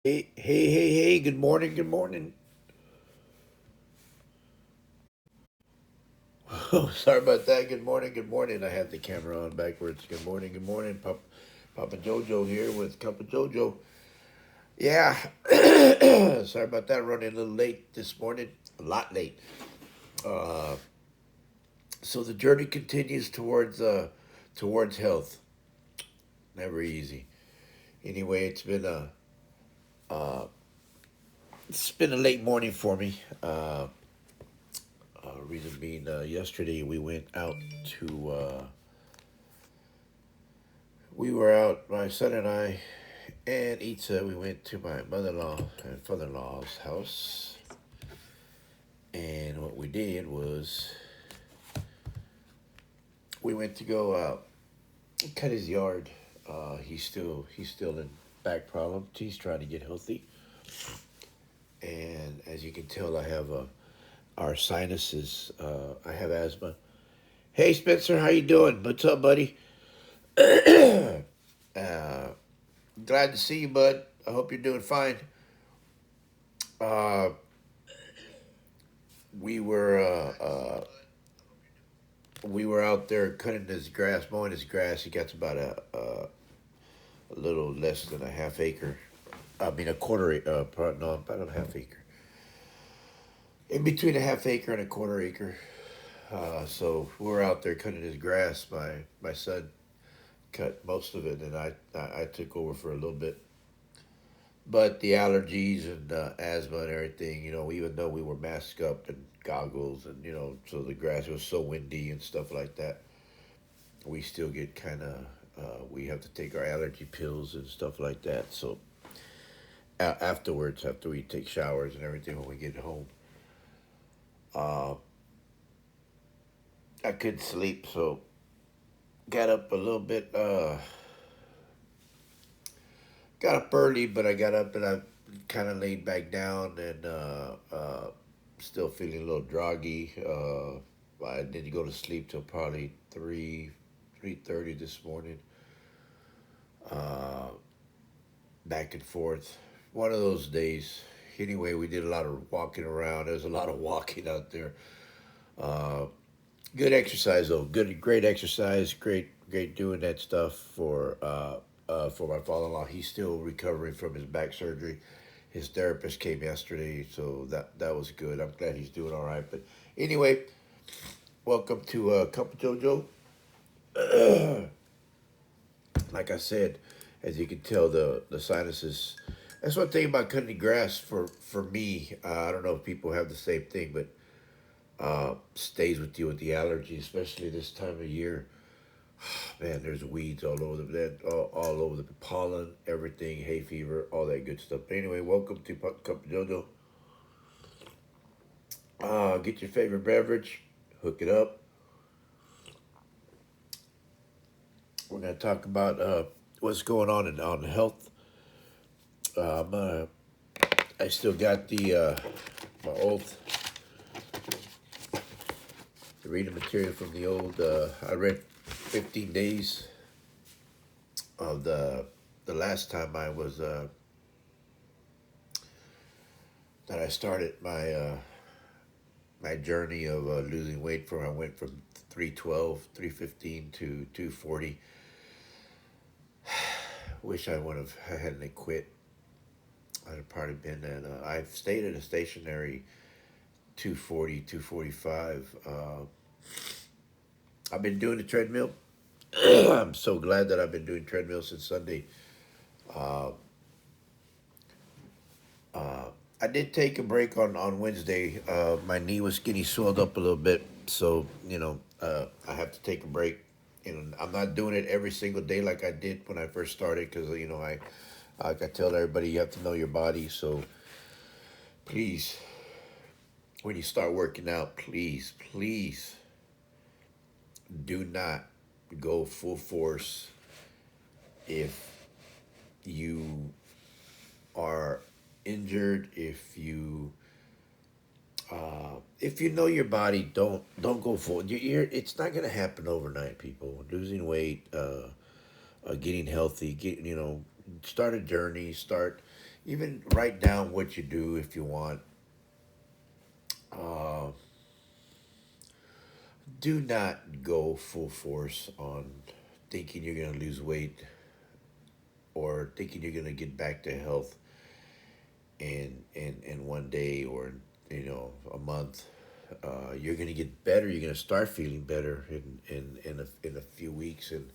Hey, good morning, good morning. Oh, sorry about that. Good morning, good morning. I had the camera on backwards. Good morning, Papa Jojo here with Papa Jojo. Yeah, sorry about that. Running a little late this morning, a lot late. Uh, so the journey continues towards health. Never easy. Anyway, uh, it's been a late morning for me. Reason being, yesterday we went out to we were out, my son and I, and Itza. We went to my mother-in-law and father-in-law's house, and what we did was we went to go cut his yard. He's still in back problems. He's trying to get healthy, and as you can tell, I have our sinuses. I have asthma. Hey Spencer, how you doing? What's up, buddy? Glad to see you, bud. I hope you're doing fine. Uh, we were we were out there cutting his grass, mowing his grass. He got about a little less than a half acre. I mean, a quarter, no, about a half acre. In between a half acre and a quarter acre. So we were out there cutting his grass. My son cut most of it, and I took over for a little bit. But the allergies and asthma and everything, even though we were masked up and goggles, and so the grass was so windy and stuff like that, we still get kind of we have to take our allergy pills and stuff like that. So afterwards, after we take showers and everything when we get home, uh, I couldn't sleep, so got up a little bit. Got up early, but I got up and I kind of laid back down and still feeling a little groggy. I didn't go to sleep till probably 3:30 this morning. Uh, Back and forth. One of those days. Anyway, we did a lot of walking around. There's a lot of walking out there. Uh, Good exercise though. Great exercise. Great doing that stuff for my father-in-law. He's still recovering from his back surgery. His therapist came yesterday, so that was good. I'm glad he's doing all right. But anyway, welcome to Cup of JoJo. Like I said, as you can tell, the sinuses. That's one thing about cutting the grass for me. I don't know if people have the same thing, but stays with you with the allergy, especially this time of year. Man, there's weeds all over all over the pollen, everything, hay fever, all that good stuff. But anyway, welcome to Cup of JoJo. Get your favorite beverage, hook it up. We're gonna talk about what's going on on health. Um, uh, I still got my old the reading material from the old. I read 15 days of the last time I was that I started my journey of losing weight. From I went from 312, 315 to 240. Wish I would have I hadn't quit. I'd have probably been at I've stayed at a stationary 240, 245. I've been doing the treadmill. I'm so glad that I've been doing treadmill since Sunday. Uh, I did take a break on Wednesday. My knee was getting swelled up a little bit, so I have to take a break. I'm not doing it every single day like I did when I first started because I like I tell everybody you have to know your body. So please, when you start working out, please do not go full force if you are injured. If you know your body, don't go full. It's not gonna happen overnight. People losing weight, getting healthy, start a journey. Start. Even write down what you do if you want. Uh, do not go full force on thinking you're going to lose weight or thinking you're going to get back to health in one day or a month. You're going to get better. You're going to start feeling better in a few weeks and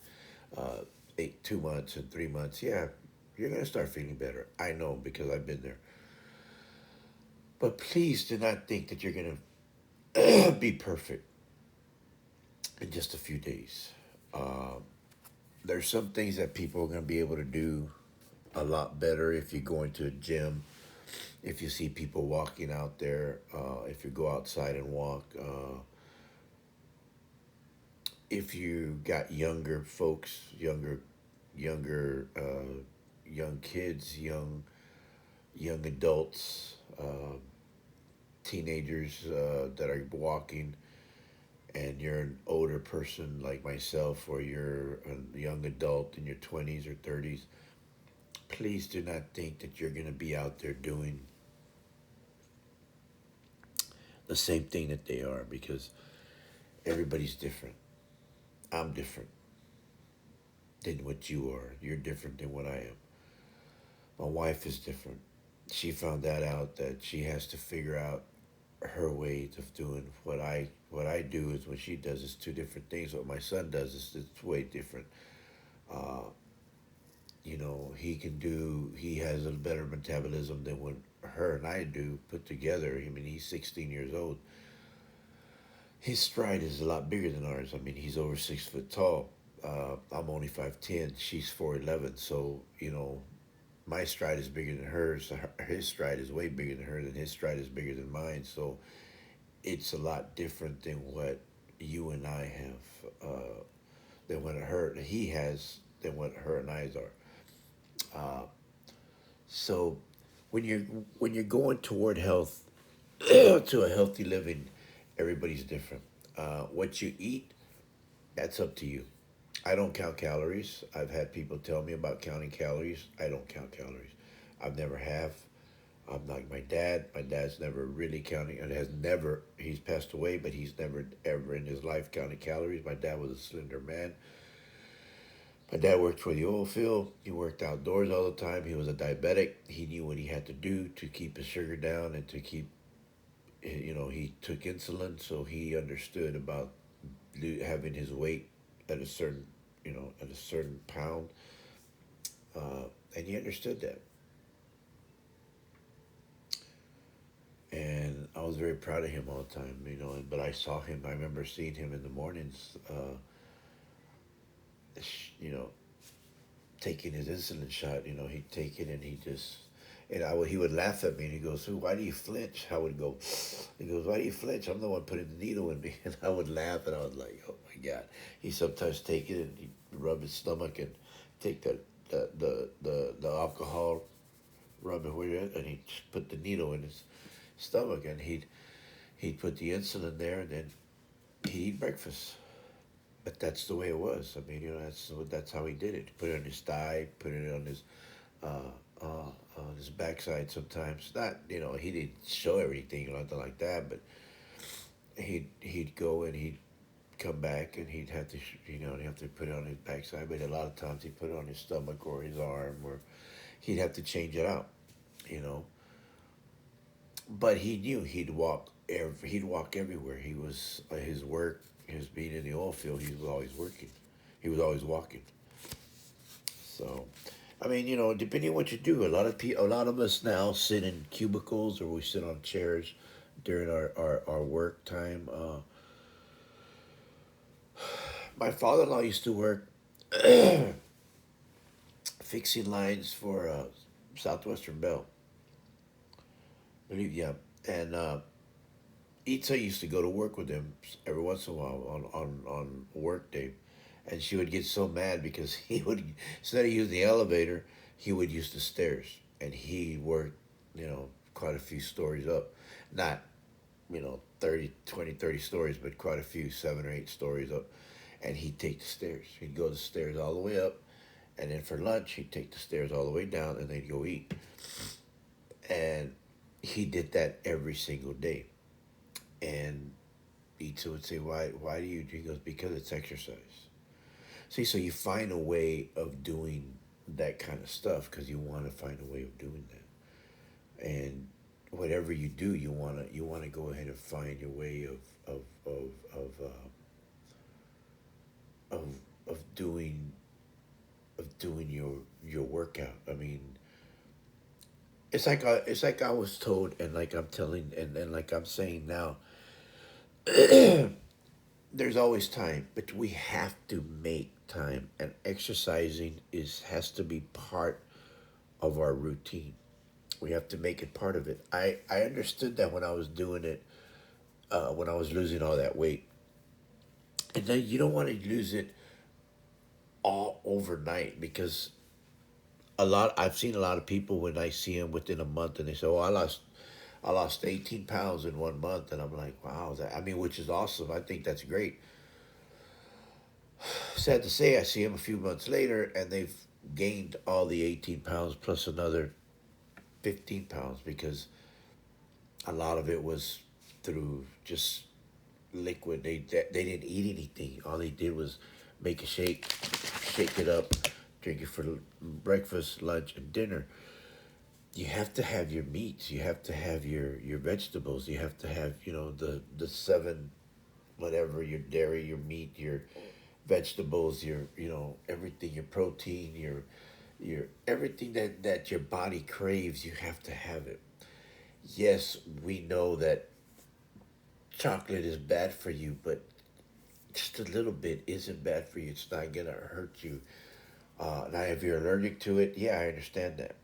2 months and 3 months. Yeah, you're going to start feeling better. I know because I've been there. But please do not think that you're going to be perfect in just a few days. Uh, there's some things that people are going to be able to do a lot better if you go into a gym, if you see people walking out there, if you go outside and walk, if you got younger folks, young kids, young adults, teenagers that are walking, and you're an older person like myself, or you're a young adult in your 20s or 30s, please do not think that you're going to be out there doing the same thing that they are because everybody's different. I'm different than what you are. You're different than what I am. My wife is different. She found that out that she has to figure out her way of doing what I do is what she does. It's two different things. What my son does is it's way different. Uh, he has a better metabolism than what her and I do put together. I mean, he's 16 years old. His stride is a lot bigger than ours. I mean, he's over 6 foot tall. I'm only 5'10". She's 4'11". So my stride is bigger than hers. His stride is way bigger than hers, and his stride is bigger than mine. So it's a lot different than what you and I have, than what he has, than what her and I's are. Uh, so when you're going toward health, to a healthy living, everybody's different. What you eat, that's up to you. I don't count calories. I've had people tell me about counting calories. I don't count calories. I've never have. I'm like my dad. My dad's never really counting and has never, he's passed away, but he's never ever in his life counted calories. My dad was a slender man. My dad worked for the oil field. He worked outdoors all the time. He was a diabetic. He knew what he had to do to keep his sugar down and to keep, he took insulin, so he understood about having his weight at a certain, at a certain pound. And he understood that. And I was very proud of him all the time, but I saw him, I remember seeing him in the mornings, you know, taking his insulin shot. He'd take it and he would laugh at me and he goes, "So why do you flinch?" I would go, he goes, "Why do you flinch? I'm the one putting the needle in me." And I would laugh and I was like, "Oh my God." He sometimes take it and he'd rub his stomach and take the alcohol, rub it where it, and he'd put the needle in his stomach and he'd put the insulin there and then he'd eat breakfast. But that's the way it was. I mean, that's how he did it. Put it on his thigh, put it uh, on his backside sometimes. Not, he didn't show everything or nothing like that, but he'd go and he'd come back and he'd have to, he'd have to put it on his backside. But a lot of times he'd put it on his stomach or his arm, or he'd have to change it out, you know. But he knew he'd walk everywhere. He was his work, his being in the oil field. He was always working. He was always walking. So, I mean, depending on what you do, a lot of us now sit in cubicles or we sit on chairs during our work time. My father-in-law used to work fixing lines for Southwestern Bell. Believe yeah, and Itza used to go to work with him every once in a while on work day, and she would get so mad because he would, instead of using the elevator, he would use the stairs, and he worked, quite a few stories up, not 30, 20, 30 stories, but quite a few, 7 or 8 stories up, and he'd take the stairs. He'd go the stairs all the way up, and then for lunch he'd take the stairs all the way down, and they'd go eat. And he did that every single day. And Ita would say, why do you? He goes, because it's exercise. See, so you find a way of doing that kind of stuff because you want to find a way of doing that. And whatever you do, you want to go ahead and find your way of of of of of doing your workout. I mean, it's like I was told, and like I'm telling, and like I'm saying now, there's always time, but we have to make time, and exercising is has to be part of our routine. We have to make it part of it. I understood that when I was doing it, when I was losing all that weight, and then you don't want to lose it all overnight because I've seen a lot of people when I see them within a month and they say, "Oh, I lost 18 pounds in 1 month," and I'm like, "Wow, I mean, which is awesome. I think that's great." Sad to say, I see them a few months later and they've gained all the 18 pounds plus another 15 pounds because a lot of it was through just liquid. They didn't eat anything. All they did was make a shake, shake it up, drink it for breakfast, lunch, and dinner. You have to have your meats. You have to have your vegetables. You have to have the seven whatever, your dairy, your meat, your vegetables, your everything, your protein, your everything that your body craves. You have to have it. Yes, we know that chocolate is bad for you, but just a little bit isn't bad for you. It's not gonna hurt you. Now, if you're allergic to it, yeah, I understand that.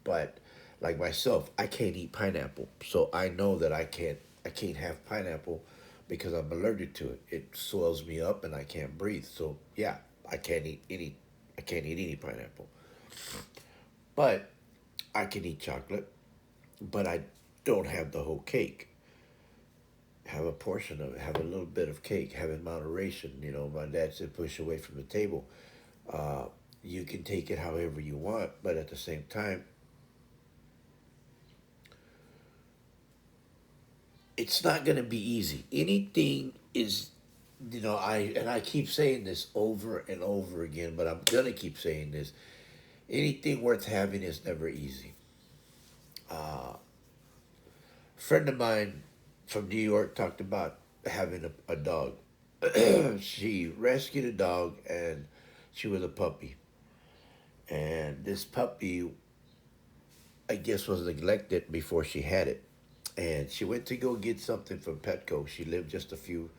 But like myself, I can't eat pineapple, so I know that I can't have pineapple because I'm allergic to it. It swells me up and I can't breathe. So yeah, I can't eat any I can't eat any pineapple. But I can eat chocolate, but I don't have the whole cake. Have a portion of it, have a little bit of cake, have it in moderation. My dad said push away from the table. Uh, you can take it however you want, but at the same time, it's not going to be easy. Anything is, I keep saying this over and over again, but I'm going to keep saying this. Anything worth having is never easy. A friend of mine from New York talked about having a dog. She rescued a dog and she was a puppy. And this puppy, I guess, was neglected before she had it. And she went to go get something from Petco. She lived just a few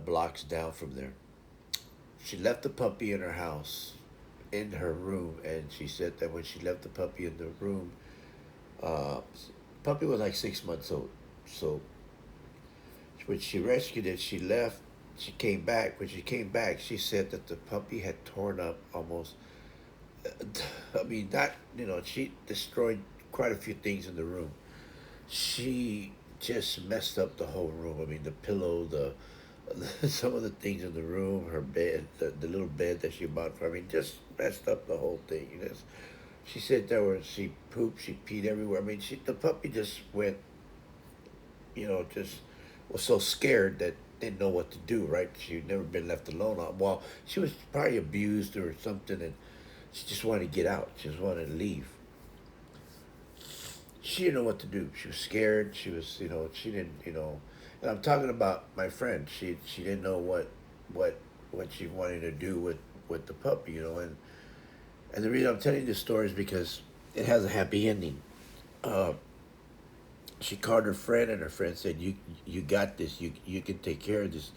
blocks down from there. She left the puppy in her house, in her room, and she said that when she left the puppy in the room, uh, puppy was like 6 months old. So when she rescued it, she left. She came back. When she came back, she said that the puppy had torn up almost. I mean, not she destroyed quite a few things in the room. She just messed up the whole room. I mean, the pillow, the some of the things in the room, her bed, the little bed that she bought for. I mean, just messed up the whole thing. She said she pooped, she peed everywhere. I mean, the puppy just went, just was so scared that didn't know what to do. Right? She'd never been left alone. Well, she was probably abused or something, and she just wanted to get out. She just wanted to leave. She didn't know what to do. She was scared. She was, she didn't, and I'm talking about my friend. She didn't know what what she wanted to do with the puppy, and the reason I'm telling you this story is because it has a happy ending. Uh, she called her friend, and her friend said, "You got this. You can take care of this."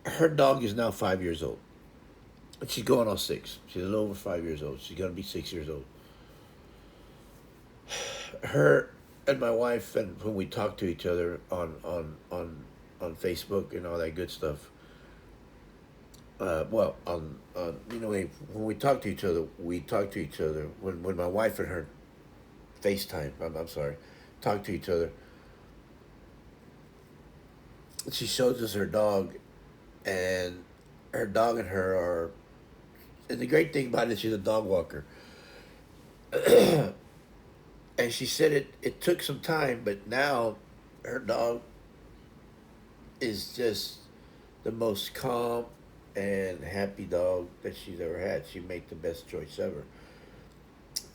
Her dog is now 5 years old. She's going on six. She's a little over 5 years old. She's gonna be 6 years old. Her and my wife, and when we talk to each other on Facebook and all that good stuff. Well, when we talk to each other, we talk to each other. When my wife and her FaceTime, I'm sorry, talk to each other. She shows us her dog, and her dog and her are. And the great thing about it, she's a dog walker. And she said it took some time, but now her dog is just the most calm and happy dog that she's ever had. She made the best choice ever.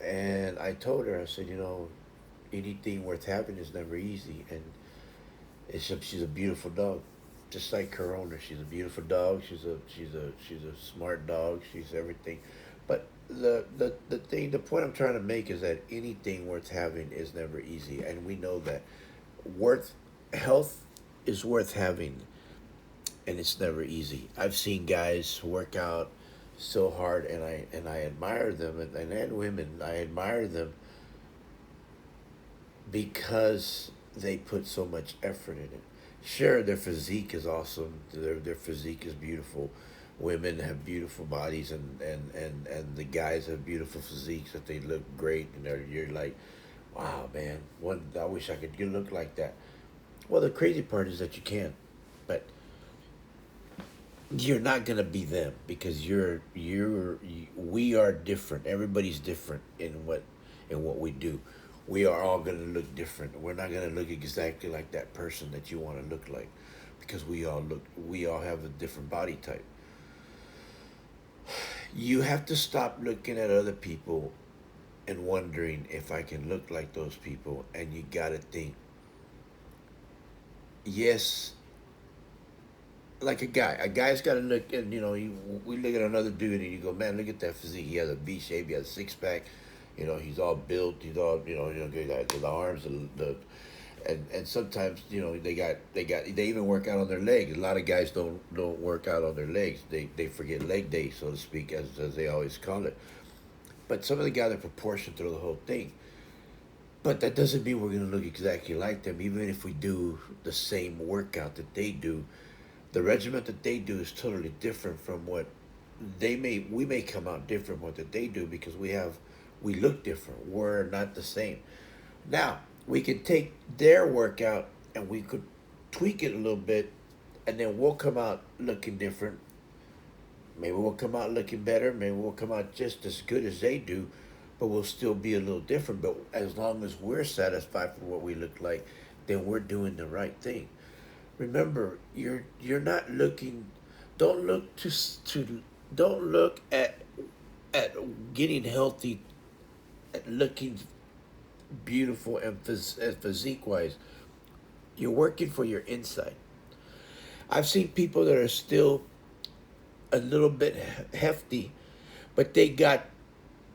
And I told her, I said, anything worth having is never easy, and she's a beautiful dog, just like her owner. She's a beautiful dog. She's a smart dog. She's everything. But the point I'm trying to make is that anything worth having is never easy, and we know that worth health is worth having, and it's never easy. I've seen guys work out so hard, and I admire them, and women, I admire them because they put so much effort in it. Sure, their physique is awesome. Their physique is beautiful. Women have beautiful bodies, and the guys have beautiful physiques that they look great, and you're like, wow, man, I wish I could look like that. Well, the crazy part is that you can, but you're not gonna be them because we are different. Everybody's different in what we do. We are all gonna look different. We're not gonna look exactly like that person that you want to look like, because we all have a different body type. You have to stop looking at other people and wondering if I can look like those people, and you gotta think, yes, like a guy's got to look, and we look at another dude and you go, man, look at that physique. He has a V shape, he has a six pack, he's all built, he's all, he got the arms, and sometimes they even work out on their legs. A lot of guys don't work out on their legs. They forget leg day, so to speak, as they always call it. But some of the guys are proportioned through the whole thing. But that doesn't mean we're gonna look exactly like them, even if we do the same workout that they do. The regiment that they do is totally different from what we may come out different what that they do, because we look different. We're not the same. Now, we could take their workout and we could tweak it a little bit, and then we'll come out looking different. Maybe we'll come out looking better. Maybe we'll come out just as good as they do, but we'll still be a little different. But as long as we're satisfied with what we look like, then we're doing the right thing. Remember, you're not looking. Don't look to don't look at getting healthy, at looking beautiful and physique wise. You're working for your inside. I've seen people that are still a little bit hefty, but they got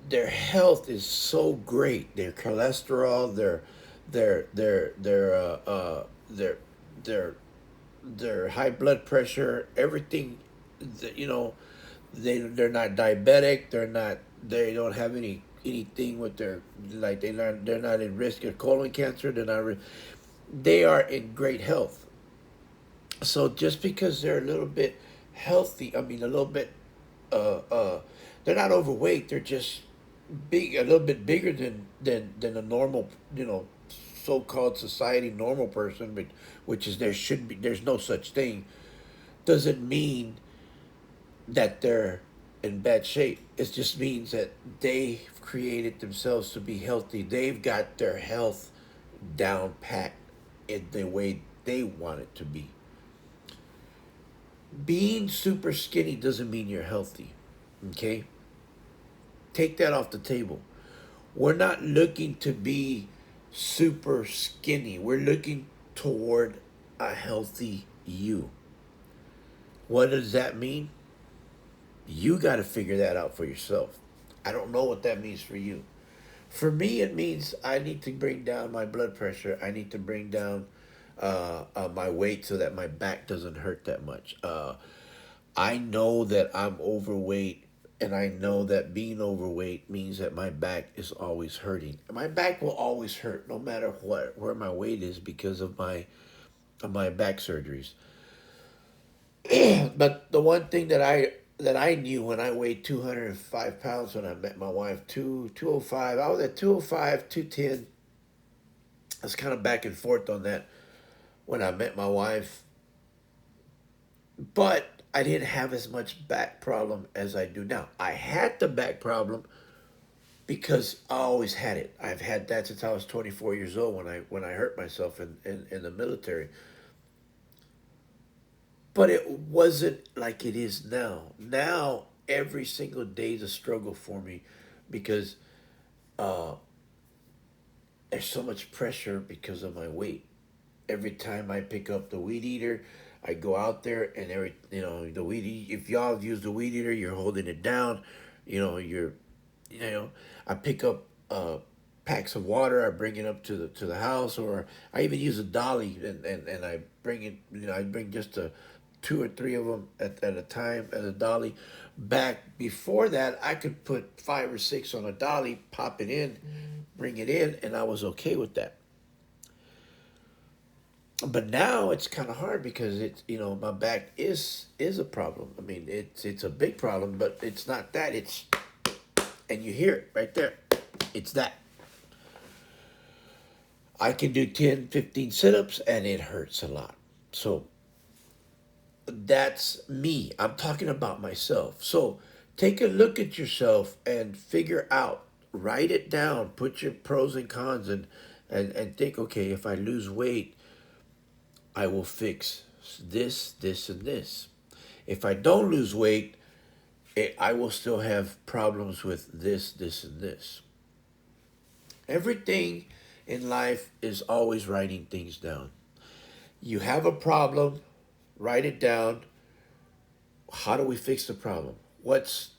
their health is so great. Their cholesterol, their their their high blood pressure, everything. th- You know, they're not diabetic. They don't have anything with their, like, they're not in risk of colon cancer. They are in great health. So just because they're a little bit healthy, I mean a little bit, uh, uh, they're not overweight. They're just a little bit bigger than a normal, so-called society normal person, but which is, there's no such thing. Doesn't mean that they're in bad shape. It just means that they've created themselves to be healthy. They've got their health down pat in the way they want it to be. Being super skinny doesn't mean you're healthy. Okay? Take that off the table. We're not looking to be super skinny. We're looking toward a healthy you. What does that mean? You got to figure that out for yourself. I don't know what that means for you. For me, it means I need to bring down my blood pressure. I need to bring down my weight so that my back doesn't hurt that much. I know that I'm overweight, and I know that being overweight means that my back is always hurting. My back will always hurt no matter where my weight is, because of my back surgeries. But the one thing that I knew when I weighed 205 pounds, when I met my wife, 205. I was at 205, 210. I was kind of back and forth on that when I met my wife, but I didn't have as much back problem as I do now. I had the back problem because I always had it. I've had that since I was 24 years old when I hurt myself in the military. But it wasn't like it is now. Now every single day is a struggle for me because uh, there's so much pressure because of my weight. Every time I pick up the weed eater, I go out there and the if y'all have used the weed eater, you're holding it down. You're you know I pick up packs of water. I bring it up to the house, or I even use a dolly and I bring it. I bring just two or three of them at a time at a dolly. Back before that, I could put five or six on a dolly, pop it in, bring it in, and I was okay with that. But now it's kind of hard because it's my back is a problem. I mean, it's a big problem, but it's not that. It's and you hear it right there. It's that. I can do 10, 15 sit-ups and it hurts a lot. So that's me. I'm talking about myself. So take a look at yourself and figure out, write it down, put your pros and cons and think, okay, if I lose weight, I will fix this, this, and this. If I don't lose weight, I will still have problems with this, this, and this. Everything in life is always writing things down. You have a problem, write it down. How do we fix the problem? What's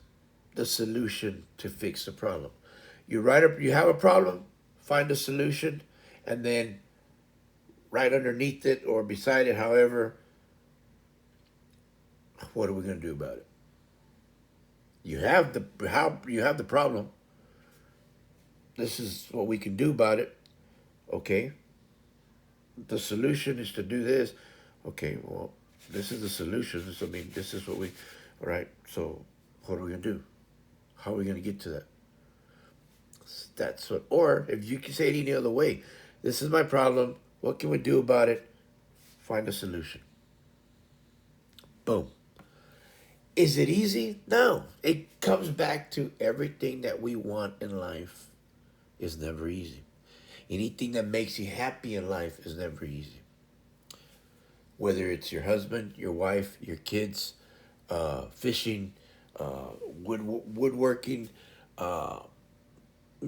the solution to fix the problem? You have a problem, find a solution, and then right underneath it or beside it, however, what are we going to do about it? You have the problem. This is what we can do about it. Okay. The solution is to do this. Okay, well, this is the solution. I mean, this is what we, all right, so what are we going to do? How are we going to get to that? That's what, or if you can say it any other way, this is my problem. What can we do about it? Find a solution. Boom. Is it easy? No. It comes back to everything that we want in life is never easy. Anything that makes you happy in life is never easy. Whether it's your husband, your wife, your kids, fishing, woodworking, uh,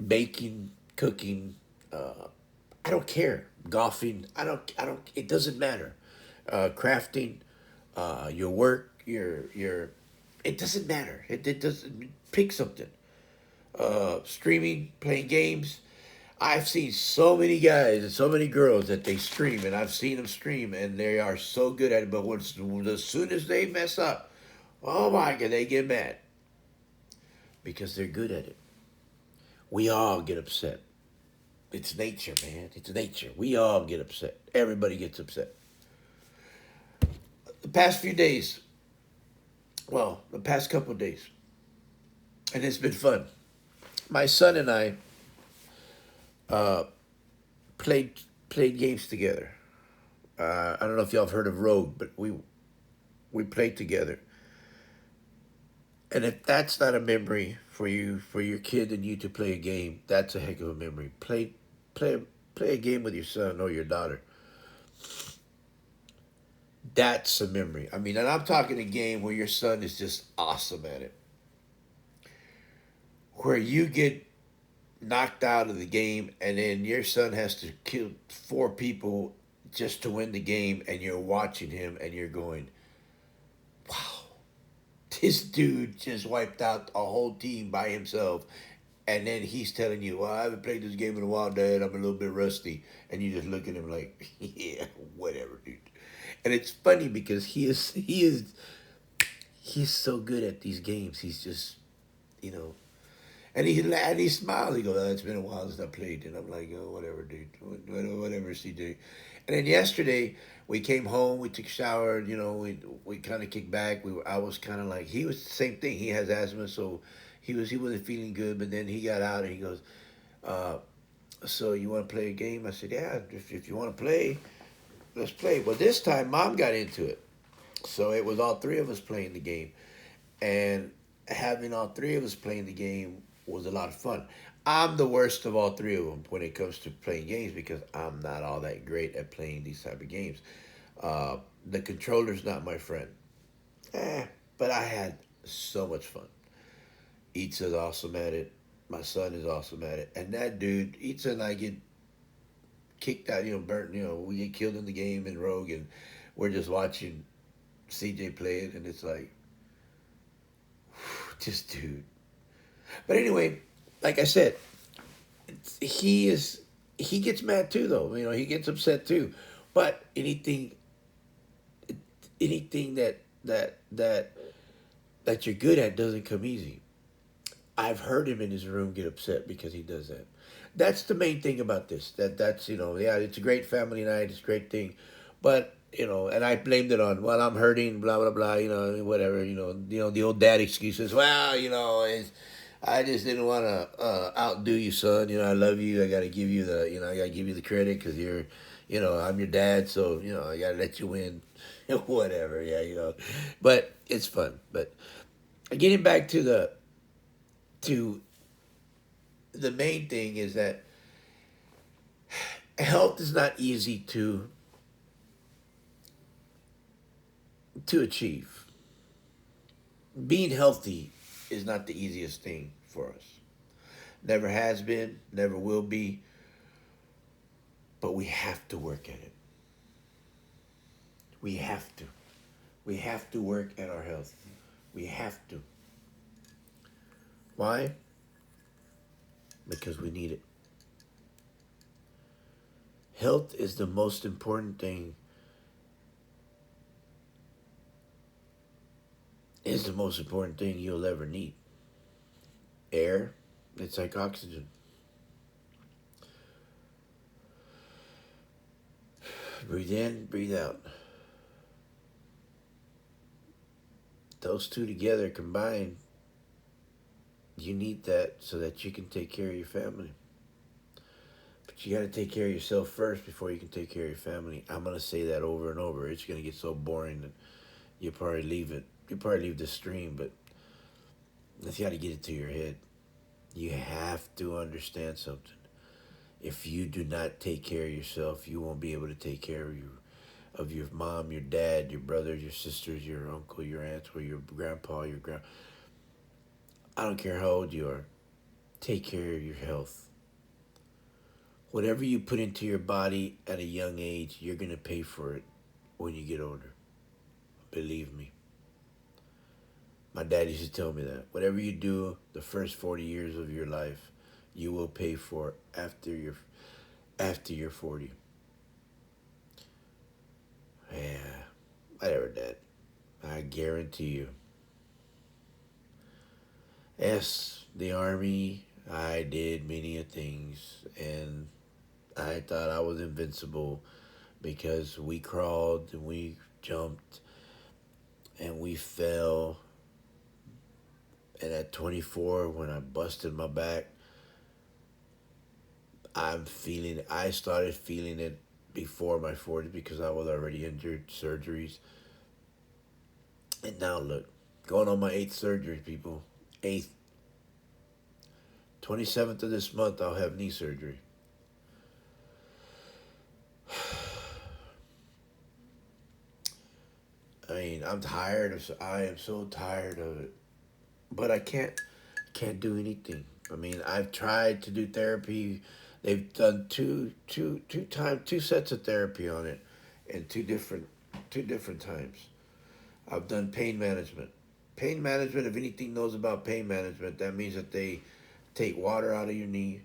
baking, cooking. I don't care. Golfing. I don't. It doesn't matter. Crafting, your work, your. It doesn't matter. It doesn't pick something. Streaming, playing games. I've seen so many guys and so many girls that they stream, and I've seen them stream, and they are so good at it. But as soon as they mess up, oh my God, they get mad because they're good at it. We all get upset. It's nature, man. It's nature. We all get upset. Everybody gets upset. The past few days, well, the past couple of days, and it's been fun. My son and I uh, played played games together. I don't know if y'all have heard of Rogue, but we played together. And if that's not a memory for you, for your kid and you to play a game, that's a heck of a memory. Play, play a game with your son or your daughter. That's a memory. I mean, and I'm talking a game where your son is just awesome at it, where you get knocked out of the game, and then your son has to kill four people just to win the game, and you're watching him, and you're going, "Wow, this dude just wiped out a whole team by himself." And then he's telling you, "Well, I haven't played this game in a while, Dad. I'm a little bit rusty." And you just look at him like, "Yeah, whatever, dude." And it's funny because he's so good at these games. He's just, you know, and he smiles. He goes, "Oh, it's been a while since I played." And I'm like, "Oh, whatever, dude. Whatever, CJ." And then yesterday we came home. We took a shower. We kind of kicked back. I was kind of like he was the same thing. He has asthma, so he wasn't feeling good. But then he got out and he goes, uh, "So you want to play a game?" I said, "Yeah. If you want to play, let's play." Well, this time Mom got into it, so it was all three of us playing the game, and having all three of us playing the game. was a lot of fun. I'm the worst of all three of them when it comes to playing games because I'm not all that great at playing these type of games. Uh, the controller's not my friend. But I had so much fun. Itza's awesome at it. My son is awesome at it. And that dude, Itza and I get kicked out, burnt, we get killed in the game in Rogue, and we're just watching CJ play it, and it's like, just dude. But anyway, like I said, he is he gets mad too, though. He gets upset too. But anything that you're good at doesn't come easy. I've heard him in his room get upset because he does that. That's the main thing about this. That's yeah, it's a great family night. It's a great thing, but and I blamed it on, well, I'm hurting, blah blah blah, whatever, the old dad excuses. Well, I just didn't want to outdo you, son. I love you. I got to give you I got to give you the credit because I'm your dad, so I got to let you win, whatever. Yeah, but it's fun. But getting back to the main thing is that health is not easy to achieve. Being healthy is not the easiest thing for us. Never has been, never will be, but we have to work at it. We have to. We have to work at our health. We have to. Why? Because we need it. Health is the most important thing. Is the most important thing you'll ever need. Air, it's like oxygen. Breathe in, breathe out. Those two together combined, you need that so that you can take care of your family. But you got to take care of yourself first before you can take care of your family. I'm going to say that over and over. It's going to get so boring that you'll probably leave it. You'll probably leave the stream, but you got to get it to your head. You have to understand something. If you do not take care of yourself, you won't be able to take care of your mom, your dad, your brothers, your sisters, your uncle, your aunts, or your grandpa, your grand. I don't care how old you are. Take care of your health. Whatever you put into your body at a young age, you're going to pay for it when you get older. Believe me. My dad used to tell me that. Whatever you do the first 40 years of your life, you will pay for after you're 40. Yeah, whatever, Dad. I guarantee you. Yes, the Army, I did many of things, and I thought I was invincible because we crawled and we jumped and we fell. And at 24, when I busted my back, I started feeling it before my 40s because I was already injured, surgeries. And now look, going on my 8th surgery, people. 8th. 27th of this month, I'll have knee surgery. I mean, I am so tired of it. But I can't do anything. I mean, I've tried to do therapy. They've done two sets of therapy on it, in two different times. I've done pain management. Pain management. If anything knows about pain management, that means that they take water out of your knee.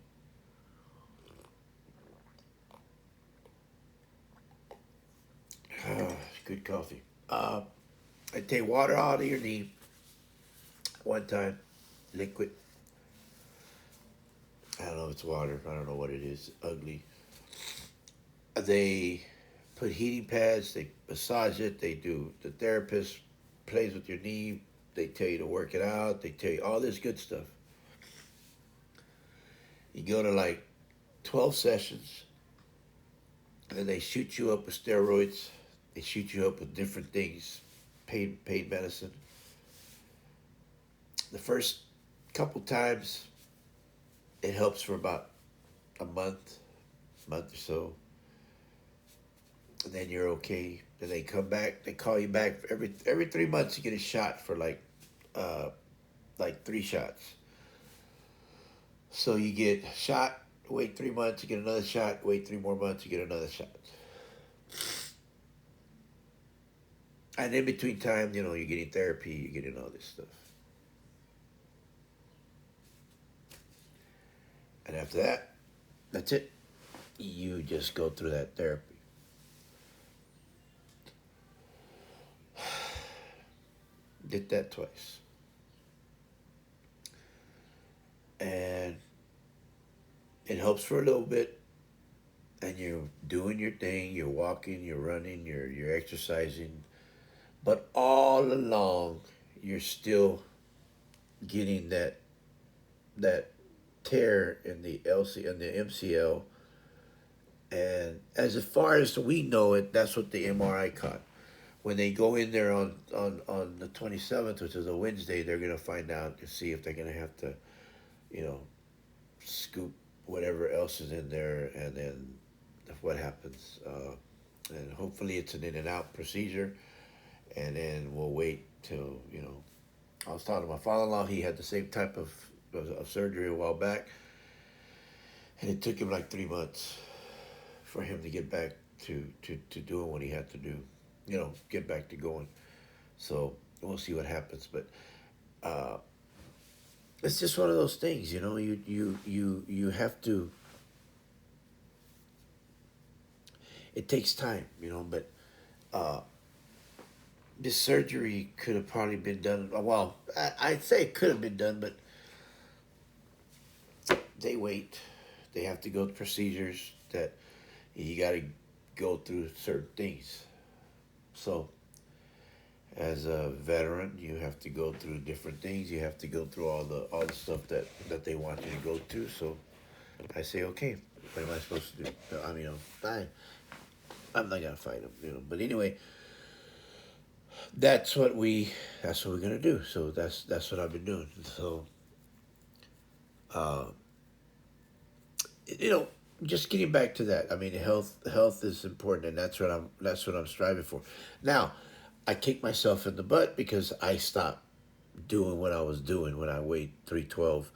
Good coffee. They take water out of your knee one time, liquid. I don't know if it's water. I don't know what it is. Ugly. They put heating pads. They massage it. They do. The therapist plays with your knee. They tell you to work it out. They tell you all this good stuff. You go to like 12 sessions, and they shoot you up with steroids. They shoot you up with different things, pain medicine. The first couple times, It helps for about a month or so, and then you're okay. Then they come back. They call you back every 3 months. You get a shot for uh, like 3 shots. So you get a shot, wait 3 months, you get another shot, wait 3 more months, you get another shot. And in between time, you're getting therapy, you're getting all this stuff. And after that, that's it. You just go through that therapy. Did that twice. And it helps for a little bit. And you're doing your thing, you're walking, you're running, you're exercising. But all along, you're still getting that tear in the LC and the MCL. And as far as we know it, that's what the MRI caught. When they go in there on the 27th, which is a Wednesday, they're gonna find out to see if they're gonna have to, you know, scoop whatever else is in there, and then what happens. And hopefully it's an in and out procedure, and then we'll wait till I was talking to my father-in-law. He had the same type of surgery a while back, and it took him like 3 months for him to get back to doing what he had to do. Get back to going. So we'll see what happens, but uh, it's just one of those things. You have to. It takes time, but uh, this surgery could have probably been done. Well, I'd say it could have been done, but they wait. They have to go through procedures that you got to go through certain things. So, as a veteran, you have to go through different things. You have to go through all the stuff that they want you to go through. So, I say, okay, what am I supposed to do? I mean, I'm not gonna fight them, But anyway, that's what we're gonna do. So that's what I've been doing. So, uh, you know, just getting back to that. I mean, health is important, and that's what I'm striving for. Now, I kick myself in the butt because I stopped doing what I was doing when I weighed 312,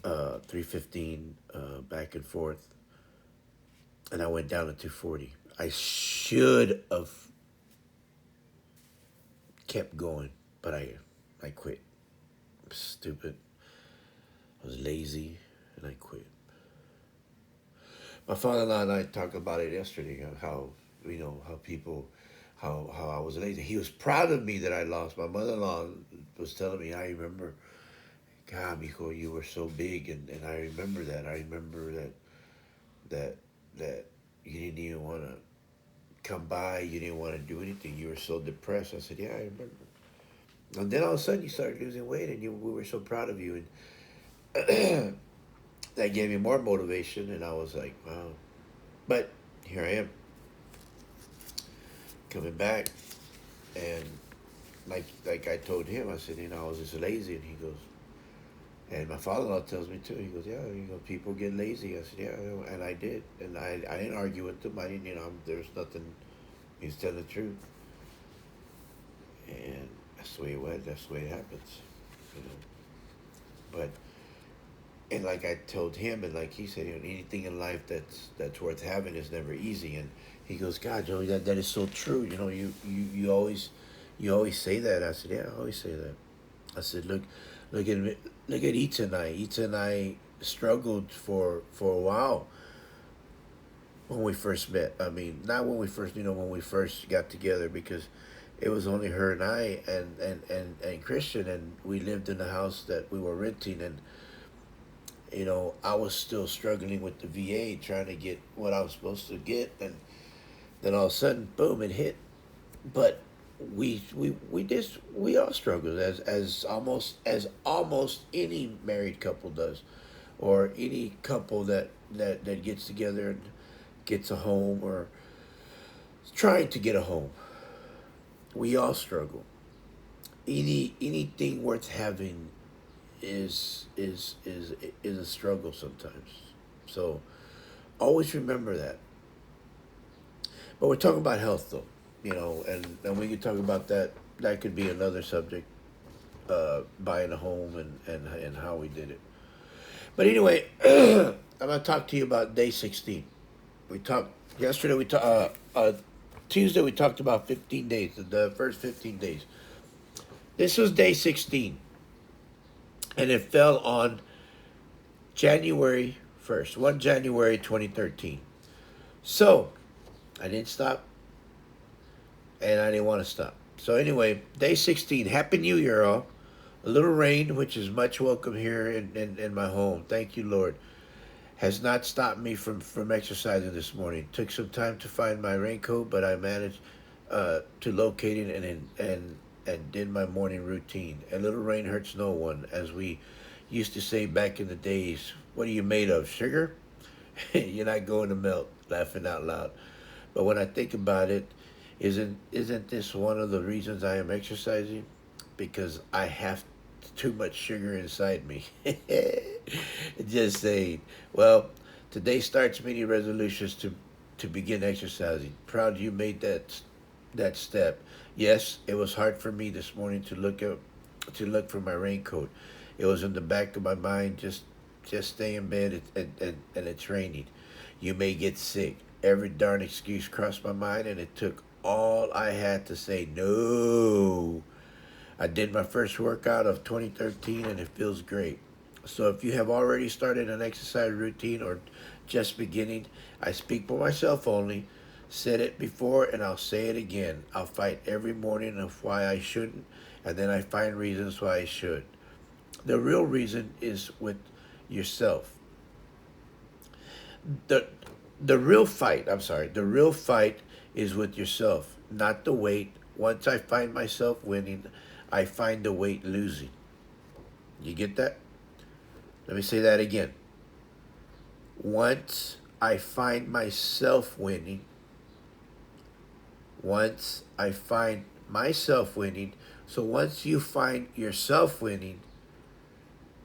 315, back and forth, and I went down to 240. I should have kept going, but I quit. Stupid. I was lazy, and I quit. My father-in-law and I talked about it yesterday. How how people, how I was lazy. He was proud of me that I lost. My mother-in-law was telling me, I remember, God, mijo, you were so big, and I remember that. I remember that that you didn't even want to come by. You didn't want to do anything. You were so depressed. I said, yeah, I remember. And then all of a sudden you started losing weight, and we were so proud of you, and that gave me more motivation. And I was like, wow. But here I am, coming back, and like I told him, I said, I was just lazy, and he goes, and my father-in-law tells me too. He goes, yeah, people get lazy. I said, yeah, and I did, and I didn't argue with him. I didn't, there's nothing. He's telling the truth, and that's the way it went. That's the way it happens, you know. But and like I told him, and like he said, anything in life that's worth having is never easy. And he goes, God, Joey, that is so true. You always say that. I said, yeah, I always say that. I said, look at look at Ita and I. Ita and I struggled for a while when we first met. I mean, not when we first got together, because it was only her and I, and Christian, and we lived in the house that we were renting. And I was still struggling with the VA, trying to get what I was supposed to get, and then all of a sudden, boom, it hit. But we all struggled, as almost any married couple does, or any couple that gets together and gets a home, or trying to get a home. We all struggle. Anything worth having is a struggle sometimes. So always remember that. But we're talking about health though, and we could talk about that. That could be another subject, buying a home and how we did it. But anyway, I'm gonna talk to you about day 16. We talked yesterday. Tuesday. We talked about 15 days, the first 15 days. This was day 16, and it fell on January 1st, 1 January 2013. So I didn't stop, and I didn't want to stop. So anyway, day 16. Happy New Year, all. A little rain, which is much welcome here in my home. Thank you, Lord. Has not stopped me from exercising this morning. Took some time to find my raincoat, but I managed to locate it and did my morning routine. A little rain hurts no one, as we used to say back in the days. What are you made of? Sugar? You're not going to melt. Laughing out loud. But when I think about it, isn't this one of the reasons I am exercising? Because I have too much sugar inside me. Just saying. Well, today starts many resolutions to begin exercising. Proud you made that step. Yes, it was hard for me this morning to look for my raincoat. It was in the back of my mind. Just stay in bed, and it's raining. You may get sick. Every darn excuse crossed my mind, and it took all I had to say no. I did my first workout of 2013, and it feels great. So if you have already started an exercise routine or just beginning, I speak for myself only. Said it before and I'll say it again. I'll fight every morning of why I shouldn't, and then I find reasons why I should. The real reason is with yourself. The the real fight is with yourself, not the weight. Once I find myself winning, I find the weight losing. You get that? Let me say that again. Once I find myself winning, once I find myself winning, so once you find yourself winning,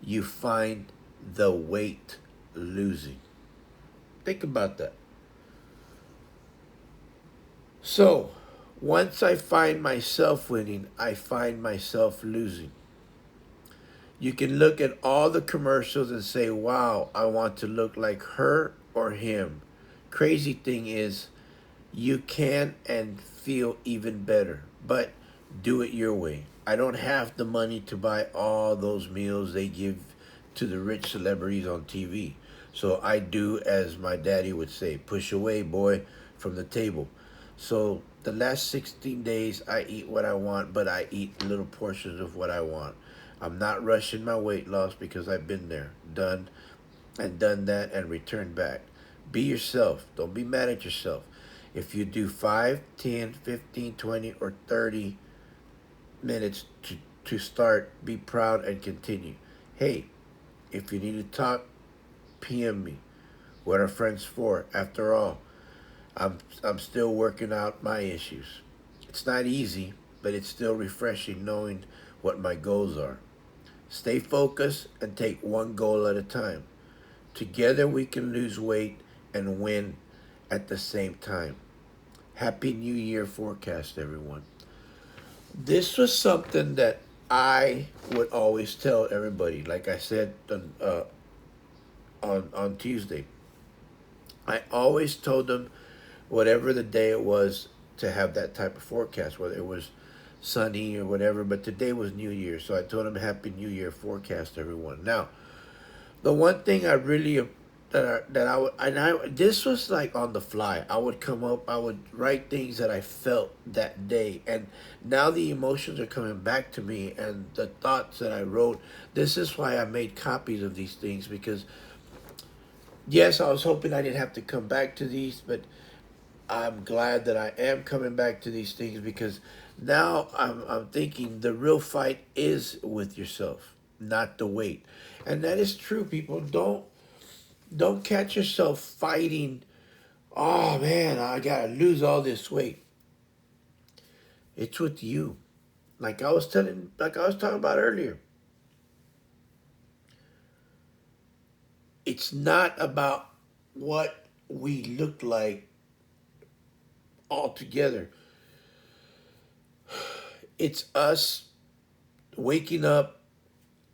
you find the weight losing. Think about that. So, once I find myself winning, I find myself losing. You can look at all the commercials and say, wow, I want to look like her or him. Crazy thing is, you can and feel even better, but do it your way. I don't have the money to buy all those meals they give to the rich celebrities on TV. So I do as my daddy would say, push away, boy, from the table. So the last 16 days, I eat what I want, but I eat little portions of what I want. I'm not rushing my weight loss because I've been there, done that, and returned back. Be yourself. Don't be mad at yourself. If you do 5, 10, 15, 20, or 30 minutes to start, be proud and continue. Hey, if you need to talk, PM me. What are friends for? After all, I'm still working out my issues. It's not easy, but it's still refreshing knowing what my goals are. Stay focused and take one goal at a time. Together we can lose weight and win at the same time. Happy New Year forecast, everyone. This was something that I would always tell everybody. Like I said on Tuesday, I always told them whatever the day it was to have that type of forecast, whether it was sunny or whatever. But today was New Year, so I told them Happy New Year forecast, everyone. Now, the one thing I really that I would and I this was like on the fly. I would come up, I would write things that I felt that day, and now the emotions are coming back to me, and the thoughts that I wrote. This is why I made copies of these things, because yes, I was hoping I didn't have to come back to these, but I'm glad that I am coming back to these things, because now I'm thinking the real fight is with yourself, not the weight. And that is true, people. Don't catch yourself fighting, oh man, I gotta lose all this weight. It's with you. Like I was talking about earlier. it's not about what we look like altogether. It's us waking up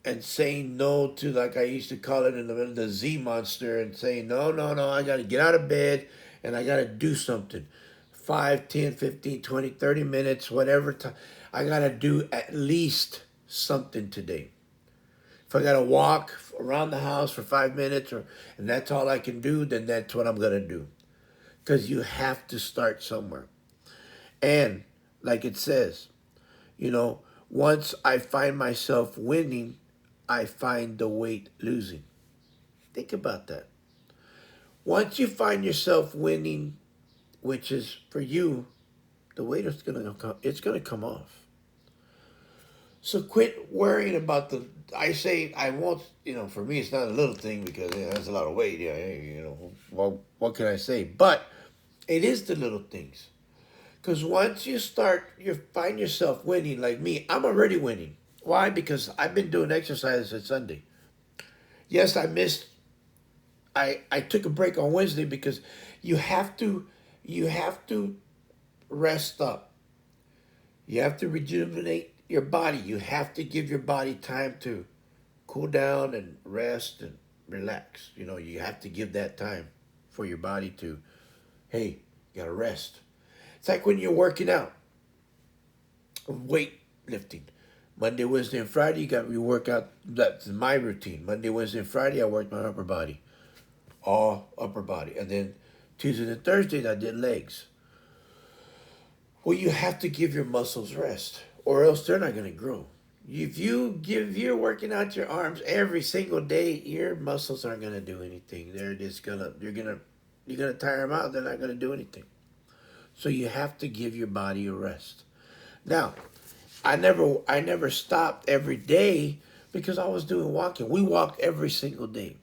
and saying no to, like I used to call it in the middle, the Z monster, and saying, no, no, no, I got to get out of bed and I got to do something. 5, 10, 15, 20, 30 minutes, whatever time. I got to do at least something today. If I got to walk around the house for 5 minutes and that's all I can do, then that's what I'm going to do. Because you have to start somewhere. And like it says, you know, once I find myself winning, I find the weight losing. Think about that. Once you find yourself winning, which is for you, the weight is gonna come. It's gonna come off. So quit worrying about the. I say I won't. You know, for me, it's not a little thing because that's a lot of weight. Yeah, you know. Well, what can I say? But it is the little things. Because once you find yourself winning, like me, I'm already winning. Why? Because I've been doing exercise since Sunday. Yes, I took a break on Wednesday because you have to you have to rest up. You have to rejuvenate your body. You have to give your body time to cool down and rest and relax. You know, you have to give that time for your body to, hey, you gotta rest. It's like when you're working out, weight lifting. Monday, Wednesday, and Friday, you work out. That's my routine. Monday, Wednesday, and Friday, I work my upper body, all upper body, and then Tuesdays and Thursdays, I did legs. Well, you have to give your muscles rest, or else they're not going to grow. If you're working out your arms every single day, your muscles aren't going to do anything. They're just gonna you're gonna tire them out. They're not going to do anything. So you have to give your body a rest. Now, I never stopped every day because I was doing walking. We walk every single day.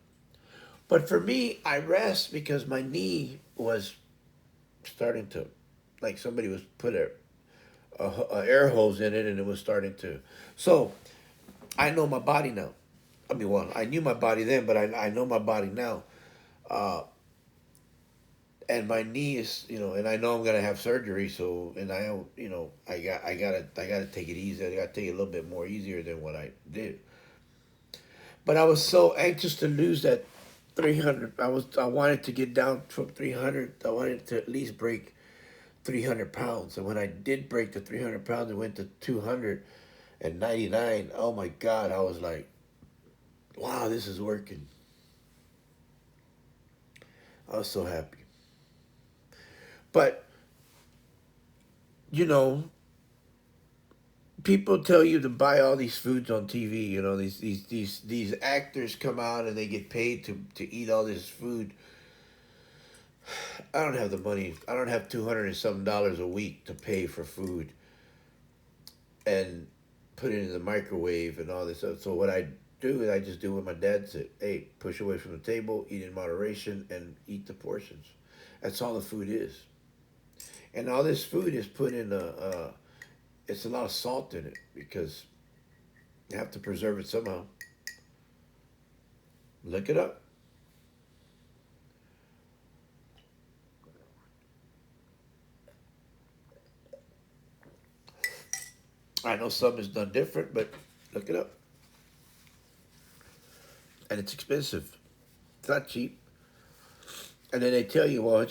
But for me, I rest because my knee was starting to, like somebody was put a air hose in it and it was starting to. So I know my body now. I mean, well, I knew my body then, but I know my body now. Uh, and my knee is, and I know I'm gonna have surgery. So, and I gotta take it easy. I gotta take it a little bit more easier than what I did. But I was so anxious to lose that 300. I wanted to get down from 300. I wanted to at least break 300 pounds. And when I did break the 300 pounds and went to 299, oh my God, I was like, wow, this is working. I was so happy. But, you know, people tell you to buy all these foods on TV. You know, these actors come out and they get paid to eat all this food. I don't have the money. I don't have 200 and some dollars a week to pay for food and put it in the microwave and all this stuff. So what I do is I just do what my dad said. Hey, push away from the table, eat in moderation, and eat the portions. That's all the food is. And all this food is put in it's a lot of salt in it because you have to preserve it somehow. Look it up. I know some is done different, but look it up. And it's expensive. It's not cheap. And then they tell you, well,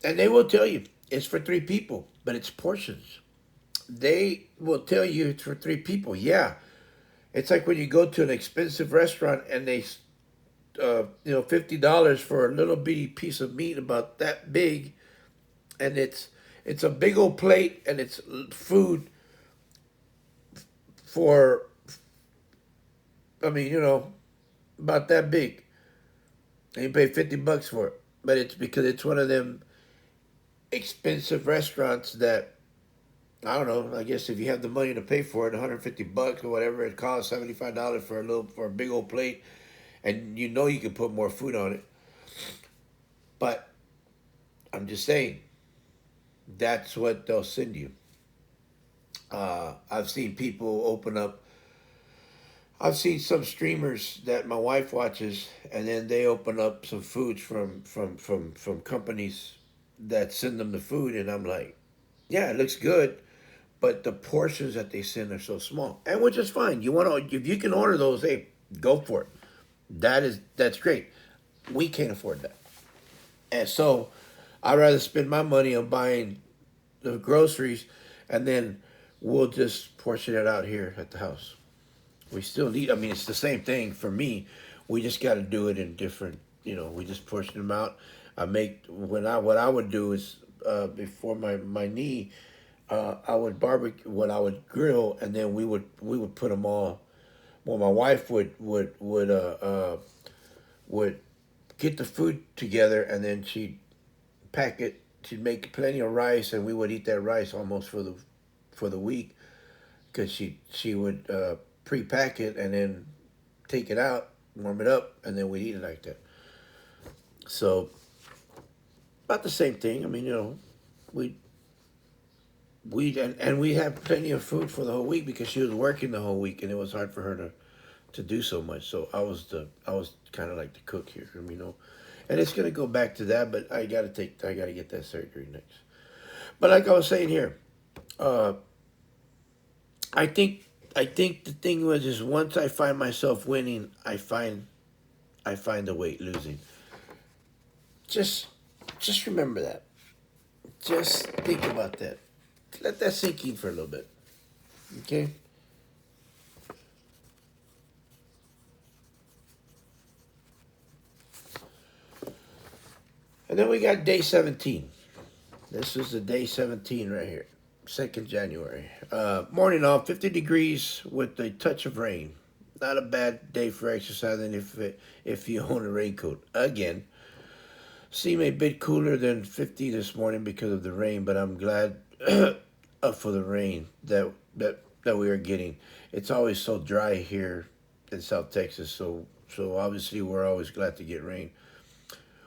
and they will tell you it's for three people, but it's portions. They will tell you it's for three people. Yeah, it's like when you go to an expensive restaurant and $50 for a little bitty piece of meat about that big, and it's a big old plate and it's food for, I mean, about that big, and you pay $50 for it. But it's because it's one of them expensive restaurants that I don't know. I guess if you have the money to pay for it, $150 or whatever it costs, $75 for a big old plate, and you can put more food on it. But I'm just saying that's what they'll send you. I've seen people open up. I've seen some streamers that my wife watches, and then they open up some foods from companies that send them the food, and I'm like, yeah, it looks good, but the portions that they send are so small, and which is fine. You want to, if you can order those, hey, go for it. That's great. We can't afford that, and so I'd rather spend my money on buying the groceries, and then we'll just portion it out here at the house. We still need. I mean, it's the same thing for me. We just got to do it in different. We just portion them out. I make when I what I would do is before my knee, I would barbecue. What I would grill, and then we would put them all. Well, my wife would get the food together, and then she'd pack it. She'd make plenty of rice, and we would eat that rice almost for the week because she would pre-pack it and then take it out, warm it up, and then we'd eat it like that. So about the same thing. I mean, we and we have plenty of food for the whole week because she was working the whole week and it was hard for her to do so much. So I was kind of like the cook here, and it's gonna go back to that, but I gotta get that surgery next. But like I was saying here, uh, I think I think the thing was is once I find myself winning, I find the weight losing. Just just remember that. Just think about that. Let that sink in for a little bit. Okay? And then we got day 17. This is the day 17 right here. 2nd January. Morning off, 50 degrees with a touch of rain. Not a bad day for exercising if you own a raincoat. Again, seem a bit cooler than 50 this morning because of the rain, but I'm glad for the rain that we are getting. It's always so dry here in South Texas, so obviously we're always glad to get rain.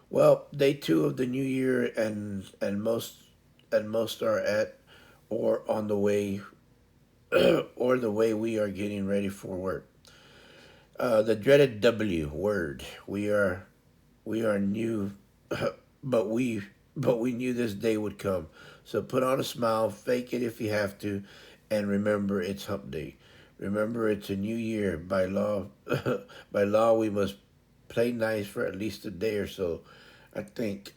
Well, day two of the new year, and most are at or on the way or the way we are getting ready for work. The dreaded W word. We are new, but we knew this day would come. So put on a smile, fake it if you have to, and remember it's hump day. Remember it's a new year. By law, by law we must play nice for at least a day or so. I think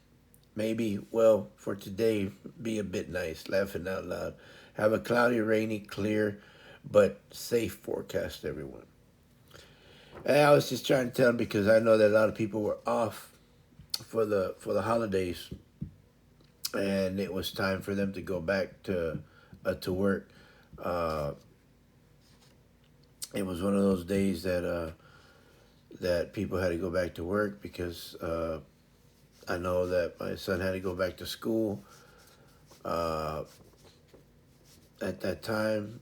maybe, well, for today, be a bit nice, laughing out loud. Have a cloudy, rainy, clear, but safe forecast, everyone. And I was just trying to tell them because I know that a lot of people were off for the holidays, and it was time for them to go back to work. Uh, it was one of those days that people had to go back to work because I know that my son had to go back to school uh, at that time.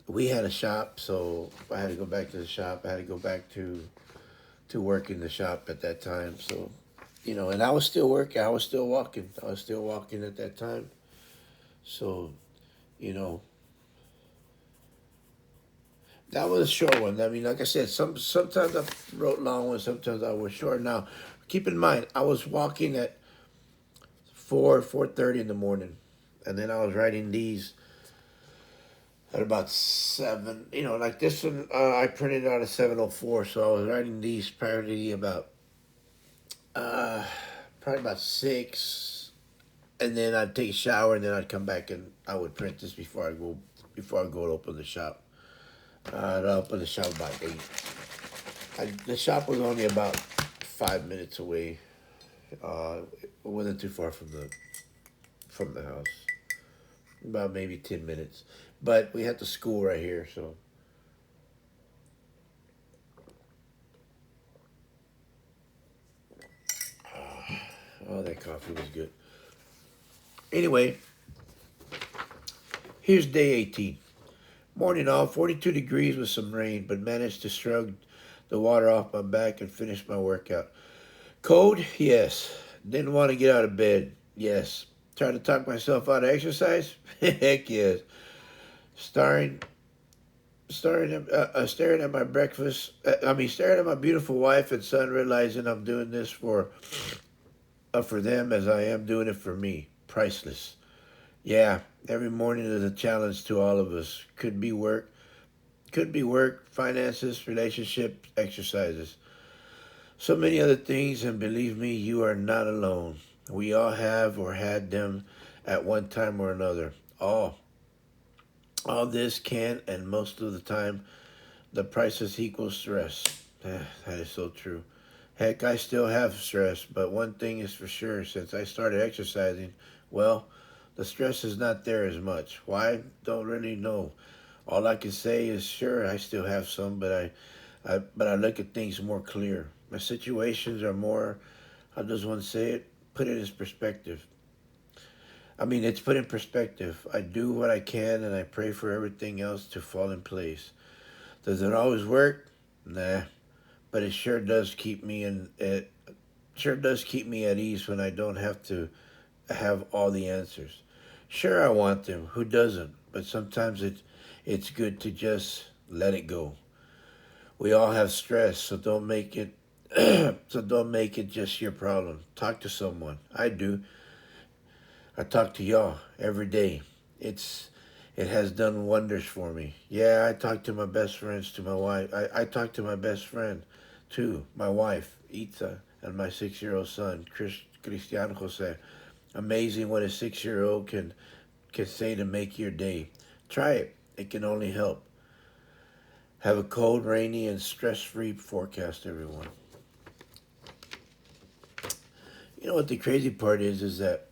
We had a shop, so I had to go back to the shop. I had to go back to work in the shop at that time. So, and I was still working. I was still walking. I was still walking at that time. So, you know, that was a short one. I mean, like I said, sometimes I wrote long ones. Sometimes I was short. Now, keep in mind, I was walking at 4:30 in the morning, and then I was writing these at about 7. Like this one, I printed out at 7:04, so I was writing these uh, probably about 6, and then I'd take a shower, and then I'd come back and I would print this before I go to open the shop. I'd open the shop about 8. The shop was only about 5 minutes away. It wasn't too far from the house. About maybe 10 minutes, but we had the school right here, so oh, that coffee was good. Anyway, here's day 18. Morning off, 42 degrees with some rain, but managed to shrug the water off my back and finish my workout. Cold? Yes. Didn't want to get out of bed? Yes. Trying to talk myself out of exercise? Heck yes. Starring Staring at my breakfast. Staring at my beautiful wife and son, realizing I'm doing this for them as I am doing it for me. Priceless. Yeah, every morning is a challenge to all of us. Could be work, finances, relationships, exercises. So many other things, and believe me, you are not alone. We all have or had them at one time or another. All this can, and most of the time, the price is equal stress. That is so true. Heck, I still have stress, but one thing is for sure, since I started exercising, well, the stress is not there as much. Why? Don't really know. All I can say is, sure, I still have some, but I look at things more clear. My situations are more, how does one say it? Put it in perspective. It's put in perspective. I do what I can, and I pray for everything else to fall in place. Does it always work? Nah, but it sure does keep me in. It sure does keep me at ease when I don't have to have all the answers. Sure, I want them. Who doesn't? But sometimes it's good to just let it go. We all have stress, so don't make it so don't make it just your problem. Talk to someone. I do. I talk to y'all every day. It's it has done wonders for me. Yeah, I talk to my best friends, to my wife. I talk to my best friend too, my wife, Itza, and my 6-year-old son, Cristiano Jose. Amazing what a 6-year old can say to make your day. Try it. It can only help. Have a cold, rainy, and stress free forecast, everyone. You know what the crazy part is that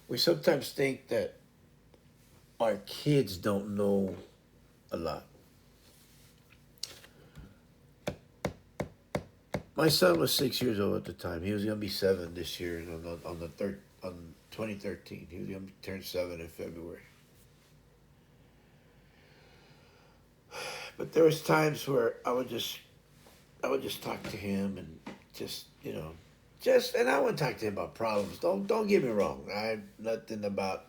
we sometimes think that our kids don't know a lot. My son was 6 years old at the time. He was gonna be seven this year on 2013. He was gonna turn 7 in February. But there was times where I would just talk to him and just and I would talk to him about problems. Don't get me wrong. I nothing about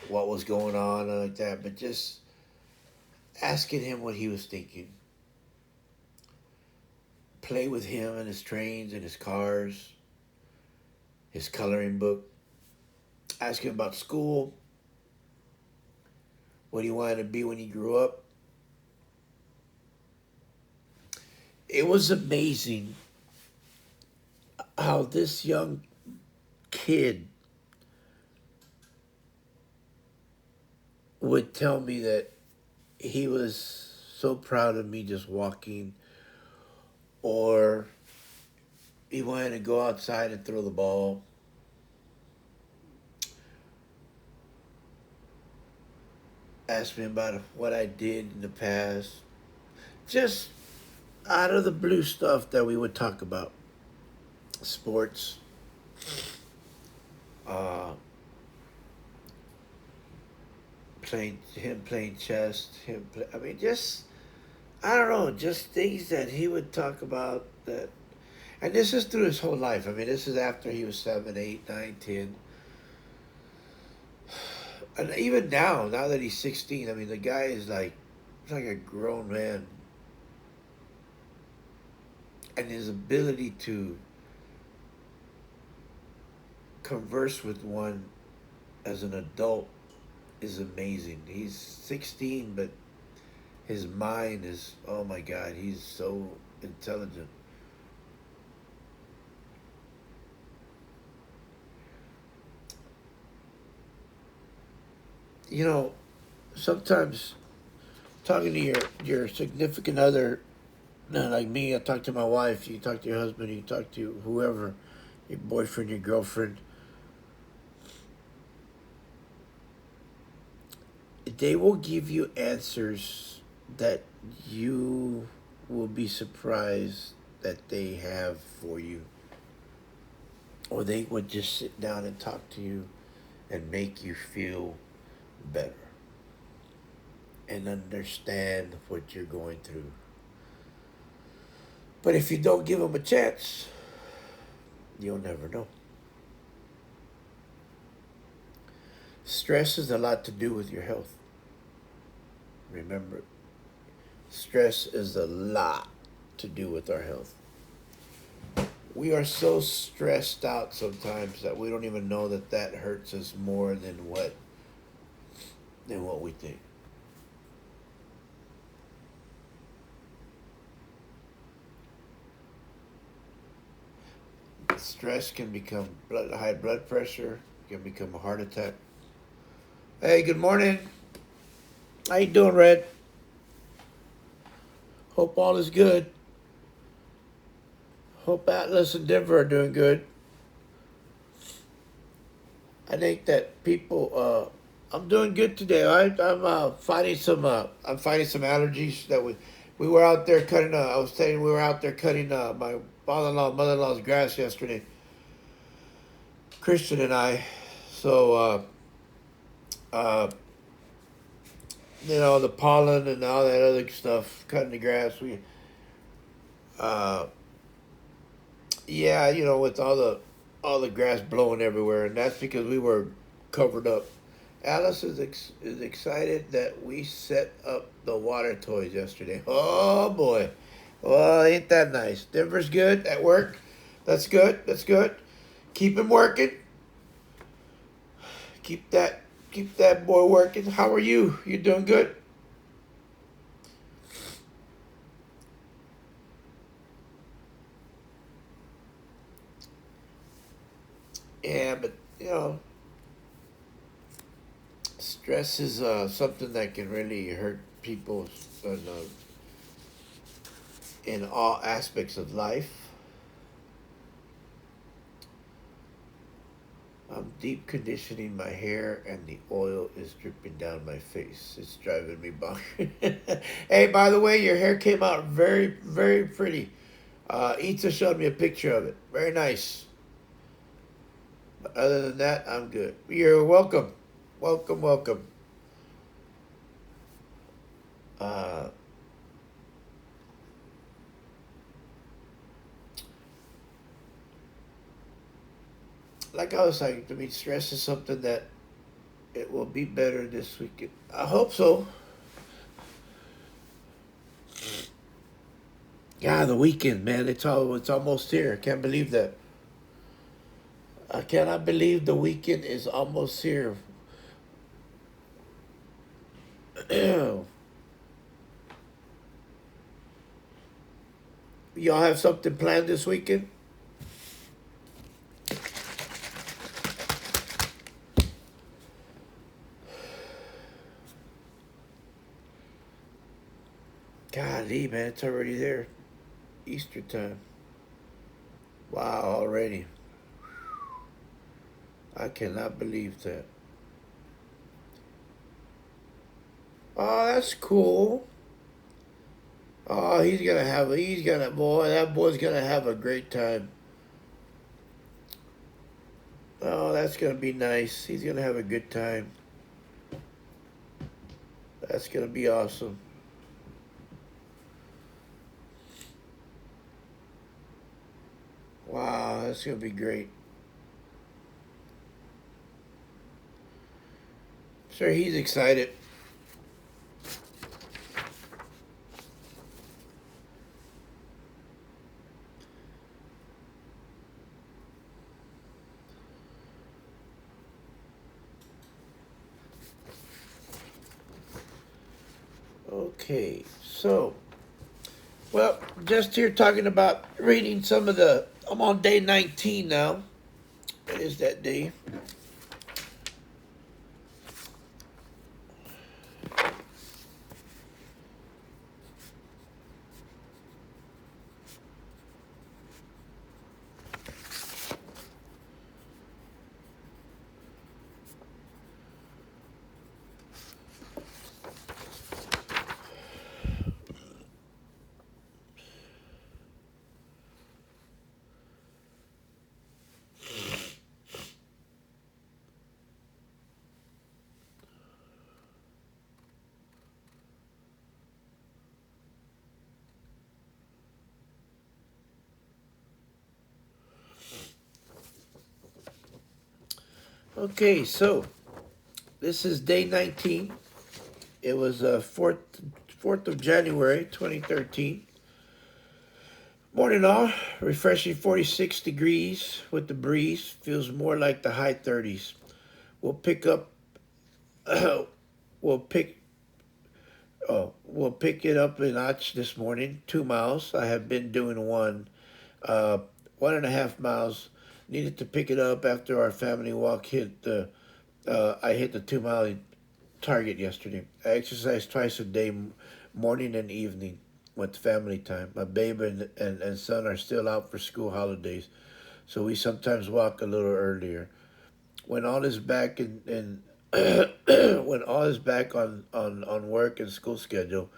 what was going on or like that, but just asking him what he was thinking. Play with him and his trains and his cars, his coloring book. Ask him about school, what he wanted to be when he grew up. It was amazing how this young kid would tell me that he was so proud of me just walking, or he wanted to go outside and throw the ball. Ask me about what I did in the past. Just out of the blue stuff that we would talk about. Sports, uh, playing chess, just I don't know, just things that he would talk about that, and this is through his whole life. This is after he was 7, 8, 9, 10, and even now that he's 16. The guy is he's like a grown man, and his ability to converse with one as an adult is amazing. He's 16, but his mind is, oh my God, he's so intelligent. You know, sometimes talking to your significant other, like me, I talk to my wife, you talk to your husband, you talk to whoever, your boyfriend, your girlfriend, they will give you answers that you will be surprised that they have for you. Or they would just sit down and talk to you and make you feel better and understand what you're going through. But if you don't give them a chance, you'll never know. Stress has a lot to do with your health. Remember, stress is a lot to do with our health. We are so stressed out sometimes that we don't even know that that hurts us more than what we think. Stress can become high blood pressure, can become a heart attack. Hey, good morning. How you doing, Red? Hope all is good. Hope Atlas and Denver are doing good. I think that people. I'm doing good today. I'm fighting some. I'm fighting some allergies that we were out there cutting. I was saying we were out there cutting my father-in-law, mother-in-law's grass yesterday. Christian and I. So the pollen and all that other stuff, cutting the grass. Uh, yeah, with all the grass blowing everywhere, and that's because we were covered up. Alice is excited that we set up the water toys yesterday. Oh boy, well ain't that nice? Denver's good at work. That's good. That's good. Keep him working. Keep that boy working. How are you? You doing good? Yeah, but stress is something that can really hurt people in all aspects of life. I'm deep conditioning my hair and the oil is dripping down my face. It's driving me bonkers. Hey, by the way, your hair came out very, very pretty. Ita showed me a picture of it. Very nice. But other than that, I'm good. You're welcome. Welcome, welcome. Uh, like I was saying, I mean, stress is something that it will be better this weekend. I hope so. Yeah, the weekend, man. It's almost here. I can't believe that. I cannot believe the weekend is almost here. Y'all have something planned this weekend? Golly, man, it's already there. Easter time. Wow, already. I cannot believe that. Oh, that's cool. Oh, that boy's gonna have a great time. Oh, that's gonna be nice. He's gonna have a good time. That's gonna be awesome. Wow, that's gonna be great. Sure, he's excited. Okay, so, well, just here talking about reading some of the. I'm on day 19 now. What is that day? Okay, so this is day 19. It was 4th of January 2013. Morning all, refreshing 46 degrees with the breeze. Feels more like the high 30s. We'll pick up we'll pick we'll pick it up a notch this morning. 2 miles. I have been doing uh 1.5 miles. Needed to pick it up after our family walk hit the I hit the 2 mile target yesterday. I exercise twice a day, morning and evening, with family time. My baby and son are still out for school holidays, so we sometimes walk a little earlier. When all is back in when all is back on work and school schedule,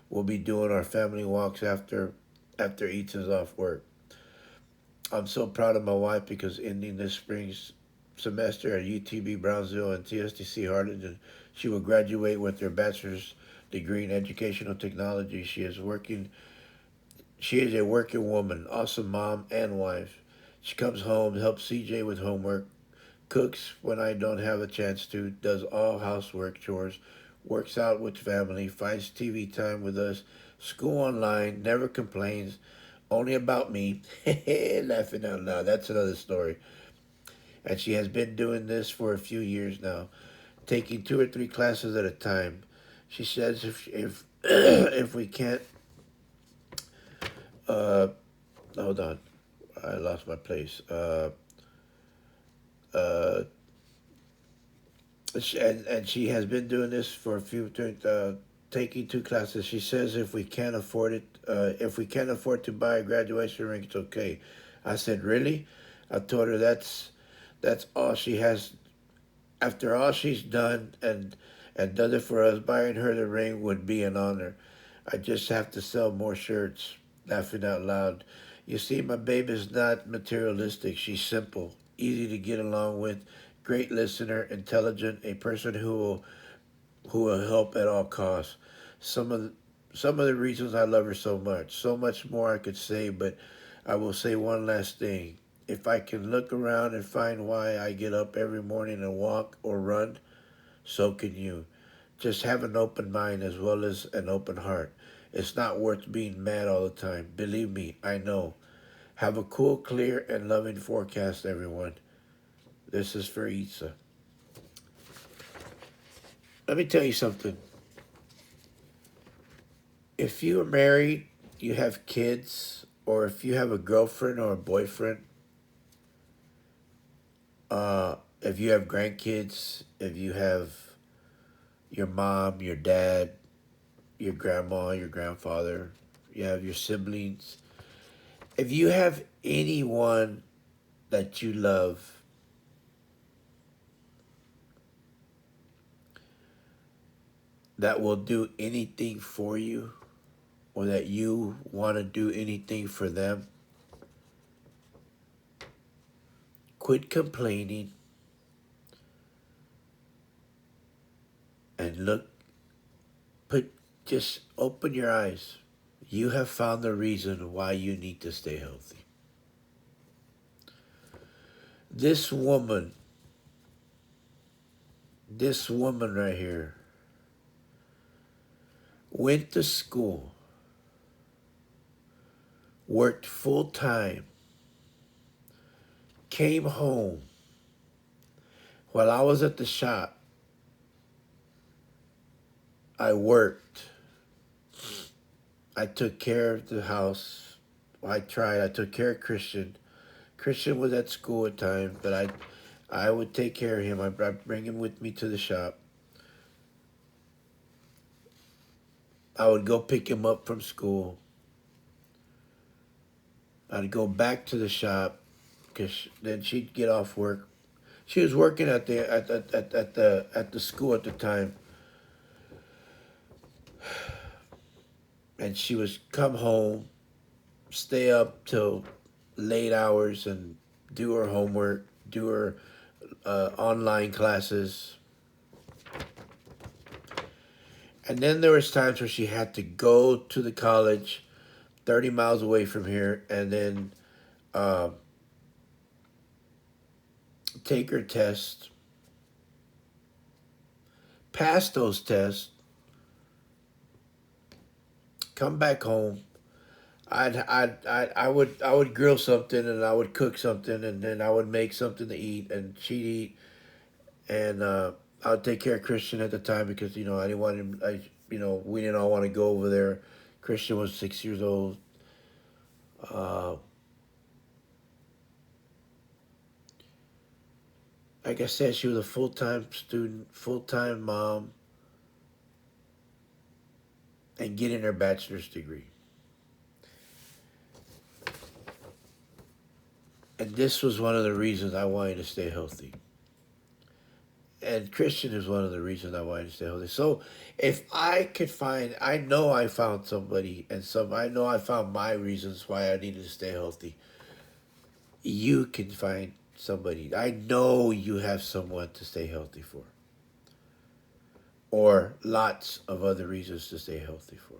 we'll be doing our family walks after each is off work. I'm so proud of my wife because ending this spring's semester at UTB Brownsville and TSTC Harlingen, she will graduate with her bachelor's degree in educational technology. She is a working woman, awesome mom and wife. She comes home, helps CJ with homework, cooks when I don't have a chance to, does all housework chores, works out with family, finds TV time with us, school online, never complains, only about me. Laughing out loud. That's another story. And she has been doing this for a few years now, taking 2 or 3 classes at a time. She says if if we can't uh hold on, I lost my place. Uh and she has been doing this for a few taking 2 classes. She says if we can't afford to buy a graduation ring, it's okay. I said, really? I told her that's all she has. After all she's done and does it for us, buying her the ring would be an honor. I just have to sell more shirts. Laughing out loud. You see, my baby's not materialistic. She's simple, easy to get along with, great listener, intelligent, a person who will help at all costs. Some of the, some of the reasons I love her so much. So much more I could say, but I will say one last thing. If I can look around and find why I get up every morning and walk or run, so can you. Just have an open mind as well as an open heart. It's not worth being mad all the time. Believe me, I know. Have a cool, clear, and loving forecast, everyone. This is for Isa. Let me tell you something. If you are married, you have kids, or if you have a girlfriend or a boyfriend, if you have grandkids, if you have your mom, your dad, your grandma, your grandfather, you have your siblings, if you have anyone that you love, that will do anything for you, or that you want to do anything for them, quit complaining and put, just open your eyes. You have found the reason why you need to stay healthy. This woman, this woman right here, went to school, worked full time, came home. While I was at the shop, I worked. I took care of the house. I tried. I took care of Christian. Christian was at school at times, but I would take care of him. I'd bring him with me to the shop. I would go pick him up from school. I'd go back to the shop because then she'd get off work. She was working at the school at the time, and she was come home, stay up till late hours, and do her homework, do her online classes, and then there was times where she had to go to the college, 30 miles away from here, and then uh, take her test, pass those tests, come back home. I would grill something and I would cook something and then I would make something to eat and she'd eat and I would take care of Christian at the time because I didn't want him. We didn't all want to go over there. Christian was 6 years old. Uh, like I said, she was a full time student, full time mom, and getting her bachelor's degree. And this was one of the reasons I wanted to stay healthy. And Christian is one of the reasons I wanted to stay healthy. So if I could find, I know I found somebody, I know I found my reasons why I needed to stay healthy. You can find somebody. I know you have someone to stay healthy for, or lots of other reasons to stay healthy for.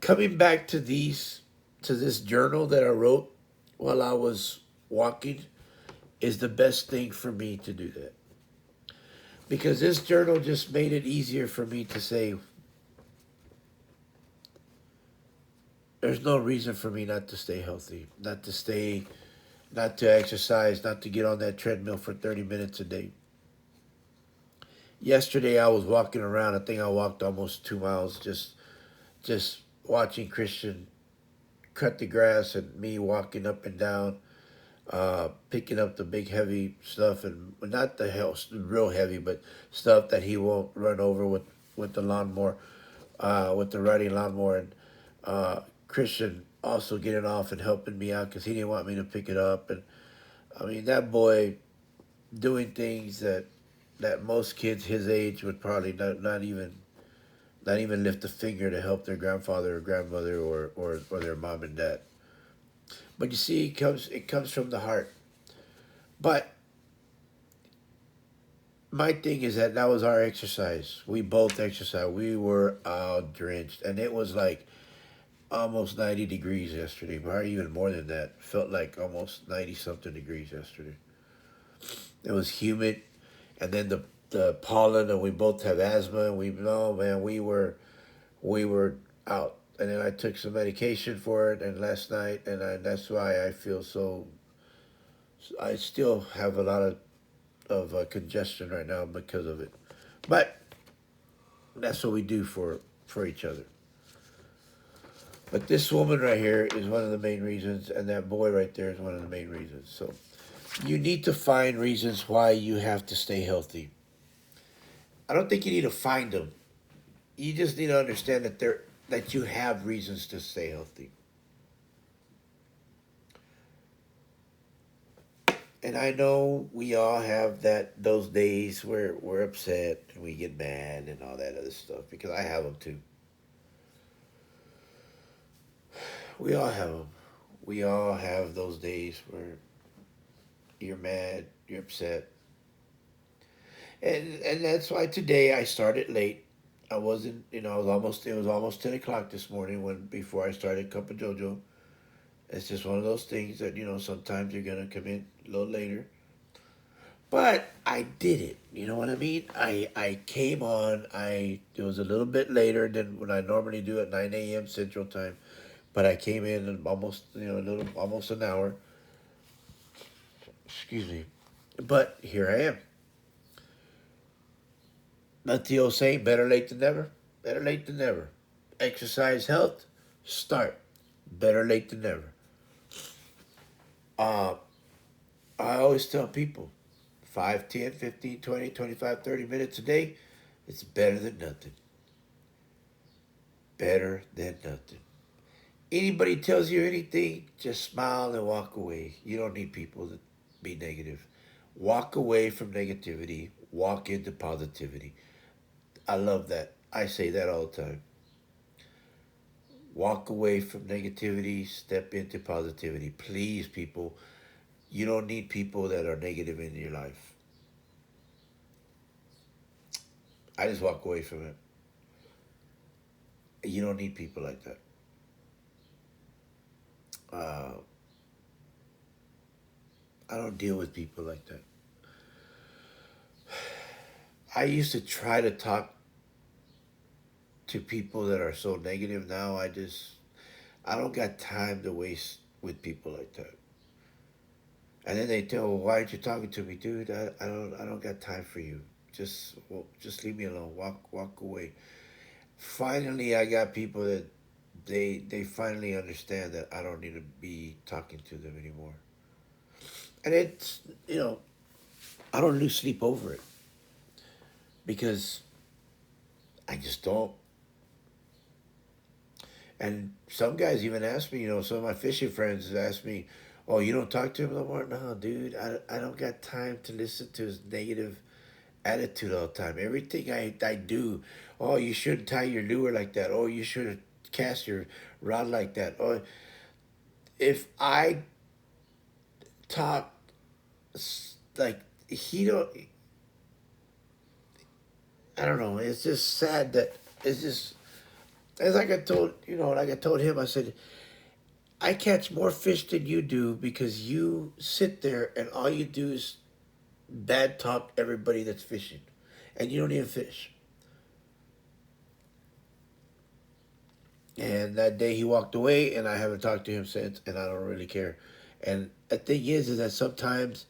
Coming back to this journal that I wrote while I was walking is the best thing for me to do that. Because this journal just made it easier for me to say, there's no reason for me not to stay healthy, not to exercise, not to get on that treadmill for 30 minutes a day. Yesterday I was walking around. I think I walked almost 2 miles just watching Christian cut the grass and me walking up and down, picking up the big heavy stuff and not the real heavy, but stuff that he won't run over with the lawnmower, with the riding lawnmower, and Christian also getting off and helping me out because he didn't want me to pick it up. And I mean, that boy doing things that most kids his age would probably not even lift a finger to help their grandfather or grandmother or their mom and dad. But you see, it comes from the heart. But my thing is that was our exercise. We both exercised. We were out drenched, and it was like almost 90 degrees yesterday, or even more than that. Felt like almost 90 something degrees yesterday. It was humid, and then the pollen, and we both have asthma. And no man, we were out. And then I took some medication for it, and last night, and that's why I feel so. I still have a lot of congestion right now because of it, but that's what we do for each other. But this woman right here is one of the main reasons, and that boy right there is one of the main reasons. So you need to find reasons why you have to stay healthy. I don't think you need to find them. You just need to understand that you have reasons to stay healthy. And I know we all have those days where we're upset and we get mad and all that other stuff because I have them too. We all have them. We all have those days where you're mad, you're upset, and that's why today I started late. I wasn't, I was almost. It was almost 10 o'clock this morning when before I started Cup of JoJo. It's just one of those things that sometimes you're gonna come in a little later. But I did it. You know what I mean? I came on. It was a little bit later than when I normally do at 9 a.m. Central Time, but I came in almost a little almost an hour. Excuse me. But here I am. Not the old saying, better late than never. Better late than never. Exercise health, start. Better late than never. Uh, I always tell people 5, 10, 15, 20, 25, 30 minutes a day, it's better than nothing. Better than nothing. Anybody tells you anything, just smile and walk away. You don't need people to be negative. Walk away from negativity, walk into positivity. I love that. I say that all the time. Walk away from negativity, step into positivity. Please, people, you don't need people that are negative in your life. I just walk away from it. You don't need people like that. Uh, I don't deal with people like that. I used to try to talk to people that are so negative now. I don't got time to waste with people like that. And then they tell, well, why aren't you talking to me, dude? I don't got time for you. Just leave me alone. Walk away. Finally, I got people that they finally understand that I don't need to be talking to them anymore. And it's, I don't lose sleep over it because I just don't. And some guys even ask me, some of my fishing friends ask me, "Oh, you don't talk to him no more?" No, dude, I don't got time to listen to his negative attitude all the time. Everything I do, oh, you shouldn't tie your lure like that. Oh, you shouldn't cast your rod like that. Oh, if I talk like he don't, I don't know. It's just sad that it's just as like I told like I told him. I said I catch more fish than you do because you sit there and all you do is bad talk everybody that's fishing, and you don't even fish. And that day he walked away, and I haven't talked to him since, and I don't really care. And the thing is that sometimes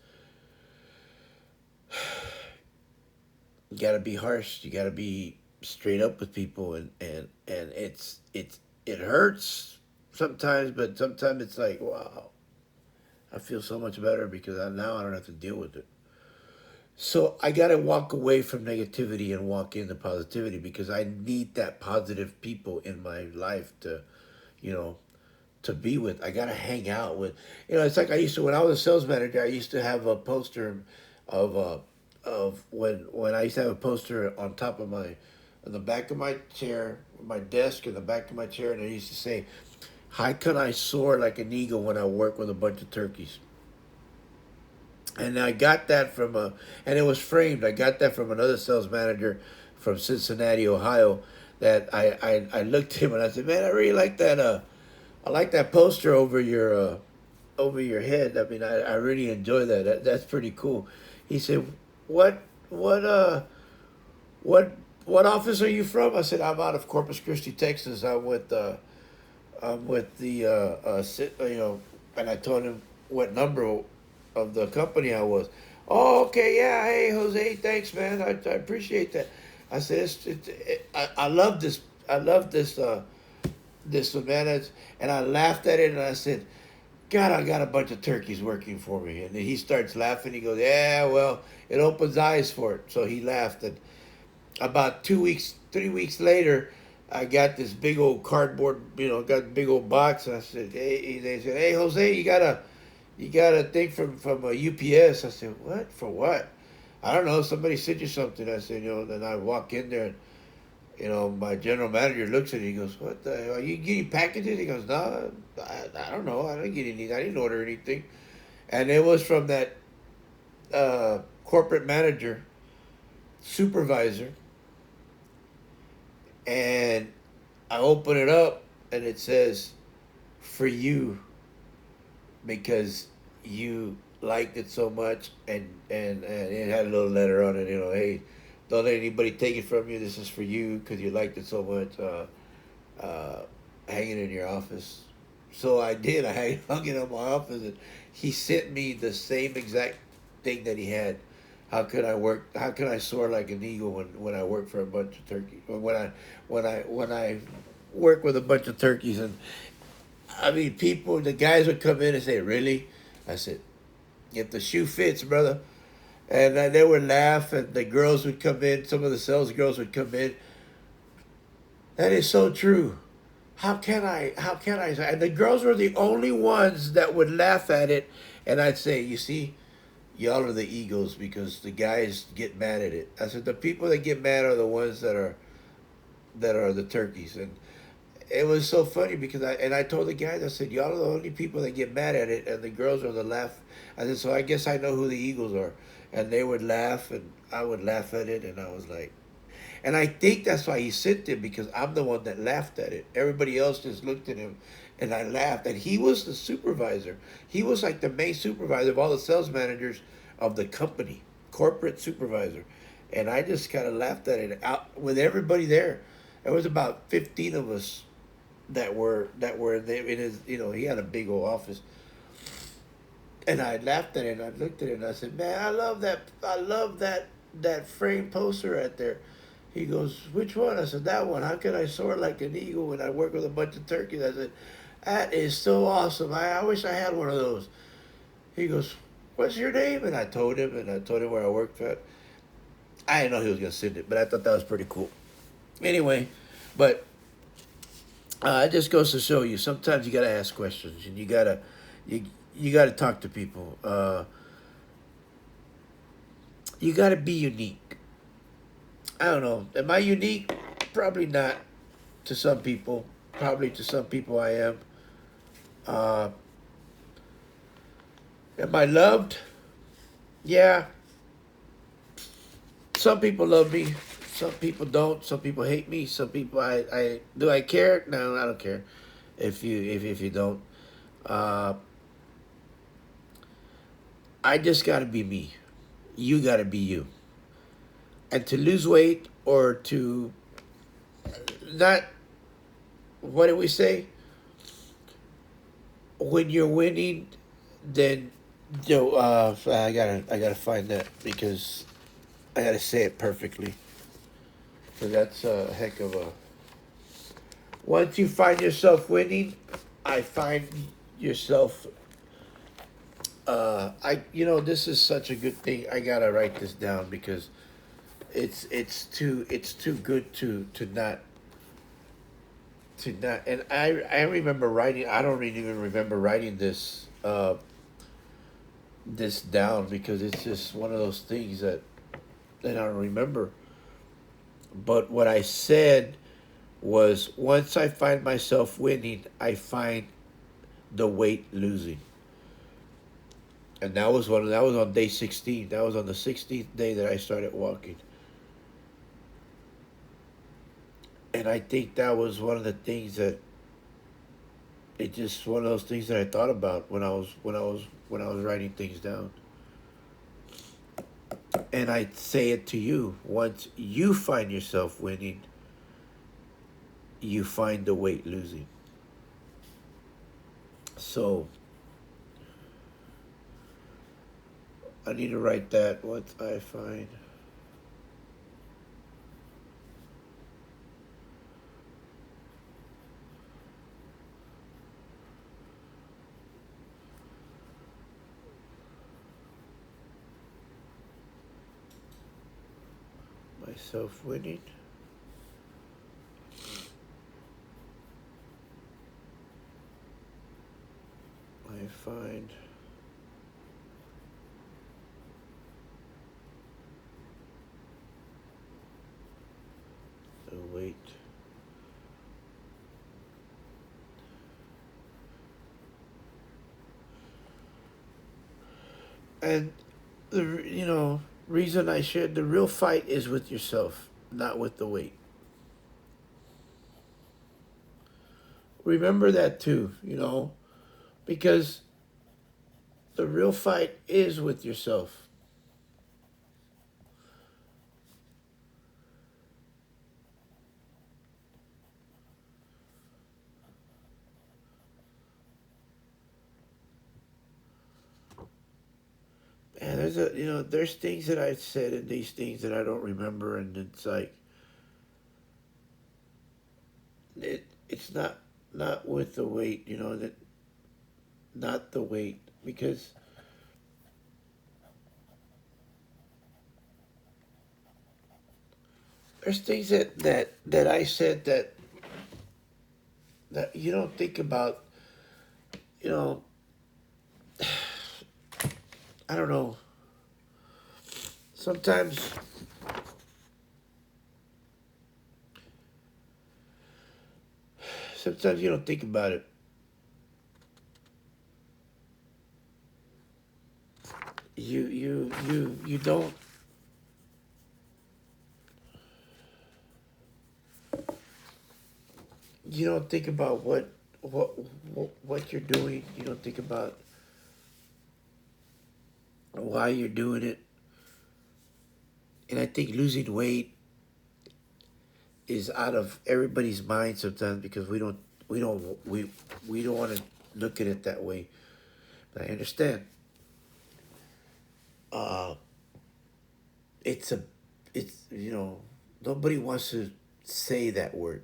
you gotta be harsh. You gotta be straight up with people, and it hurts sometimes, but sometimes it's like, wow, I feel so much better because now I don't have to deal with it. So I got to walk away from negativity and walk into positivity because I need that positive people in my life to, you know, to be with. I got to hang out with. It's like I used to when I was a sales manager. I used to have a poster of when I used to have a poster on top of on the back of my chair, my desk, in the back of my chair, and I used to say, "How can I soar like an eagle when I work with a bunch of turkeys?" And I got that and it was framed. I got that from another sales manager from Cincinnati, Ohio. That I looked at him and I said, "Man, I really like that. I like that poster over your head. I mean, I really enjoy that. That's pretty cool." He said, "What what uh what what office are you from?" I said, "I'm out of Corpus Christi, Texas. I'm with the and I told him what number of the company I was. "Oh, okay, yeah. Hey, Jose, thanks, man. I appreciate that." I said, I love this. I love this man. And I laughed at it and I said, "God, I got a bunch of turkeys working for me." And then he starts laughing. He goes, "Yeah, well, it opens eyes for it." So he laughed. And about 2 weeks, 3 weeks later, I got this big old cardboard, got a big old box, and I said, "Hey," they said, "Hey, Jose, you got a thing from a UPS." I said, "What? For what?" "I don't know. Somebody sent you something." I said, Then I walk in there, and my general manager looks at it. He goes, "What the hell? Are you getting packages?" He goes, "No, I don't know. I didn't get any. I didn't order anything." And it was from that corporate manager, supervisor, and I open it up, and it says, "For you, because you liked it so much," and it had a little letter on it. "Hey, don't let anybody take it from you. This is for you because you liked it so much. Uh, hang it in your office." So I did. I hung it in my office, and he sent me the same exact thing that he had. How could I work? How can I soar like an eagle when I work for a bunch of turkeys? When I work with a bunch of turkeys, and I mean, the guys would come in and say, "Really?" I said, "If the shoe fits, brother." And they would laugh, and the girls would come in. Some of the sales girls would come in. "That is so true. How can I? How can I?" And the girls were the only ones that would laugh at it. And I'd say, "You see, y'all are the egos because the guys get mad at it." I said, "The people that get mad are the ones that are the turkeys." And it was so funny because I told the guys, I said, "Y'all are the only people that get mad at it, and the girls are the laugh." I said, "So I guess I know who the Eagles are." And they would laugh, and I would laugh at it, and I was like, and I think that's why he sent it because I'm the one that laughed at it. Everybody else just looked at him, and I laughed. And he was the supervisor. He was like the main supervisor of all the sales managers of the company, corporate supervisor. And I just kind of laughed at it out with everybody there. There was about 15 of us that were in there in his. He had a big old office, and I laughed at it. And I looked at it and I said, "Man, I love that. I love that frame poster right there." He goes, "Which one?" I said, "That one. How can I soar like an eagle when I work with a bunch of turkeys?" I said, "That is so awesome. I wish I had one of those." He goes, "What's your name?" And I told him, where I worked at. I didn't know he was gonna send it, but I thought that was pretty cool. Anyway, but it just goes to show you. Sometimes you gotta ask questions, and you you gotta talk to people. You gotta be unique. I don't know. Am I unique? Probably not to some people. Probably to some people I am. Uh, am I loved? Yeah. Some people love me. Some people don't. Some people hate me. Some people I do I care? No, I don't care. If you don't, uh, I just gotta be me. You gotta be you. And to lose weight or to not, what do we say? When you're winning, then I gotta find that because I gotta say it perfectly. So that's a heck of a. Once you find yourself winning, I find yourself. This is such a good thing. I gotta write this down because it's too good to not. And I remember writing. I don't even remember writing this down because it's just one of those things that I don't remember. But what I said was, once I find myself winning, I find the weight losing. And that was on day 16. That was on the 16th day that I started walking. And I think that was one of the things that it just one of those things that I thought about when I was writing things down. And I say it to you: once you find yourself winning, you find the weight losing. So I need to write that. Once I find myself winning, I find the weight. And the reason I shared, the real fight is with yourself, not with the weight. Remember that too, because the real fight is with yourself. And there's things that I said and these things that I don't remember, and it's like it's not with the weight, that not the weight, because there's things that I said that you don't think about, you know. I don't know. Sometimes sometimes you don't think about it. You don't think about what what you're doing. You don't think about why you're doing it. And I think losing weight is out of everybody's mind sometimes because we don't want to look at it that way. But I understand. Uh, it's a it's nobody wants to say that word.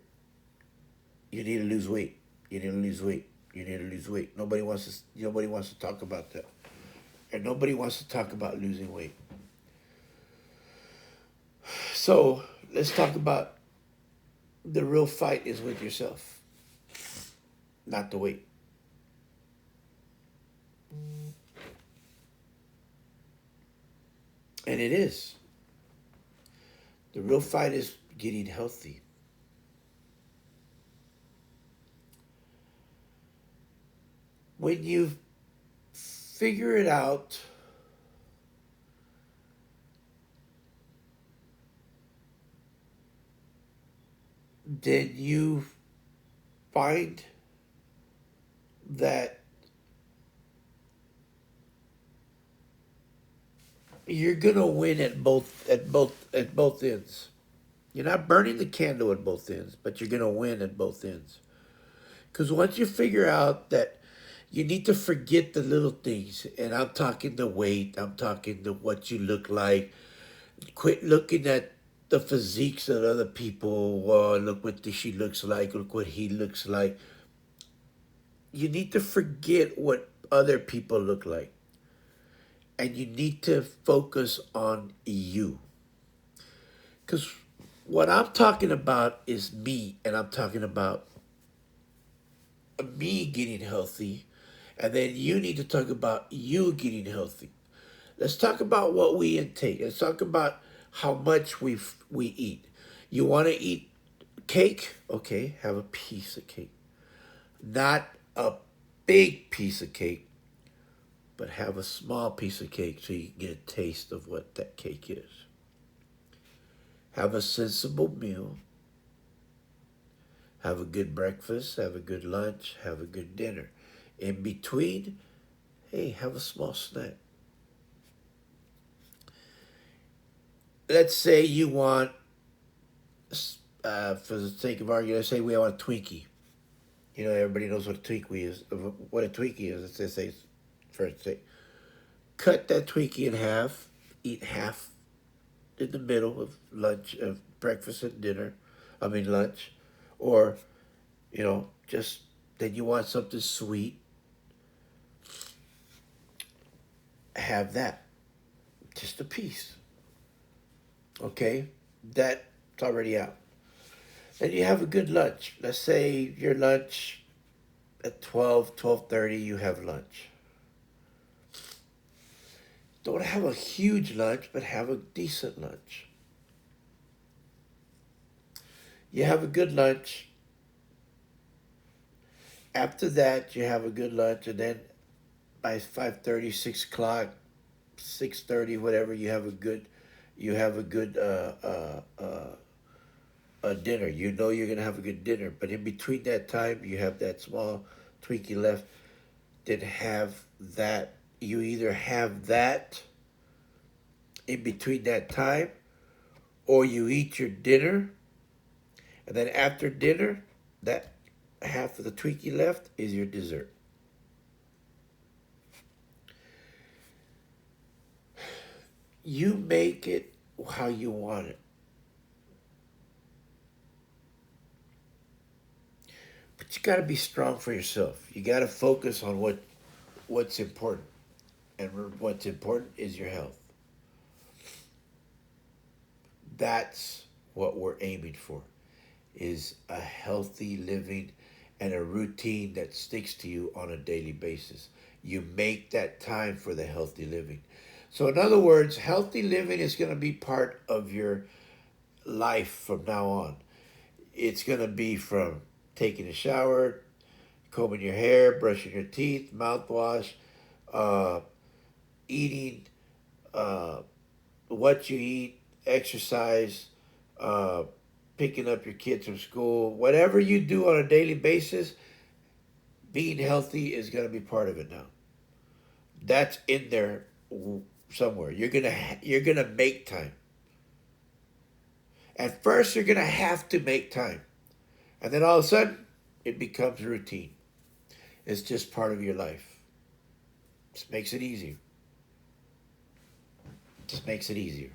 You need to lose weight. You need to lose weight. You need to lose weight. Nobody wants to talk about that. And nobody wants to talk about losing weight. So let's talk about the real fight is with yourself, not the weight. And it is. The real fight is getting healthy. When you figure it out, then you find that you're gonna win at both ends. You're not burning the candle at both ends, but you're gonna win at both ends. Because once you figure out that you need to forget the little things, and I'm talking the weight, I'm talking the what you look like. Quit looking at the physiques of other people. Oh, look what she looks like. Look what he looks like. You need to forget what other people look like, and you need to focus on you. Because what I'm talking about is me, and I'm talking about me getting healthy, and then you need to talk about you getting healthy. Let's talk about what we intake. Let's talk about how much we eat. You want to eat cake? Okay, have a piece of cake. Not a big piece of cake, but have a small piece of cake so you can get a taste of what that cake is. Have a sensible meal. Have a good breakfast. Have a good lunch. Have a good dinner. In between, hey, have a small snack. Let's say you want, for the sake of argument, let's say we want a Twinkie. Everybody knows what a Twinkie is. What a Twinkie is, let's just say, first say, cut that Twinkie in half, eat half in the middle of lunch, of breakfast and dinner. I mean lunch, or just then you want something sweet, have that, just a piece. Okay, that's already out. And you have a good lunch. Let's say your lunch at 12:30. You have lunch. Don't have a huge lunch, but have a decent lunch. You have a good lunch. After that, you have a good lunch, and then by 5:30, 6 o'clock, 6:30, whatever, you have a good dinner. You know you're gonna have a good dinner, but in between that time, you have that small Twinkie left. Then have that. You either have that in between that time, or you eat your dinner, and then after dinner, that half of the Twinkie left is your dessert. You make it how you want it. But you got to be strong for yourself. You got to focus on what's important. And what's important is your health. That's what we're aiming for, is a healthy living and a routine that sticks to you on a daily basis. You make that time for the healthy living. So in other words, healthy living is going to be part of your life from now on. It's going to be from taking a shower, combing your hair, brushing your teeth, mouthwash, uh, eating, uh, what you eat, exercise, uh, picking up your kids from school, whatever you do on a daily basis, being healthy is going to be part of it now. That's in there somewhere. You're gonna make time, At first, you're going to have to make time. And then all of a sudden, it becomes routine. It's just part of your life. Just makes it easier. Just makes it easier.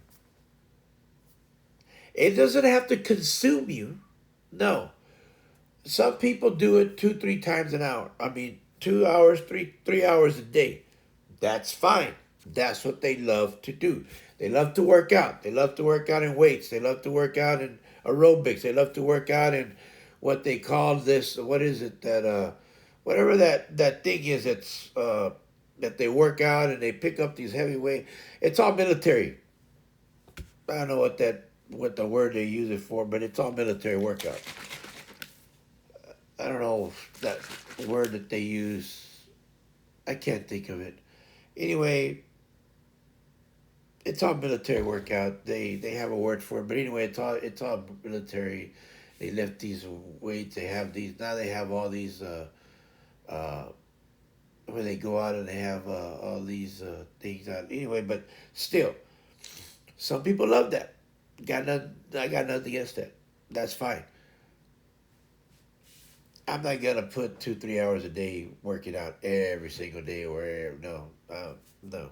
It doesn't have to consume you. No. Some people do it 2, 3 times an hour. I mean, 2 hours, 3 hours a day. That's fine. That's what they love to do. They love to work out. They love to work out in weights. They love to work out in aerobics. They love to work out in what they call this. What is it that whatever that thing is that they work out and they pick up these heavy weights. It's all military. I don't know what the word they use it for, but it's all military workout. I don't know that word that they use. I can't think of it. Anyway, it's all military workout. They have a word for it, but anyway, it's all military. They lift these weights. They have these now. They have all these uh, where they go out and they have all these things out. Anyway, but still, some people love that. Got nothing. I got nothing against that. That's fine. I'm not gonna put 2, 3 hours a day working out every single day or no, no.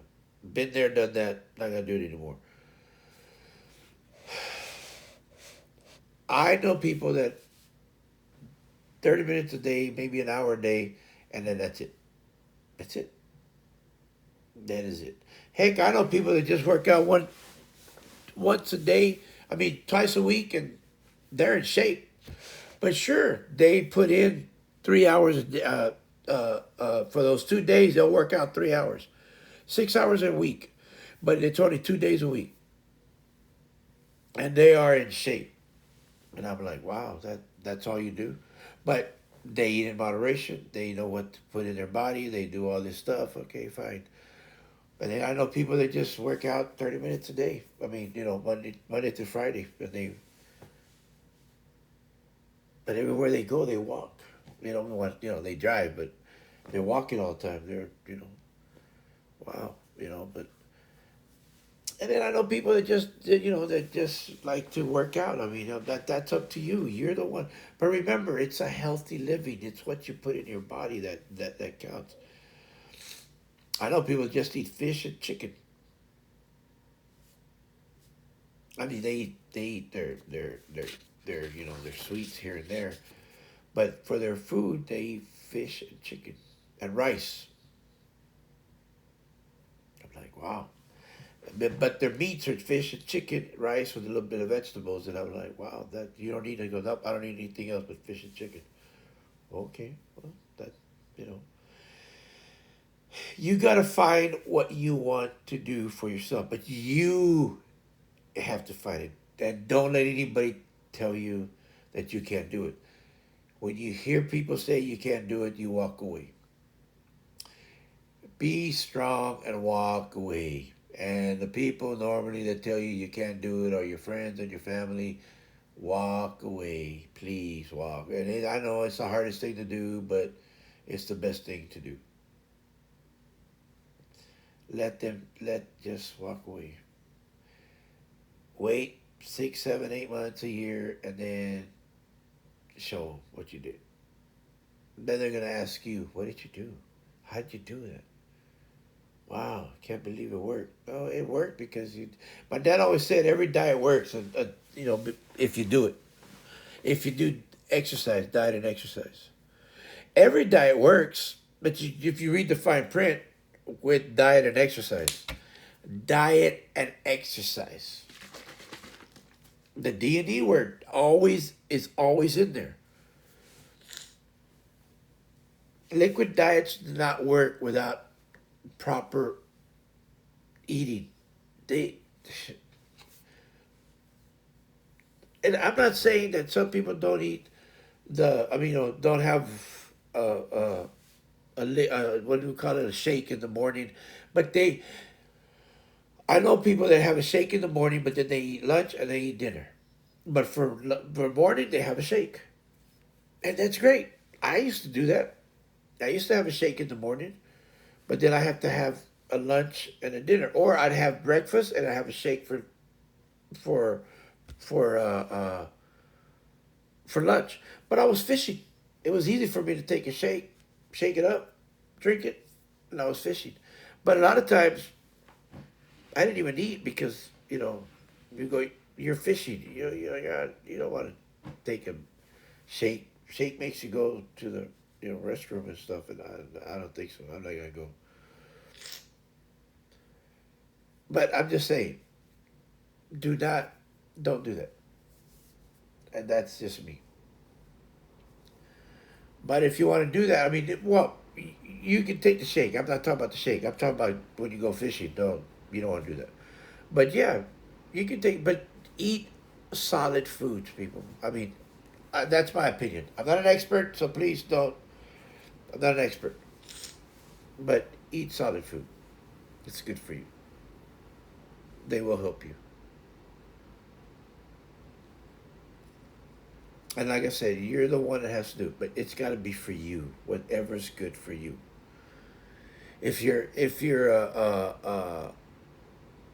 Been there, done that. Not gonna do it anymore. I know people that 30 minutes a day, maybe an hour a day, and then that's it. That's it. That is it. Heck, I know people that just work out once a day. I mean, twice a week, and they're in shape. But sure, they put in 3 hours for those 2 days. They'll work out 3 hours, 6 hours a week, but it's only 2 days a week, and they are in shape. And I'm like, wow, that's all you do. But they eat in moderation. They know what to put in their body. They do all this stuff. Okay, fine. And then I know people that just work out 30 minutes a day. I mean, Monday through Friday, and but everywhere they go, they walk. They don't know what they drive, but they're walking all the time. They're wow, but and then I know people that just like to work out. I mean, that's up to you. You're the one. But remember, it's a healthy living. It's what you put in your body that counts. I know people just eat fish and chicken. I mean, they eat their sweets here and there, but for their food, they eat fish and chicken and rice. I'm like, wow. But their meats are fish and chicken, rice with a little bit of vegetables, and I'm like, wow, that you don't need to go up. I don't need anything else but fish and chicken. Okay, well, that you know, you got to find what you want to do for yourself, but you have to find it, and don't let anybody tell you that you can't do it. When you hear people say you can't do it, you walk away. Be strong and walk away. And the people normally that tell you can't do it are your friends and your family. Walk away. Please walk. I know it's the hardest thing to do, but it's the best thing to do. Just walk away. Wait 6, 7, 8 months, a year, and then show them what you did. Then they're going to ask you, what did you do? How did you do that? Wow, can't believe it worked. Oh, it worked because you. My dad always said every diet works, if you do it. If you do exercise, diet and exercise, every diet works. But if you read the fine print with diet and exercise, the D&D word always is always in there. Liquid diets do not work without proper eating. They and I'm not saying that some people don't eat don't have what do we call it, a shake in the morning, but I know people that have a shake in the morning, but then they eat lunch and they eat dinner. But for morning they have a shake, and that's great. I used to do that. I used to have a shake in the morning, but then I have to have a lunch and a dinner, or I'd have breakfast and I have a shake for for for lunch. But I was fishing. It was easy for me to take a shake, shake it up, drink it, and I was fishing. But a lot of times I didn't even eat because you go you're fishing. You don't want to take a shake. Shake makes you go to the restroom and stuff, and I don't think so. I'm not gonna go. But I'm just saying, do not don't do that. And that's just me. But if you want to do that, I mean, well, you can take the shake. I'm not talking about the shake. I'm talking about when you go fishing. No, you don't want to do that. But yeah, you can take, but eat solid foods, people. I mean, that's my opinion. I'm not an expert, so please don't. I'm not an expert, but eat solid food. It's good for you. They will help you. And like I said, you're the one that has to do it, but it's got to be for you. Whatever's good for you. If you're if you're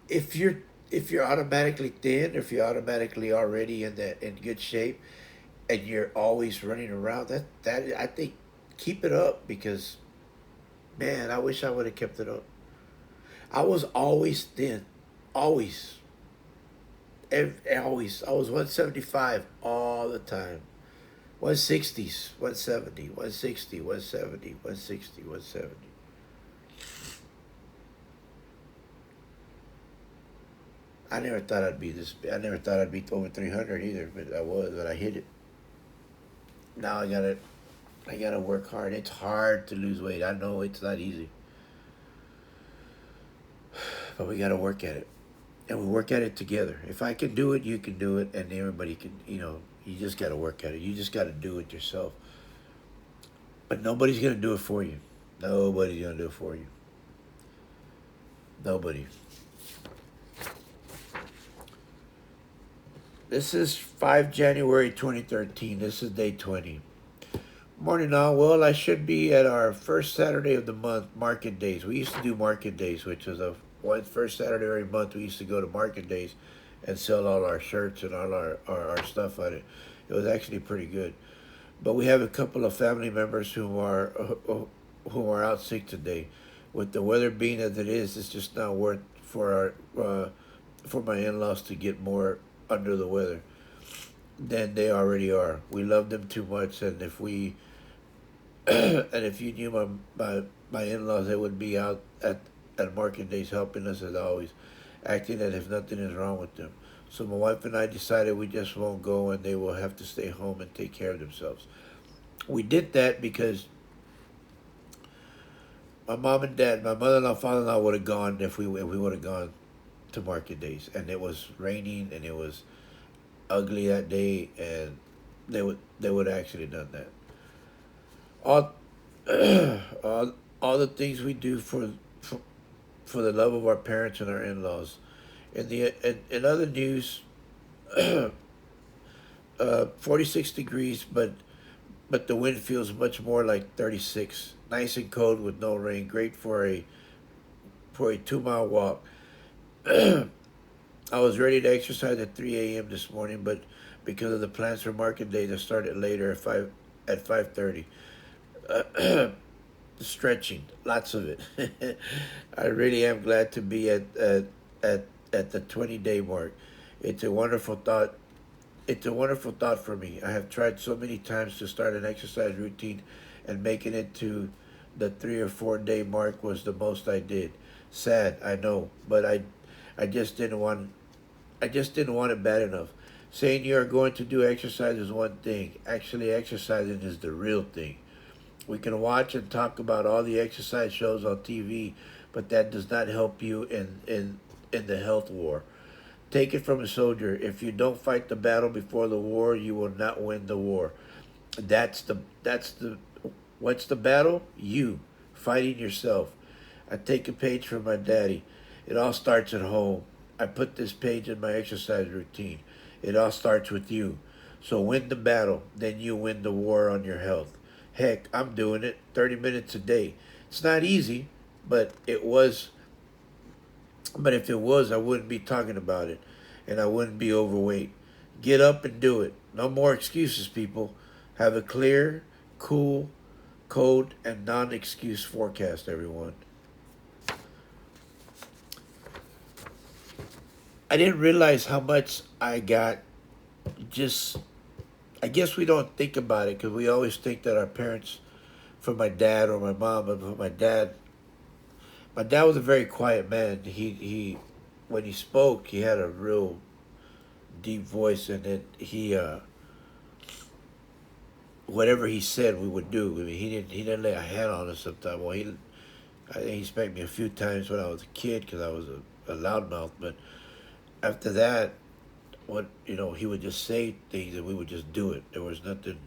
if you're automatically thin, if you're automatically already in good shape, and you're always running around, that I think keep it up because man, I wish I would have kept it up. I was always thin, always, always. I was 175 all the time. 160s, 170, 160, 170, 160, 170. I never thought I'd be this. I never thought I'd be over 300 either, but I was, but I hit it. Now I gotta work hard. It's hard to lose weight. I know it's not easy, but we gotta work at it, and we work at it together. If I can do it, you can do it, and everybody can. You just gotta work at it. You just gotta do it yourself. But nobody's gonna do it for you. Nobody's gonna do it for you. Nobody. This is 5 January 2013. This is day 20. Morning all. Well, I should be at our first Saturday of the month, market days. We used to do market days, which was a one first Saturday every month. We used to go to market days and sell all our shirts and all our stuff on it. It was actually pretty good. But we have a couple of family members who are out sick today. With the weather being as it is, it's just not worth for my in-laws to get more under the weather than they already are. We love them too much, and if we and if you knew my in-laws, they would be out at market days helping us as always, acting as if nothing is wrong with them. So my wife and I decided we just won't go, and they will have to stay home and take care of themselves. We did that because my mom and dad, my mother-in-law, father-in-law would have gone if we would have gone to market days, and it was raining and it was ugly that day, and they would have actually done that. All all the things we do for the love of our parents and our in-laws. In other news, 46 degrees, but the wind feels much more like 36. Nice and cold with no rain. Great for a 2 mile walk. I was ready to exercise at 3 a.m. this morning, but because of the plans for market day that started later at 5:30, stretching, lots of it. I really am glad to be at the 20-day mark. It's a wonderful thought. It's a wonderful thought for me. I have tried so many times to start an exercise routine, and making it to the 3 or 4 day mark was the most I did. Sad, I know, but I just didn't want I just didn't want it bad enough. Saying you are going to do exercise is one thing. Actually exercising is the real thing. We can watch and talk about all the exercise shows on TV, but that does not help you in the health war. Take it from a soldier. If you don't fight the battle before the war, you will not win the war. That's the what's the battle? You fighting yourself. I take a page from my daddy. It all starts at home. I put this page in my exercise routine. It all starts with you. So win the battle, then you win the war on your health. Heck, I'm doing it 30 minutes a day. It's not easy, but it was but if it was, I wouldn't be talking about it, and I wouldn't be overweight. Get up and do it. No more excuses, people. Have a clear, cool, cold, and non excuse forecast, everyone. I didn't realize how much I got just. I guess we don't think about it because we always think that our parents, for my dad or my mom, but for my dad was a very quiet man. When he spoke, he had a real deep voice, and whatever he said, we would do. I mean, he didn't lay a hand on us sometimes. Well, I think he spanked me a few times when I was a kid because I was a loudmouth. But after that, he would just say things and we would just do it. There was nothing,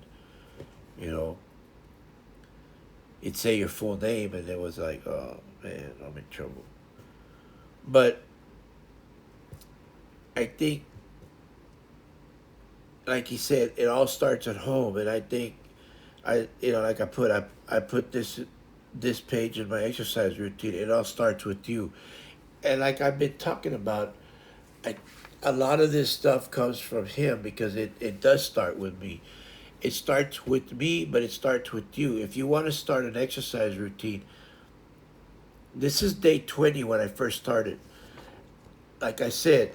you know. He'd say your full name and it was like, oh man, I'm in trouble. But I think, like he said, it all starts at home, and I think like I put this page in my exercise routine. It all starts with you, and like I've been talking about, I, a lot of this stuff comes from him because it does start with me. It starts with me, but it starts with you. If you want to start an exercise routine, this is day 20 when I first started. Like I said,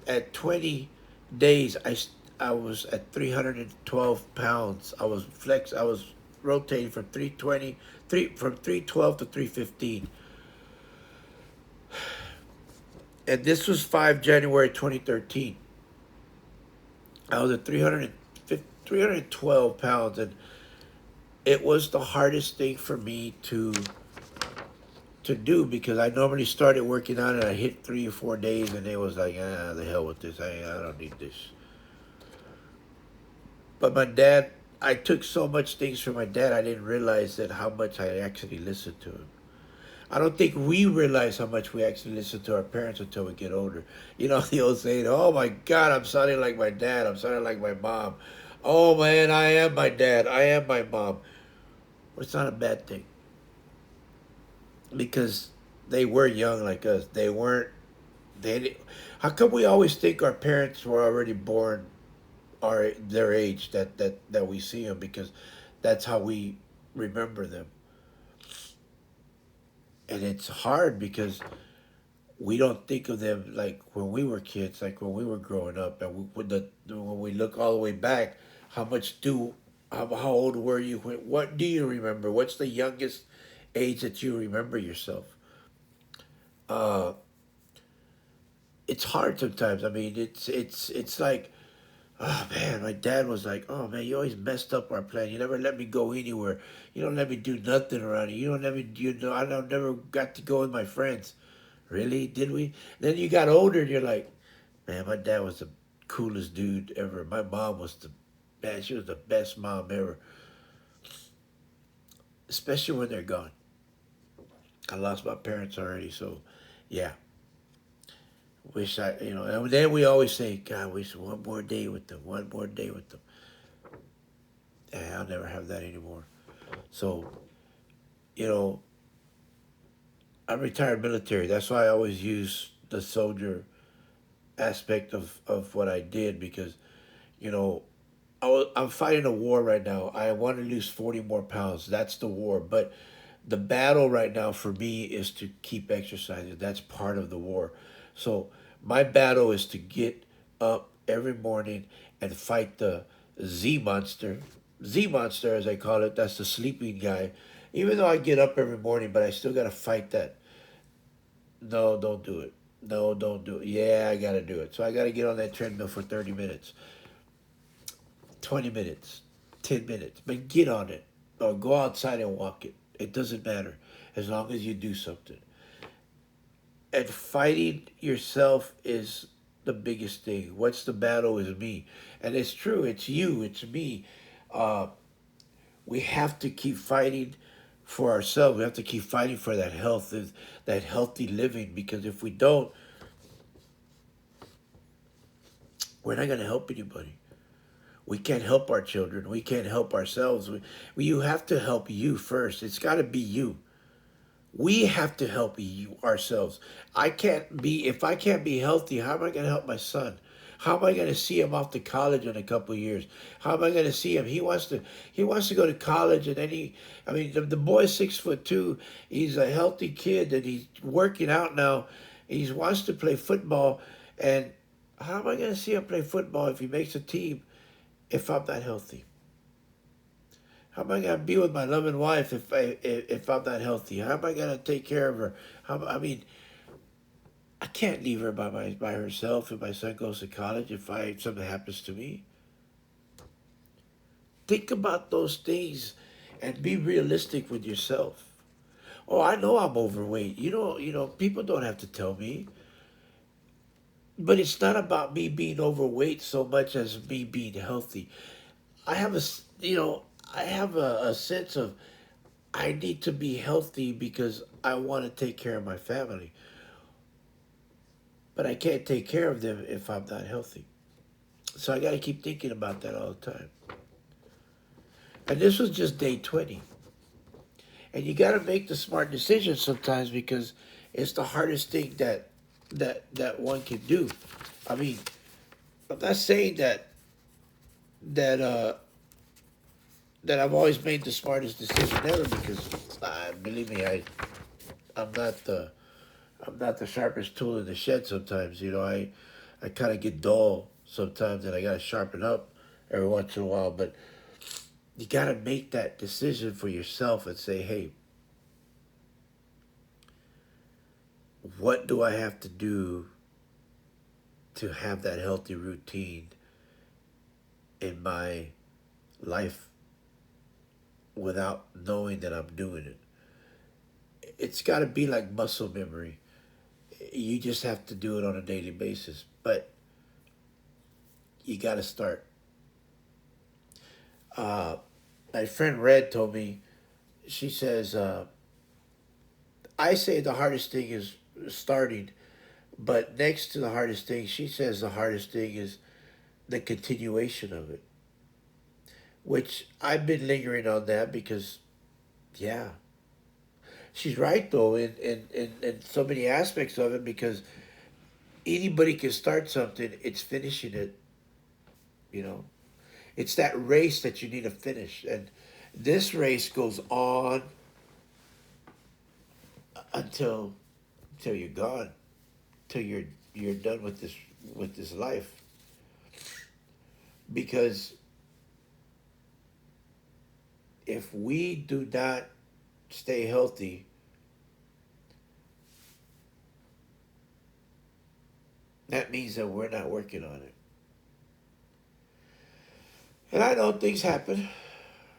at 20 days, I was at 312 pounds. I was rotating from 312 to 315. And this was 5 January 2013. I was at 312 pounds, and it was the hardest thing for me to do because I normally started working out and I hit 3 or 4 days and it was like, the hell with this. I don't need this. But my dad, I took so much things from my dad, I didn't realize that how much I actually listened to him. I don't think we realize how much we actually listen to our parents until we get older. You know, the old saying, oh my God, I'm sounding like my dad. I'm sounding like my mom. Oh man, I am my dad. I am my mom. Well, it's not a bad thing because they were young like us. They weren't, how come we always think our parents were already born their age that we see them because that's how we remember them. And it's hard because we don't think of them like when we were kids, like when we were growing up, and when we look all the way back, how much do how old were you? What do you remember? What's the youngest age that you remember yourself? Uh, it's hard sometimes. I mean, it's like, oh man, my dad was like, oh man, you always messed up our plan. You never let me go anywhere. You don't let me do nothing around here. You don't let me, I don't never got to go with my friends. Really? Did we? Then you got older and you're like, man, my dad was the coolest dude ever. My mom was man, she was the best mom ever. Especially when they're gone. I lost my parents already, so yeah. Wish and then we always say, God, wish one more day with them, one more day with them. Yeah, I'll never have that anymore. So, you know, I'm retired military. That's why I always use the soldier aspect of what I did because, you know, I'm fighting a war right now. I want to lose 40 more pounds. That's the war. But the battle right now for me is to keep exercising. That's part of the war. So my battle is to get up every morning and fight the Z monster. Z monster, as I call it, that's the sleeping guy. Even though I get up every morning, but I still got to fight that. No, don't do it. No, don't do it. Yeah, I got to do it. So I got to get on that treadmill for 30 minutes, 20 minutes, 10 minutes. But get on it or go outside and walk it. It doesn't matter as long as you do something. And fighting yourself is the biggest thing. What's the battle is me. And it's true, it's you, it's me. Uh, we have to keep fighting for ourselves. We have to keep fighting for that health, that healthy living. Because if we don't, we're not going to help anybody. We can't help our children. We can't help ourselves. You have to help you first. It's got to be you. We have to help you ourselves. If I can't be healthy, how am I going to help my son? How am I going to see him off to college in a couple of years? How am I going to see him? He wants to go to college, and then I mean, the boy's 6'2". He's a healthy kid, and he's working out now. He wants to play football, and how am I going to see him play football if he makes a team if I'm not healthy? How am I going to be with my loving wife if I'm not healthy? How am I going to take care of her? I mean, I can't leave her by herself if my son goes to college. If something happens to me, think about those things, and be realistic with yourself. Oh, I know I'm overweight. People don't have to tell me, but it's not about me being overweight so much as me being healthy. I have I have a sense of I need to be healthy because I want to take care of my family, but I can't take care of them if I'm not healthy. So I got to keep thinking about that all the time. And this was just day 20. And you got to make the smart decisions sometimes because it's the hardest thing that one can do. I mean, I'm not saying that uh that I've always made the smartest decision ever because believe me, I'm not the sharpest tool in the shed sometimes. I kind of get dull sometimes and I got to sharpen up every once in a while, but you got to make that decision for yourself and say, hey, what do I have to do to have that healthy routine in my life without knowing that I'm doing it? It's got to be like muscle memory. You just have to do it on a daily basis, but you got to start. Uh, my friend Red told me, she says, I say the hardest thing is starting, but next to the hardest thing, she says the hardest thing is the continuation of it, which I've been lingering on that because, yeah, she's right though in so many aspects of it because anybody can start something, it's finishing it, you know. It's that race that you need to finish. And this race goes on until you're gone, till you're done with this life. Because if we do not stay healthy, that means that we're not working on it. And I know things happen.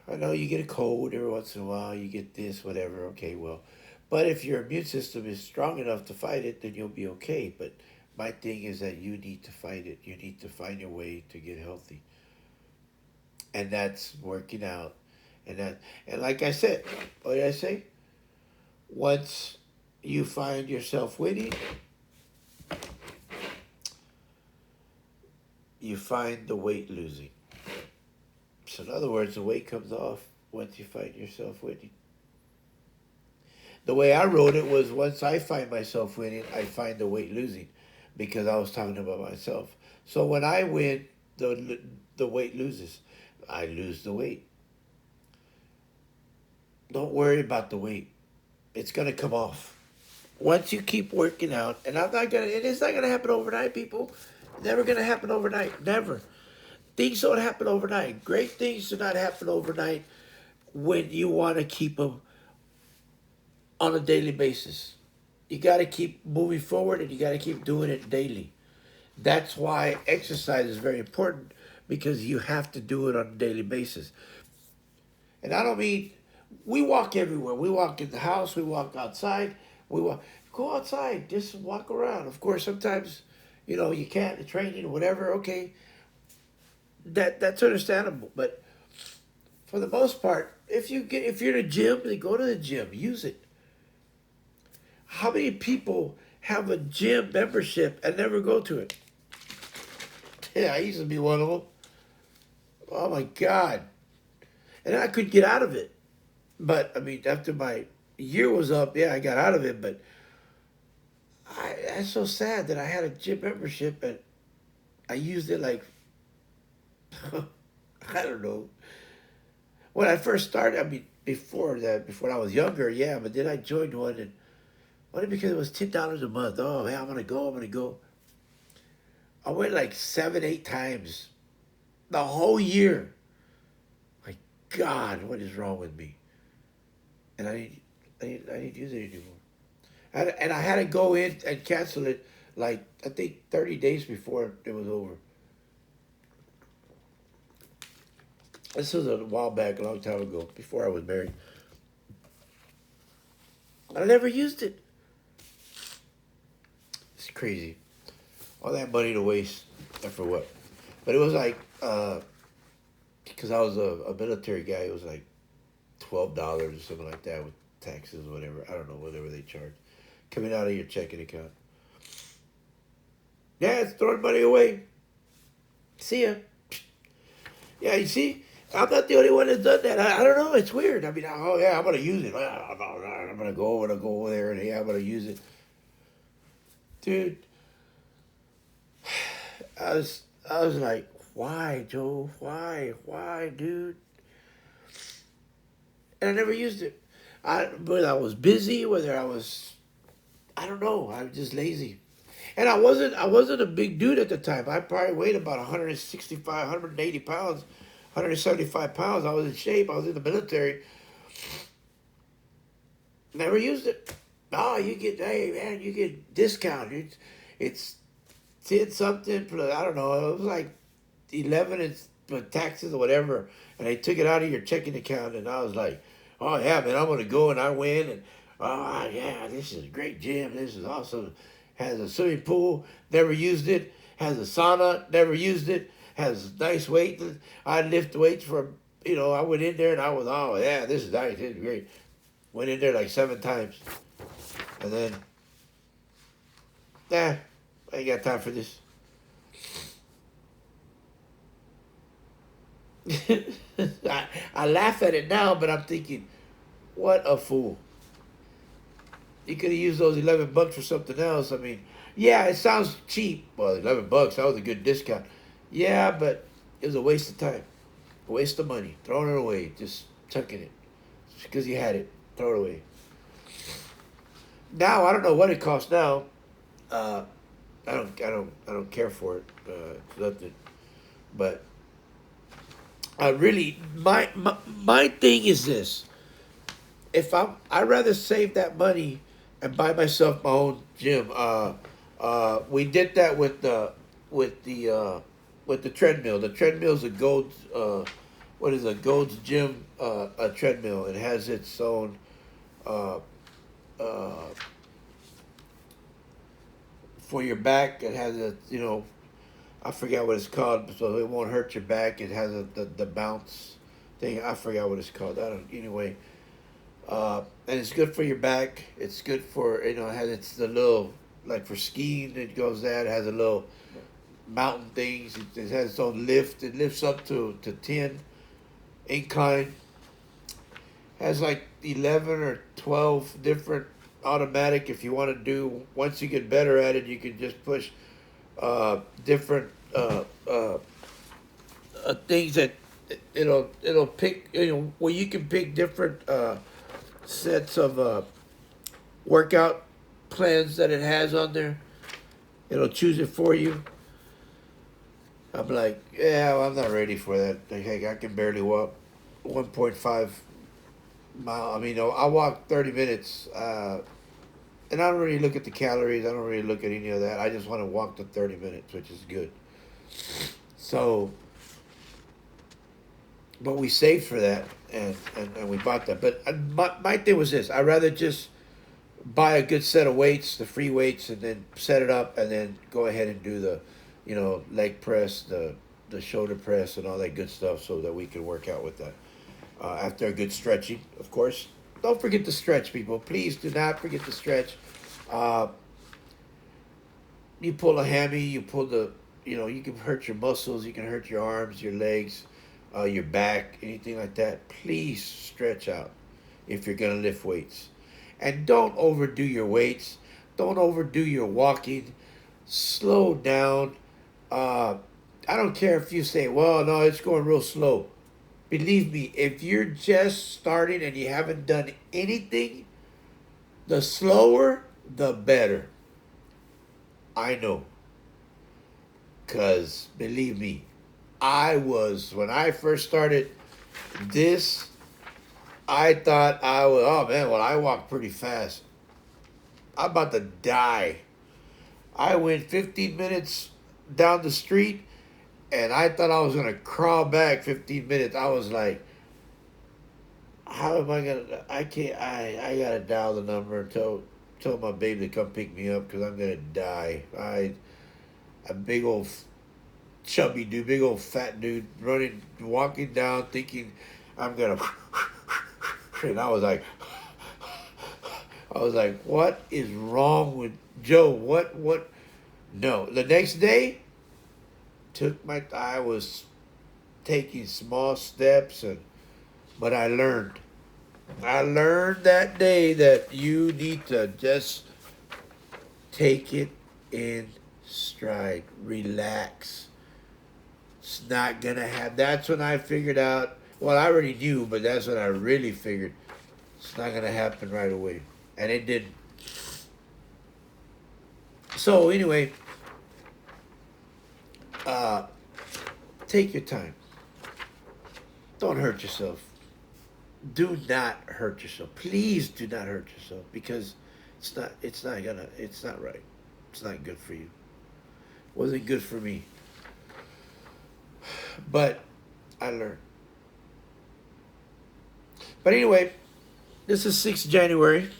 I know you get a cold every once in a while, you get this, whatever, okay, well. But if your immune system is strong enough to fight it, then you'll be okay. But my thing is that you need to fight it. You need to find your way to get healthy. And that's working out. And like I said, what did I say? Once you find yourself winning, you find the weight losing. So in other words, the weight comes off once you find yourself winning. The way I wrote it was once I find myself winning, I find the weight losing because I was talking about myself. So when I win, the weight loses. I lose the weight. Don't worry about the weight. It's going to come off. Once you keep working out, and it is not gonna happen overnight, people. Never gonna happen overnight. Never. Things don't happen overnight. Great things do not happen overnight when you want to keep them on a daily basis. You got to keep moving forward and you got to keep doing it daily. That's why exercise is very important because you have to do it on a daily basis. And I don't mean we walk everywhere. We walk in the house, we walk outside, we walk go outside, just walk around. Of course sometimes, you can't, the training or whatever, okay. That's understandable. But for the most part, if you're in a gym, then go to the gym. Use it. How many people have a gym membership and never go to it? Yeah, I used to be one of them. Oh my God. And I couldn't get out of it. But I mean, after my year was up, yeah, I got out of it. But that's so sad that I had a gym membership and I used it like I don't know. When I first started, I mean, before that, before I was younger, yeah. But then I joined one, and only because it was $10 a month. Oh man, I'm gonna go. I'm gonna go. I went like 7, 8 times the whole year. My God, what is wrong with me? And I didn't use it anymore. And I had to go in and cancel it like I think 30 days before it was over. This was a while back, a long time ago, before I was married. I never used it. It's crazy. All that money to waste. And for what? But it was like, because I was a military guy, it was like $12 or something like that with taxes or whatever. I don't know, whatever they charge. Coming out of your checking account. Yeah, it's throwing money away. See ya. Yeah, you see? I'm not the only one that's done that. I don't know. It's weird. I mean, oh yeah, I'm gonna use it. I'm gonna go. I'm gonna go over there, and yeah, I'm gonna use it, dude. I was like, why, Joe? Why, dude? And I never used it. Whether I was busy, whether I don't know. I was just lazy. And I wasn't a big dude at the time. I probably weighed about 165, 180 pounds, 175 pounds. I was in shape. I was in the military. Never used it. Oh, hey man, you get discount. It's 10 something plus, I don't know. It was like 11 and for taxes or whatever. And they took it out of your checking account. And I was like, oh yeah, man, I'm going to go and I win. And oh yeah, this is a great gym. This is awesome. Has a swimming pool. Never used it. Has a sauna. Never used it. Has nice weight. I lift weights I went in there and I was, oh yeah, this is nice. This is great. Went in there like 7 times. And then, nah, I ain't got time for this. I laugh at it now, but I'm thinking, what a fool. You could have used those $11 for something else. I mean, yeah, it sounds cheap. Well, $11, that was a good discount. Yeah, but it was a waste of time, a waste of money, throwing it away, just chucking it. Just because you had it, throw it away. Now I don't know what it costs now. Uh, I don't care for it. It's nothing. But I really, my thing is this: if I'd rather save that money and buy myself my own gym. We did that with the with the treadmill. The treadmill's a Gold's. What is a Gold's Gym? A treadmill. It has its own. Uh, uh, for your back, it has I forgot what it's called, so it won't hurt your back. It has the bounce thing. I forgot what it's called. I don't. Anyway, and it's good for your back. It's good for it has it's the little like for skiing. It goes that it has a little mountain things. It has its own lift. It lifts up to 10 incline. Has like 11 or 12 different automatic. If you want to do once you get better at it, you can just push different things that it'll pick. Well, you can pick different sets of workout plans that it has on there. It'll choose it for you. I'm like, yeah, well, I'm not ready for that. Like, heck, I can barely walk 1.5 mile. I mean, I walk 30 minutes, and I don't really look at the calories. I don't really look at any of that. I just want to walk the 30 minutes, which is good. So, but we saved for that, and we bought that. But my thing was this: I'd rather just buy a good set of weights, the free weights, and then set it up, and then go ahead and do the, leg press, the shoulder press, and all that good stuff, so that we can work out with that. After a good stretching, of course. Don't forget to stretch, people. Please do not forget to stretch. Uh, you pull a hammy, you can hurt your muscles, you can hurt your arms, your legs, your back, anything like that. Please stretch out if you're going to lift weights. And don't overdo your weights. Don't overdo your walking. Slow down. Uh, I don't care if you say, well, no, it's going real slow. Believe me, if you're just starting and you haven't done anything, the slower, the better. I know. Because believe me, when I first started this, I thought I was, oh man, well, I walk pretty fast. I'm about to die. I went 15 minutes down the street and I thought I was going to crawl back 15 minutes. I was like, how am I going to, I can't, I got to dial the number and tell my baby to come pick me up because I'm going to die. A big old chubby dude, big old fat dude running, walking down thinking I'm going to, and I was like, what is wrong with Joe? What? No. The next day, I was taking small steps, but I learned. I learned that day that you need to just take it in stride, relax. It's not gonna have. That's when I figured out. Well, I already knew, but that's when I really figured it's not gonna happen right away, and it didn't. So anyway, uh, take your time. Don't hurt yourself. Do not hurt yourself. Please do not hurt yourself because it's not right. It's not good for you. Wasn't good for me. But I learned. But anyway, this is 6th January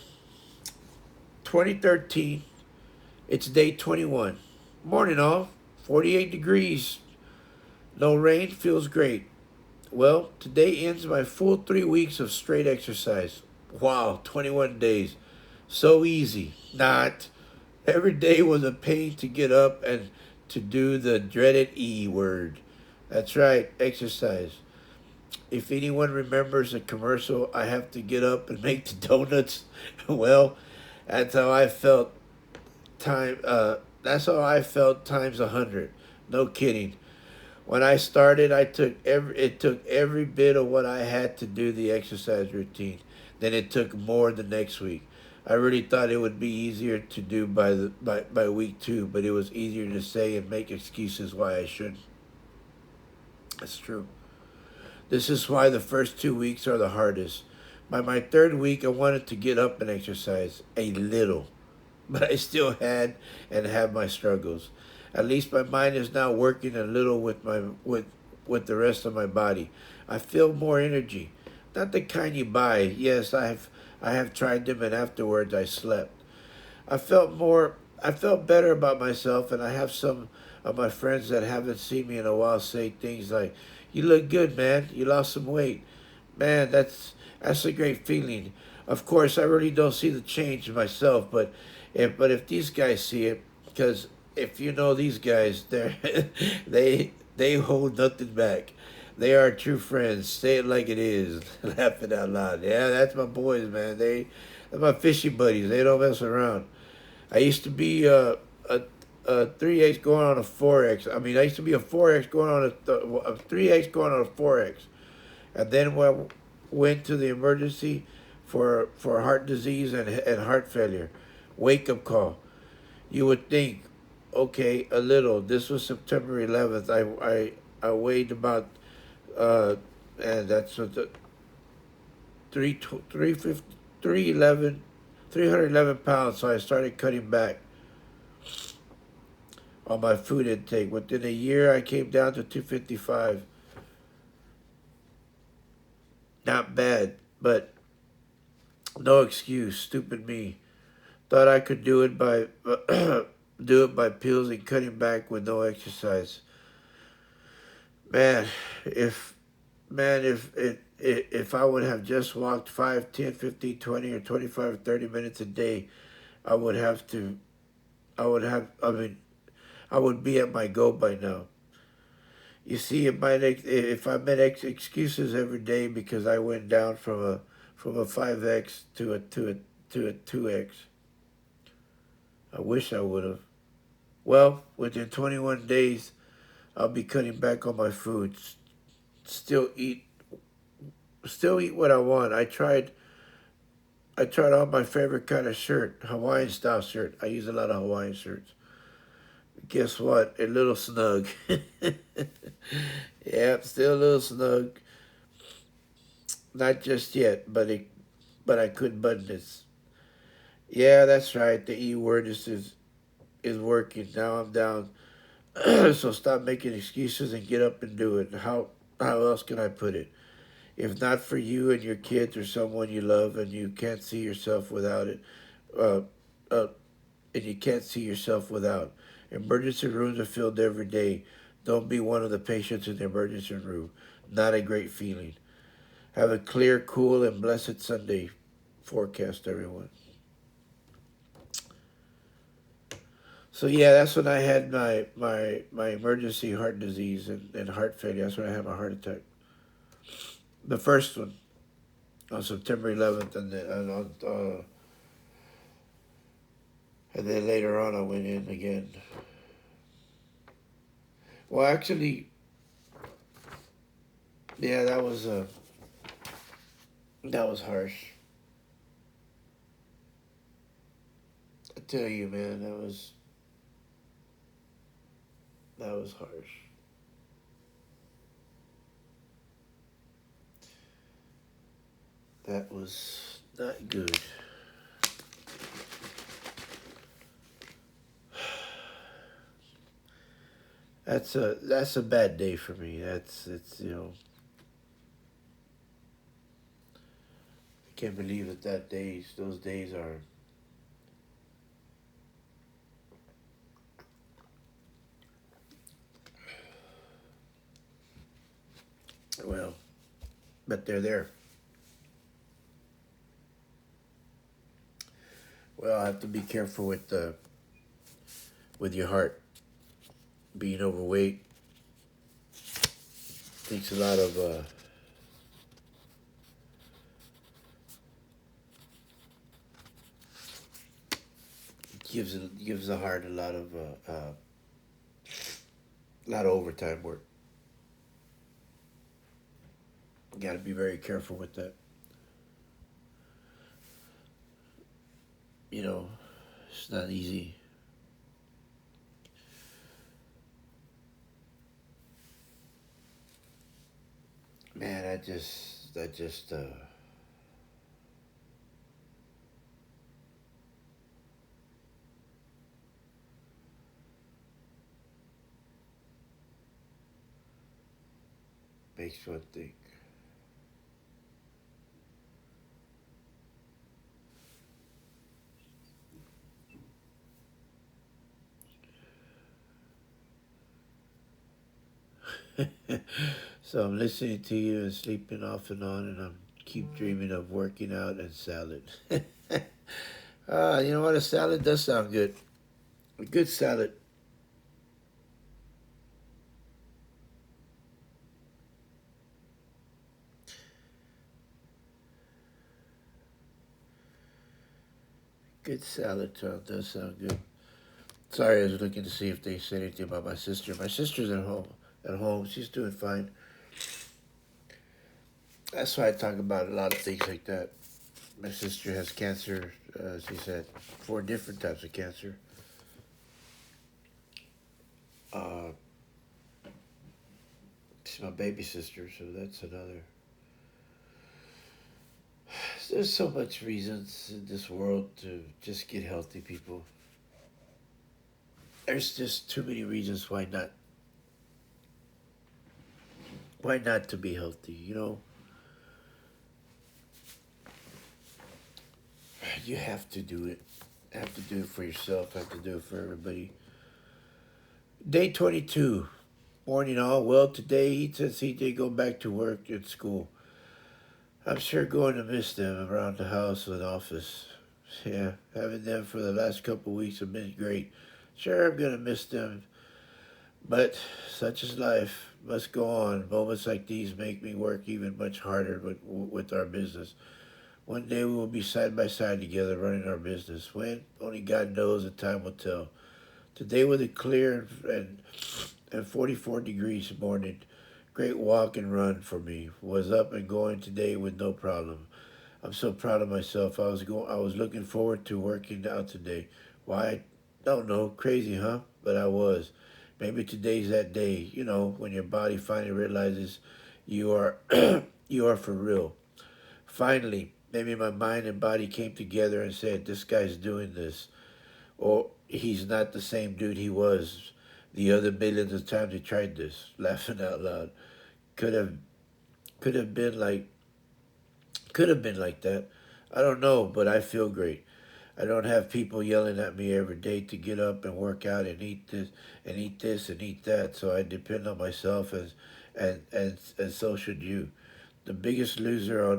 2013. It's day 21. Morning all. 48 degrees. No rain. Feels great. Well, today ends my full 3 weeks of straight exercise. Wow, 21 days. So easy. Not. Every day was a pain to get up and to do the dreaded E word. That's right, exercise. If anyone remembers the commercial, I have to get up and make the donuts. Well, that's how I felt that's how I felt times 100. No kidding. When I started, it took every bit of what I had to do the exercise routine. Then it took more the next week. I really thought it would be easier to do by week 2, but it was easier to say and make excuses why I shouldn't. That's true. This is why the first 2 weeks are the hardest. By my third week, I wanted to get up and exercise a little, but I still had and have my struggles. At least my mind is now working a little with the rest of my body. I feel more energy. Not the kind you buy. Yes, I have tried them and afterwards I slept. I felt better about myself and I have some of my friends that haven't seen me in a while say things like, "You look good, man. You lost some weight." Man, that's a great feeling. Of course, I really don't see the change myself, but if these guys see it, because if you know these guys, they hold nothing back. They are true friends. Say it like it is. Laughing out loud. Yeah, that's my boys, man. They're my fishing buddies. They don't mess around. I used to be a 3X going on a 4X. I mean, I used to be a 4X going on a 3X going on a 4X. And then when I went to the emergency for heart disease and heart failure. Wake up call. You would think, okay, a little. This was September 11th. I weighed about uh and that's what the 350 311 311 pounds. So I started cutting back on my food intake. Within a year, I came down to 255. Not bad, but no excuse. Stupid me. Thought I could do it by do it by pills and cutting back with no exercise. Man, if if I would have just walked 5, 10, 15, 20, or 25, 30 minutes a day, I would have to. I mean, I would be at my goal by now. You see, if I made excuses every day because I went down from a 5X to a 2X, I wish I would have. Well, within 21 days, I'll be cutting back on my food. Still eat, still eat what I want. I tried all my favorite kind of shirt, Hawaiian style shirt. I use a lot of Hawaiian shirts. Guess what? A little snug. Yep, still a little snug. Not just yet, but I could button this. Yeah, that's right. The E word is working. Now I'm down. So stop making excuses and get up and do it. How else can I put it? If not for you and your kids or someone you love and you can't see yourself without it, uh, uh, and you can't see yourself without. Emergency rooms are filled every day. Don't be one of the patients in the emergency room. Not a great feeling. Have a clear, cool, and blessed Sunday forecast, everyone. So yeah, that's when I had my emergency heart disease and heart failure. That's when I had my heart attack. The first one on September 11th, and then later on I went in again. Well, actually, yeah, that was harsh. I tell you, man, that was harsh. That was not good. That's a bad day for me. That's it's I can't believe that those days are, well, but they're there. Well, I have to be careful with your heart. Being overweight takes a lot of gives the heart a lot of overtime work. You got to be very careful with that. You know, it's not easy. Man, that just makes one think. So I'm listening to you and sleeping off and on, and I'm keep dreaming of working out and salad. You know what? A salad does sound good. A good salad. Good salad does sound good. Sorry, I was looking to see if they said anything about my sister. My sister's at home. At home, she's doing fine. That's why I talk about a lot of things like that. My sister has cancer. She's had four different types of cancer. Uh, she's my baby sister, so that's another. There's so much reasons in this world to just get healthy, people. There's just too many reasons why not to be healthy. You have to do it. Have to do it for yourself. Have to do it for everybody. Day 22. Morning all. Well, today he says he did go back to work at school. I'm sure going to miss them around the house and office. Yeah, having them for the last couple of weeks have been great. Sure, I'm gonna miss them, but such is life. Must go on. Moments like these make me work even much harder with our business. One day we will be side by side together running our business. When? Only God knows, and time will tell. Today was a clear and and 44 degrees morning. Great walk and run for me. Was up and going today with no problem. I'm so proud of myself. I was looking forward to working out today. Why? I don't know. Crazy, huh? But I was. Maybe today's that day, when your body finally realizes you are you are for real. Finally, maybe my mind and body came together and said, "This guy's doing this." Or he's not the same dude he was the other millions of times he tried this. Laughing out loud. Could have could have been like could have been like that. I don't know, but I feel great. I don't have people yelling at me every day to get up and work out and eat this and eat this and eat that. So I depend on myself and so should you. The Biggest Loser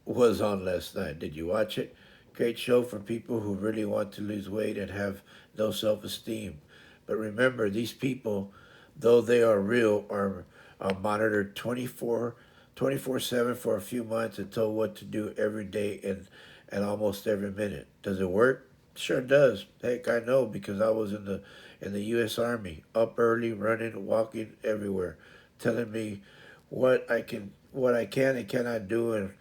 was on last night. Did you watch it? Great show for people who really want to lose weight and have no self-esteem. But remember, these people, though they are real, are monitored 24/7 for a few months and told what to do every day and almost every minute. Does it work? Sure does. Heck, I know because I was in the U.S. Army, up early, running, walking everywhere, telling me what I can and cannot do and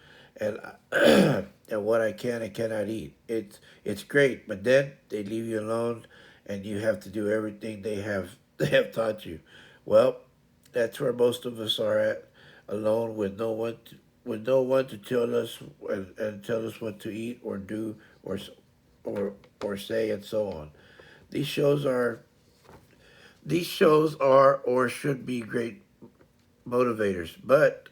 and what I can and cannot eat. It's great, but then they leave you alone and you have to do everything they have taught you. Well, that's where most of us are at, alone with no one to tell us and tell us what to eat or do or or say and so on. These shows are these shows are or should be great motivators, but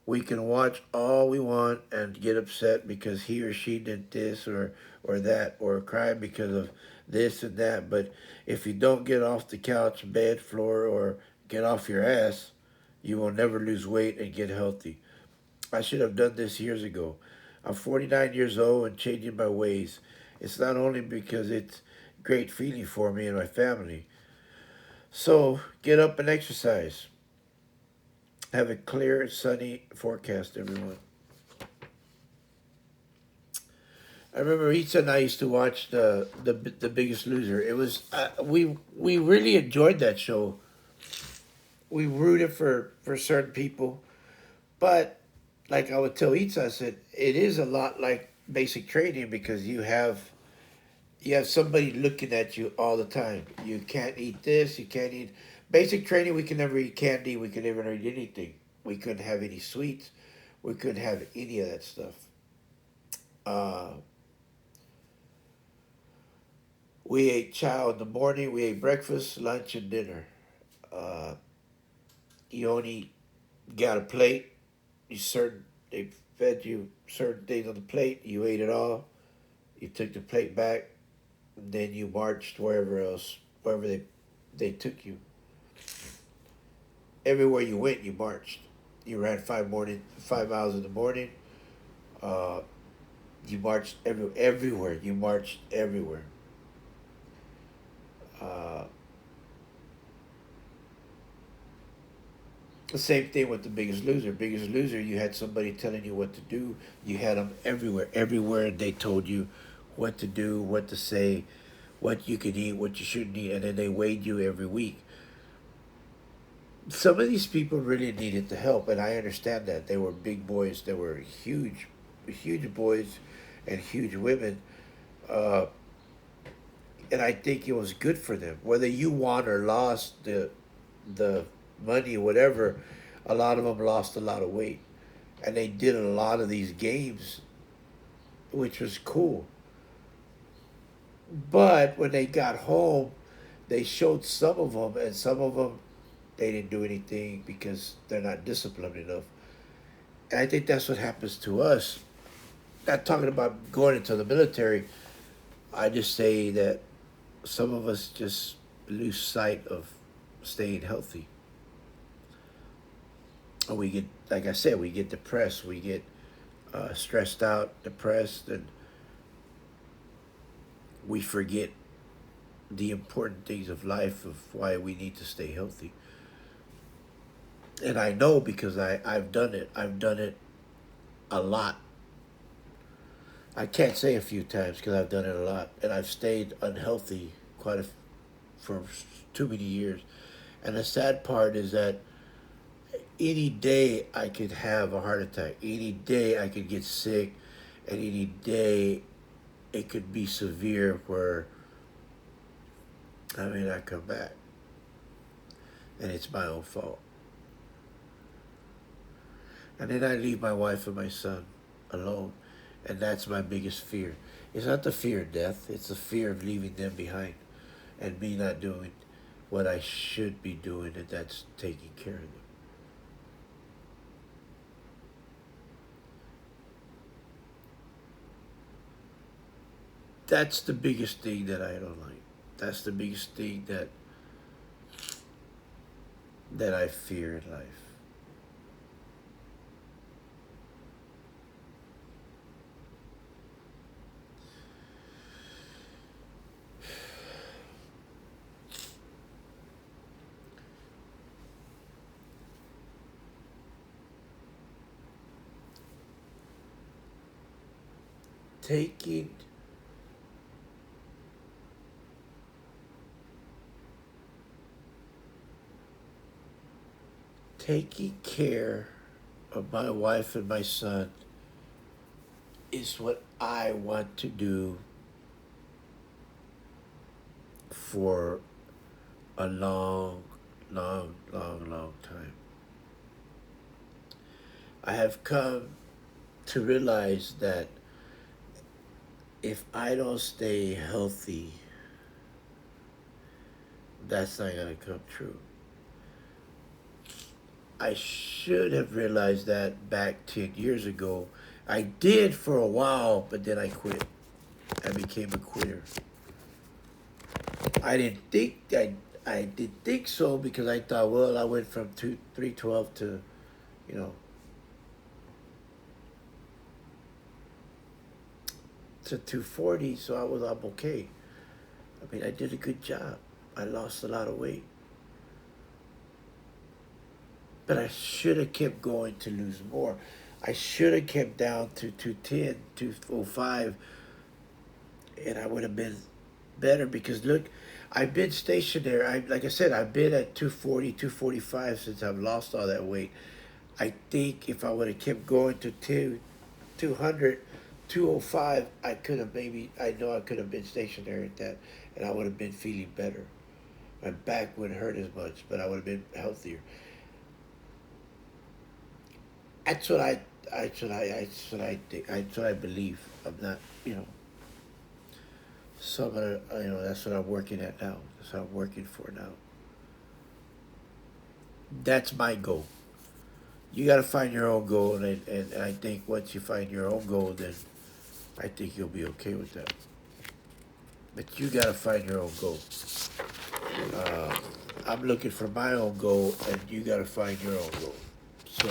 we can watch all we want and get upset because he or she did this or that or cry because of this and that. But if you don't get off the couch, bed, floor, or get off your ass, you will never lose weight and get healthy. I should have done this years ago. I'm 49 years old and changing my ways. It's not only because it's great feeling for me and my family. So get up and exercise. Have a clear, sunny forecast, everyone. I remember Itza and I used to watch the Biggest Loser. It was we really enjoyed that show. We rooted for certain people, but like I would tell Itza, I said it is a lot like basic training because you have somebody looking at you all the time. You can't eat this. You can't eat basic training. We can never eat candy. We can never eat anything. We couldn't have any sweets. We couldn't have any of that stuff. Uh, we ate chow in the morning. We ate breakfast, lunch, and dinner. Uh, you only got a plate. They fed you certain things on the plate. You ate it all. You took the plate back. And then you marched wherever they took you. Everywhere you went, you marched. You ran 5 miles in the morning. Uh, you marched everywhere. You marched everywhere. Uh, the same thing with the Biggest Loser. Biggest Loser, you had somebody telling you what to do. You had them everywhere. Everywhere they told you what to do, what to say, what you could eat, what you shouldn't eat, and then they weighed you every week. Some of these people really needed the help, and I understand that. They were big boys. They were huge boys and huge women. Uh, and I think it was good for them. Whether you won or lost the money, whatever, a lot of them lost a lot of weight, and they did a lot of these games, which was cool. But when they got home, they showed some of them, and some of them they didn't do anything because they're not disciplined enough. And I think that's what happens to us. Not talking about going into the military. I just say that some of us just lose sight of staying healthy. And we get, like I said, we get depressed. We get stressed out, depressed, and we forget the important things of life of why we need to stay healthy. And I know because I've done it. I've done it a lot. I can't say a few times because I've done it a lot. And I've stayed unhealthy for too many years. And the sad part is that any day I could have a heart attack. Any day I could get sick, and any day it could be severe where I may not come back, and it's my own fault. And then I leave my wife and my son alone, and that's my biggest fear. It's not the fear of death; it's the fear of leaving them behind and me not doing what I should be doing, and that's taking care of them. That's the biggest thing that I don't like. That's the biggest thing that I fear in life. Taking taking care of my wife and my son is what I want to do for a long, long, long, long time. I have come to realize that if I don't stay healthy, that's not going to come true. I should have realized that back 10 years ago. I did for a while, but then I quit. I became a quitter. I didn't think I did think so because I thought, well, I went from 312 to, you know, to 240, so I'm okay. I mean, I did a good job. I lost a lot of weight, but I should have kept going to lose more. I should have kept down to 210, 205, and I would have been better because look, I've been stationary. Like I said, I've been at 240, 245 since I've lost all that weight. I think if I would have kept going to 200, 205, I could have maybe, I know I could have been stationary at that, and I would have been feeling better. My back wouldn't hurt as much, but I would have been healthier. That's what that's what I think. That's what I believe. I'm not, you know. So I'm gonna, that's what I'm working at now. That's what I'm working for now. That's my goal. You got to find your own goal, and I think once you find your own goal, then I think you'll be okay with that. But you got to find your own goal. Uh, I'm looking for my own goal, and you got to find your own goal. So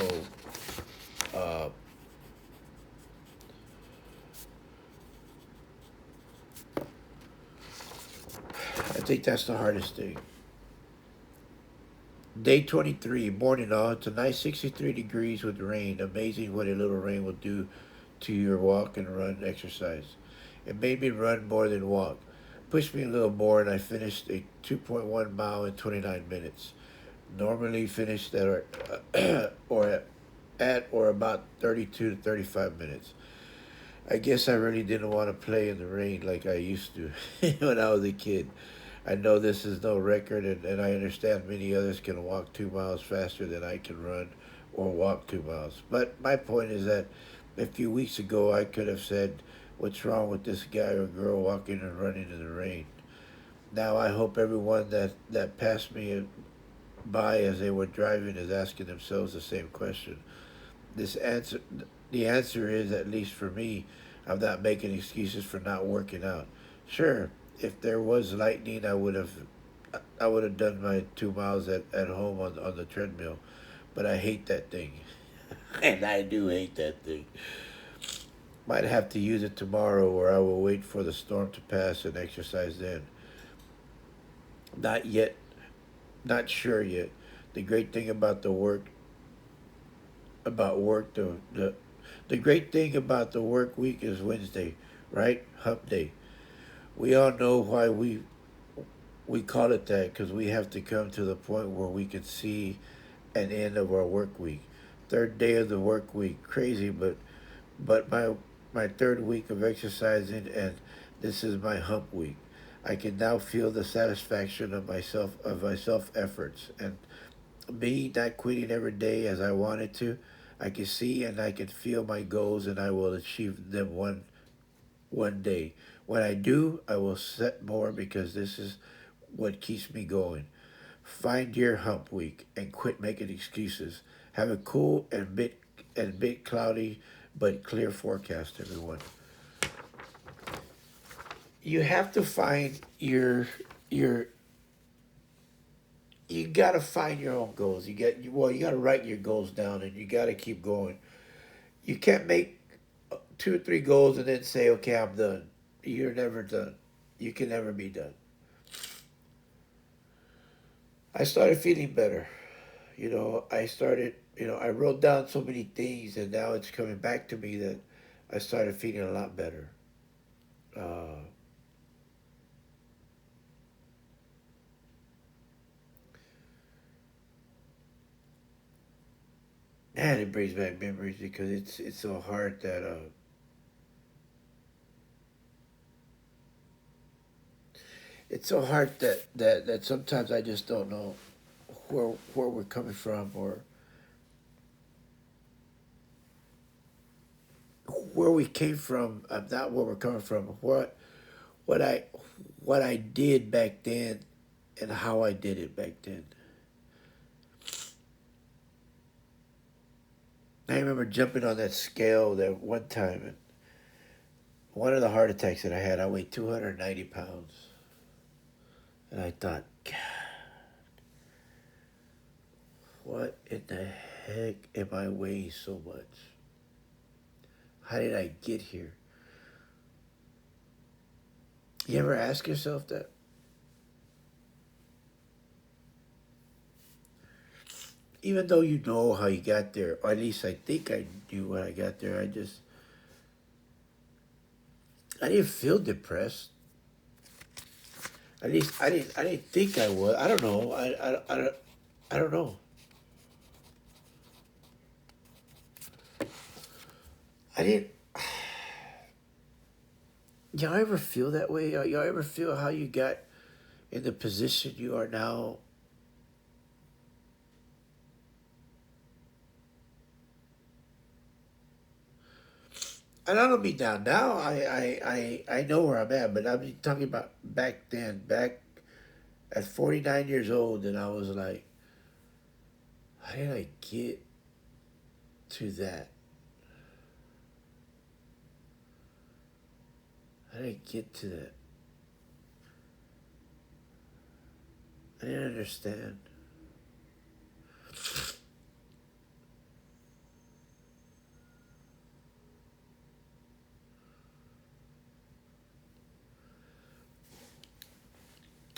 uh, I think that's the hardest thing. Day 23, morning on. Tonight, 63 degrees with rain. Amazing what a little rain will do to your walk and run exercise. It made me run more than walk. Pushed me a little more, and I finished a 2.1 mile in 29 minutes. Normally finished at or about 32 to 35 minutes. I guess I really didn't want to play in the rain like I used to when I was a kid. I know this is no record, and I understand many others can walk 2 miles faster than I can run or walk 2 miles. But my point is that a few weeks ago I could have said, what's wrong with this guy or girl walking and running in the rain? Now I hope everyone that passed me by as they were driving is asking themselves the same question. This answer, the answer is, at least for me, I'm not making excuses for not working out. Sure, if there was lightning, I would have done my 2 miles at home on the treadmill, but I hate that thing, and I do hate that thing. Might have to use it tomorrow, or I will wait for the storm to pass and exercise then. Not yet, not sure yet. The great thing about the work about work the great thing about the work week is Wednesday, right? Hump day. We all know We call it that because we have to come to the point where we can see an end of our work week. Third day of the work week, crazy, but my third week of exercising, and this is my hump week. I can now feel the satisfaction of myself efforts, and me not quitting every day as I wanted to. I can see and I can feel my goals, and I will achieve them one day. When I do, I will set more because this is what keeps me going. Find your hump week and quit making excuses. Have a cool and bit cloudy but clear forecast, everyone. You have to find your you gotta find your own goals. You gotta write your goals down and you gotta keep going. You can't make two or three goals and then say, okay, I'm done. You're never done. You can never be done. I started feeling better. I wrote down so many things and now it's coming back to me that I started feeling a lot better. Uh, Man, it brings back memories because it's so hard that it's so hard that sometimes I just don't know where we're coming from or where we came from. Not where we're coming from. What I what I did back then and how I did it back then. I remember jumping on that scale that one time, and one of the heart attacks that I had, I weighed 290 pounds. And I thought, God, what in the heck am I weighing so much? How did I get here? You ever ask yourself that? Even though you know how you got there, or at least I think I knew when I got there, I didn't feel depressed. At least I didn't think I was. I don't know. I don't know. I didn't. Y'all ever feel that way? Y'all ever feel how you got in the position you are now? And I don't mean now. I know where I'm at, but I'm talking about back then, back at 49 years old, and I was like, how did I get to that? How did I get to that? I didn't understand.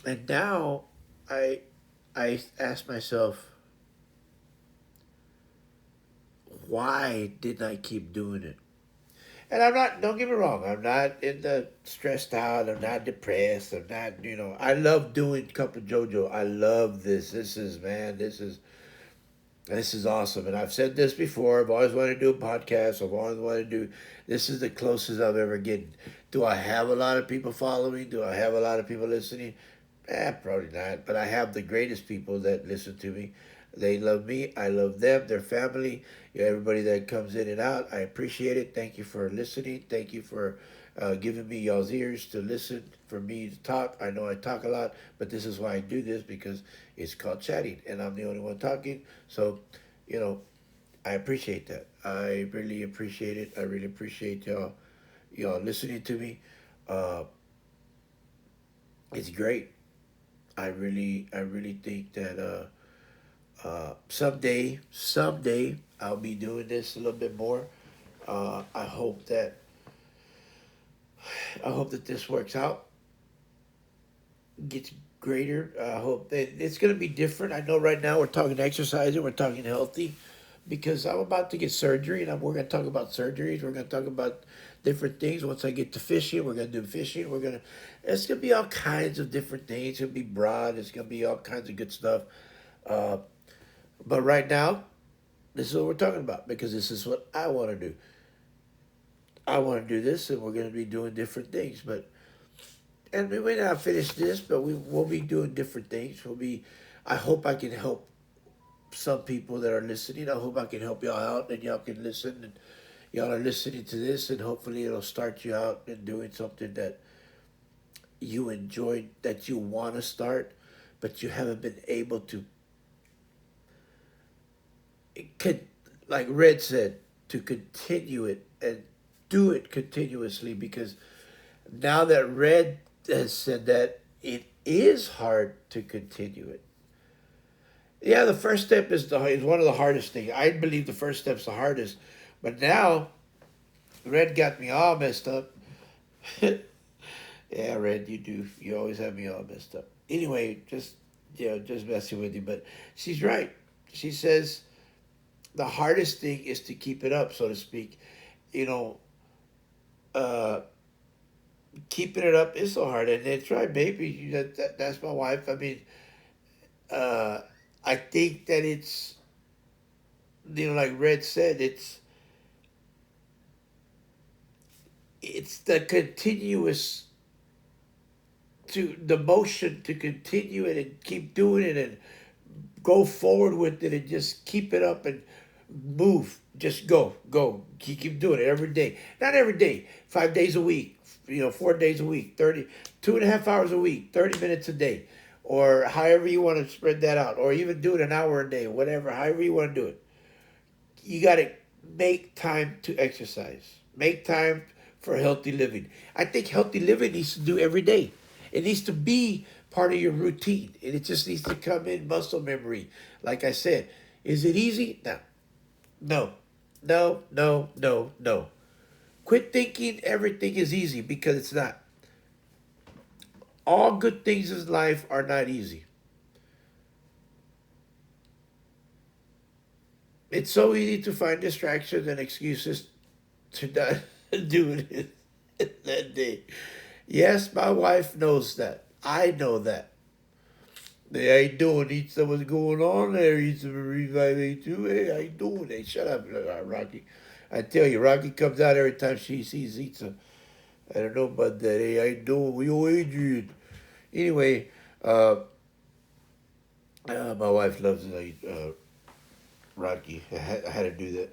And now I I ask myself, why didn't I keep doing it? And I'm not, don't get me wrong, I'm not in the stressed out, I'm not depressed, I'm not, I love doing Cup of JoJo. I love this. This is awesome. And I've said this before. I've always wanted to do a podcast. I've always wanted to do, this is the closest I've ever gotten. Do I have a lot of people following? Do I have a lot of people listening? Probably not. But I have the greatest people that listen to me. They love me. I love them. Their family. Everybody that comes in and out. I appreciate it. Thank you for listening. Thank you for giving me y'all's ears to listen for me to talk. I know I talk a lot, but this is why I do this because it's called chatting, and I'm the only one talking. So, you know, I appreciate that. I really appreciate it. I really appreciate y'all listening to me. Uh, it's great. I really think that someday I'll be doing this a little bit more. Uh, I hope that I hope that this works out, gets greater. I hope that it's gonna be different. I know right now we're talking exercising, we're talking healthy, because I'm about to get surgery, and we're gonna talk about surgeries. We're gonna talk about different things. Once I get to fishing, we're gonna do fishing. It's gonna be all kinds of different things. It's gonna be broad. It's gonna be all kinds of good stuff. Uh, but right now, this is what we're talking about because this is what I want to do. I want to do this, and we're gonna be doing different things. And we may not finish this, but will be doing different things. I hope I can help some people that are listening. I hope I can help y'all out, and y'all can listen, and y'all are listening to this, and hopefully it'll start you out in doing something that you enjoy, that you want to start, but you haven't been able to. It could, like Red said, to continue it and do it continuously because now that Red has said that it is hard to continue it. Yeah, the first step is one of the hardest things. I believe the first step's the hardest, but now Red got me all messed up. Yeah, Red, you do. You always have me all messed up. Anyway, just messing with you. But she's right. She says the hardest thing is to keep it up, so to speak. You know, uh, keeping it up is so hard, and it's right, baby. That's my wife. I mean, uh, I think that like Red said, it's the continuous to the motion to continue it and keep doing it and go forward with it and just keep it up and move. Just go. Keep doing it every day. Not every day, 5 days a week, 4 days a week, 2.5 hours a week, 30 minutes a day, or however you want to spread that out, or even do it an hour a day, whatever, however you want to do it. You got to make time to exercise. Make time for healthy living. I think healthy living needs to do every day. It needs to be part of your routine, and it just needs to come in muscle memory. Like I said, is it easy? No, no, no. Quit thinking everything is easy because it's not. All good things in life are not easy. It's so easy to find distractions and excuses to not do it that day. Yes, my wife knows that. I know that. Hey, how you doing? Eat what's going on there? Eat some Revive too. Hey, how you doing? Hey, shut up, Rocky. I tell you, Rocky comes out every time she sees Itza. I don't know about that. Hey, how you doing? Yo, Adrian. Anyway, my wife loves Rocky. I had to do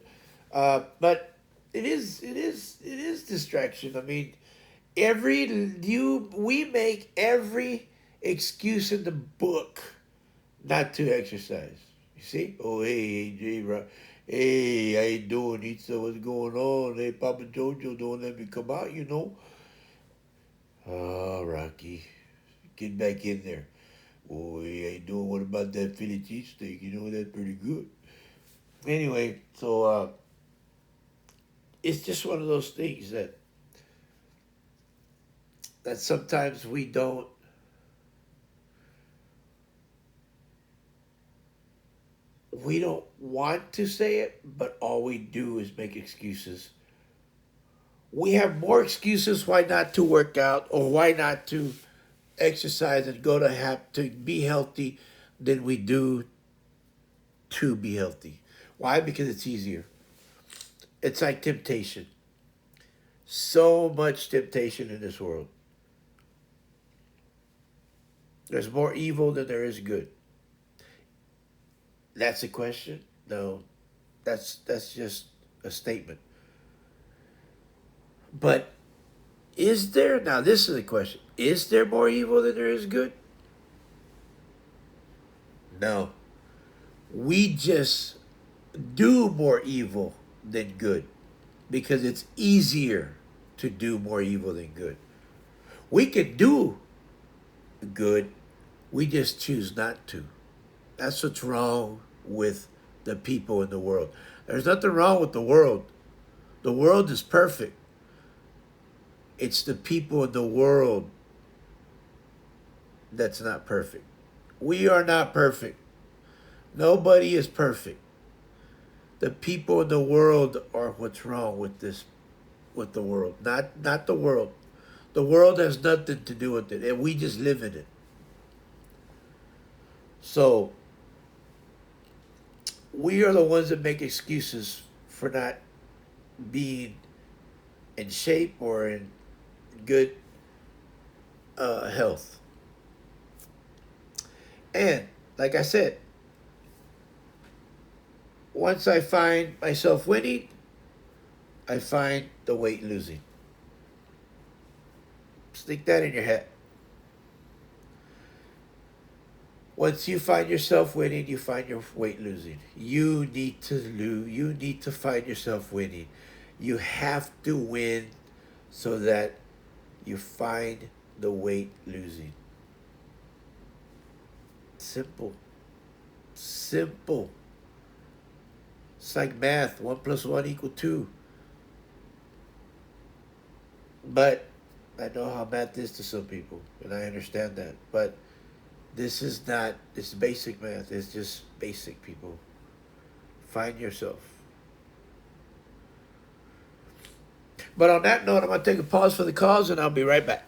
that. But it is distraction. I mean, we make every excuse in the book not to exercise. You see? Oh, hey, J. Hey, how you doing? Itza, what's going on? Hey, Papa Jojo, don't let me come out, you know? Oh, Rocky, get back in there. Oh, hey, how you doing? What about that Philly cheesesteak? You know, that's pretty good. Anyway, so it's just one of those things that sometimes we don't want to say it, but all we do is make excuses. We have more excuses why not to work out or why not to exercise and go to be healthy than we do to be healthy. Why? Because it's easier. It's like temptation. So much temptation in this world. There's more evil than there is good. That's a question? No, that's just a statement. But is there now? This is a question. Is there more evil than there is good? No. We just do more evil than good because it's easier to do more evil than good. We can do good, we just choose not to. That's what's wrong with the people in the world. There's nothing wrong with the world. The world is perfect. It's the people in the world that's not perfect. We are not perfect. Nobody is perfect. The people in the world are what's wrong with with the world. Not the world. The world has nothing to do with it, and we just live in it. So we are the ones that make excuses for not being in shape or in good health. And like I said, once I find myself winning, I find the weight losing. Stick that in your head. Once you find yourself winning, you find your weight losing. You need to lose. You need to find yourself winning. You have to win so that you find the weight losing. Simple. Simple. It's like math. 1 + 1 = 2. But I know how math is to some people, and I understand that. But this is not, it's basic math. It's just basic, people. Find yourself. But on that note, I'm going to take a pause for the cause, and I'll be right back.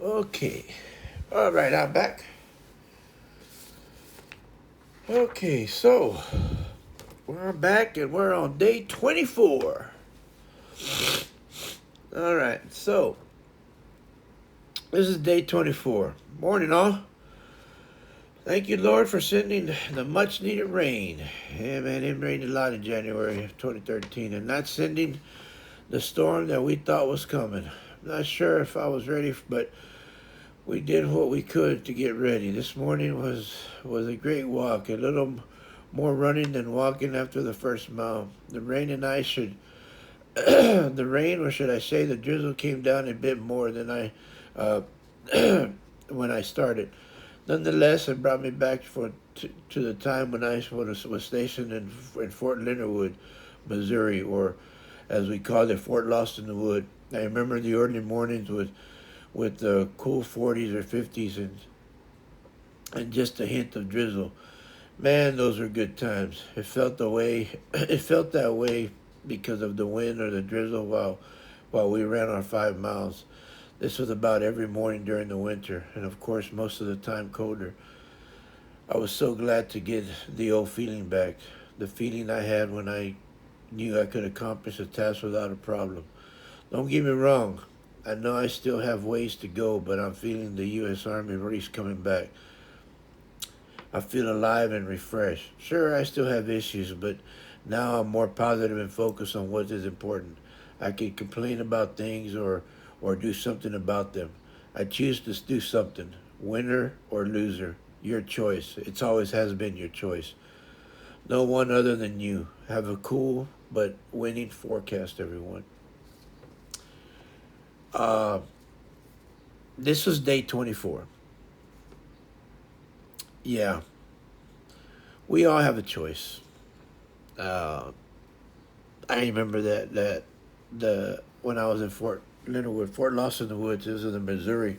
Okay. All right, I'm back. Okay, so we're back and we're on day 24. All right, so this is day 24. Morning, all. Thank you, Lord, for sending the much needed rain. Yeah, man, it rained a lot in January of 2013 and not sending the storm that we thought was coming. I'm not sure if I was ready, but we did what we could to get ready. This morning was a great walk, a little more running than walking after the first mile. The rain and I should, the rain, or should I say the drizzle, came down a bit more than I, uh, when I started. Nonetheless, it brought me back to the time when I was stationed in Fort Leonard Wood, Missouri, or as we called it, Fort Lost in the Wood. I remember the early mornings with cool 40s or 50s and just a hint of drizzle. Man, those were good times. It felt the way. It felt that way because of the wind or the drizzle while we ran our 5 miles. This was about every morning during the winter, and of course, most of the time colder. I was so glad to get the old feeling back, the feeling I had when I knew I could accomplish a task without a problem. Don't get me wrong, I know I still have ways to go, but I'm feeling the U.S. Army race coming back. I feel alive and refreshed. Sure, I still have issues, but now I'm more positive and focused on what is important. I can complain about things or do something about them. I choose to do something, winner or loser. Your choice. It's always has been your choice. No one other than you. Have a cool but winning forecast, everyone. Uh, this was day 24. Yeah, we all have a choice. Uh, I remember that the when I was in Fort Leonard Fort Lost in the Woods. This is in Missouri.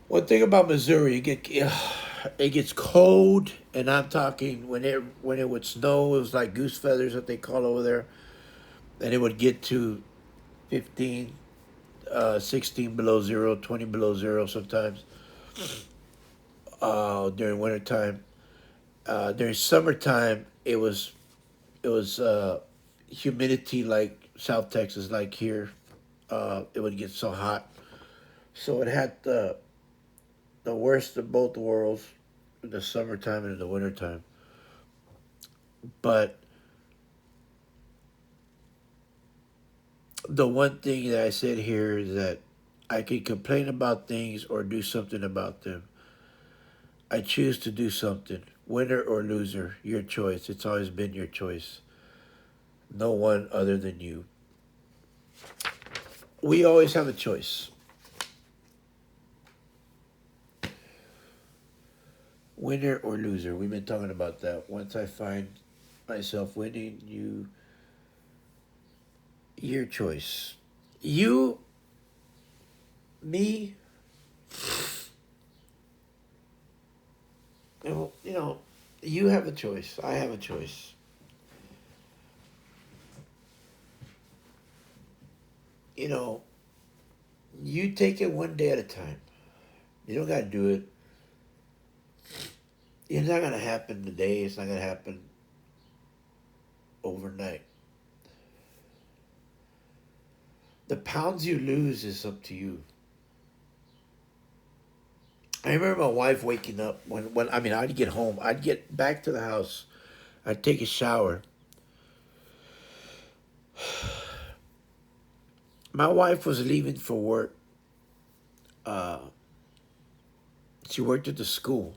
One thing about Missouri, it gets cold, and I'm talking when it would snow, it was like goose feathers that they call over there, and it would get to 15, 16 below zero, 20 below zero sometimes during wintertime. During summertime, it was humidity like South Texas, like here. It would get so hot, so it had the worst of both worlds in the summertime and in the wintertime. But the one thing that I said here is that I can complain about things or do something about them. I choose to do something. Winner or loser, your choice. It's always been your choice. No one other than you. We always have a choice. Winner or loser. We've been talking about that. Once I find myself winning, your choice. You, me, you know, you have a choice. I have a choice. You know, you take it one day at a time. You don't got to do it. It's not going to happen today. It's not going to happen overnight. The pounds you lose is up to you. I remember my wife waking up when I mean I'd get home. I'd get back to the house. I'd take a shower. My wife was leaving for work. Uh, she worked at the school,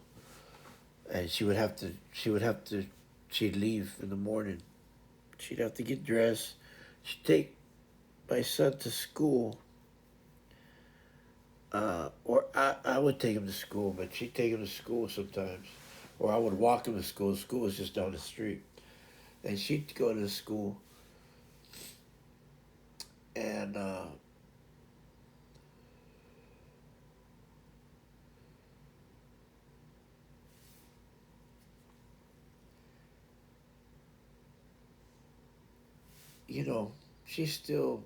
and she'd leave in the morning. She'd have to get dressed. She'd take my son to school. Or I would take him to school, but she'd take him to school sometimes. Or I would walk him to school. School was just down the street. And she'd go to the school, and you know, she still.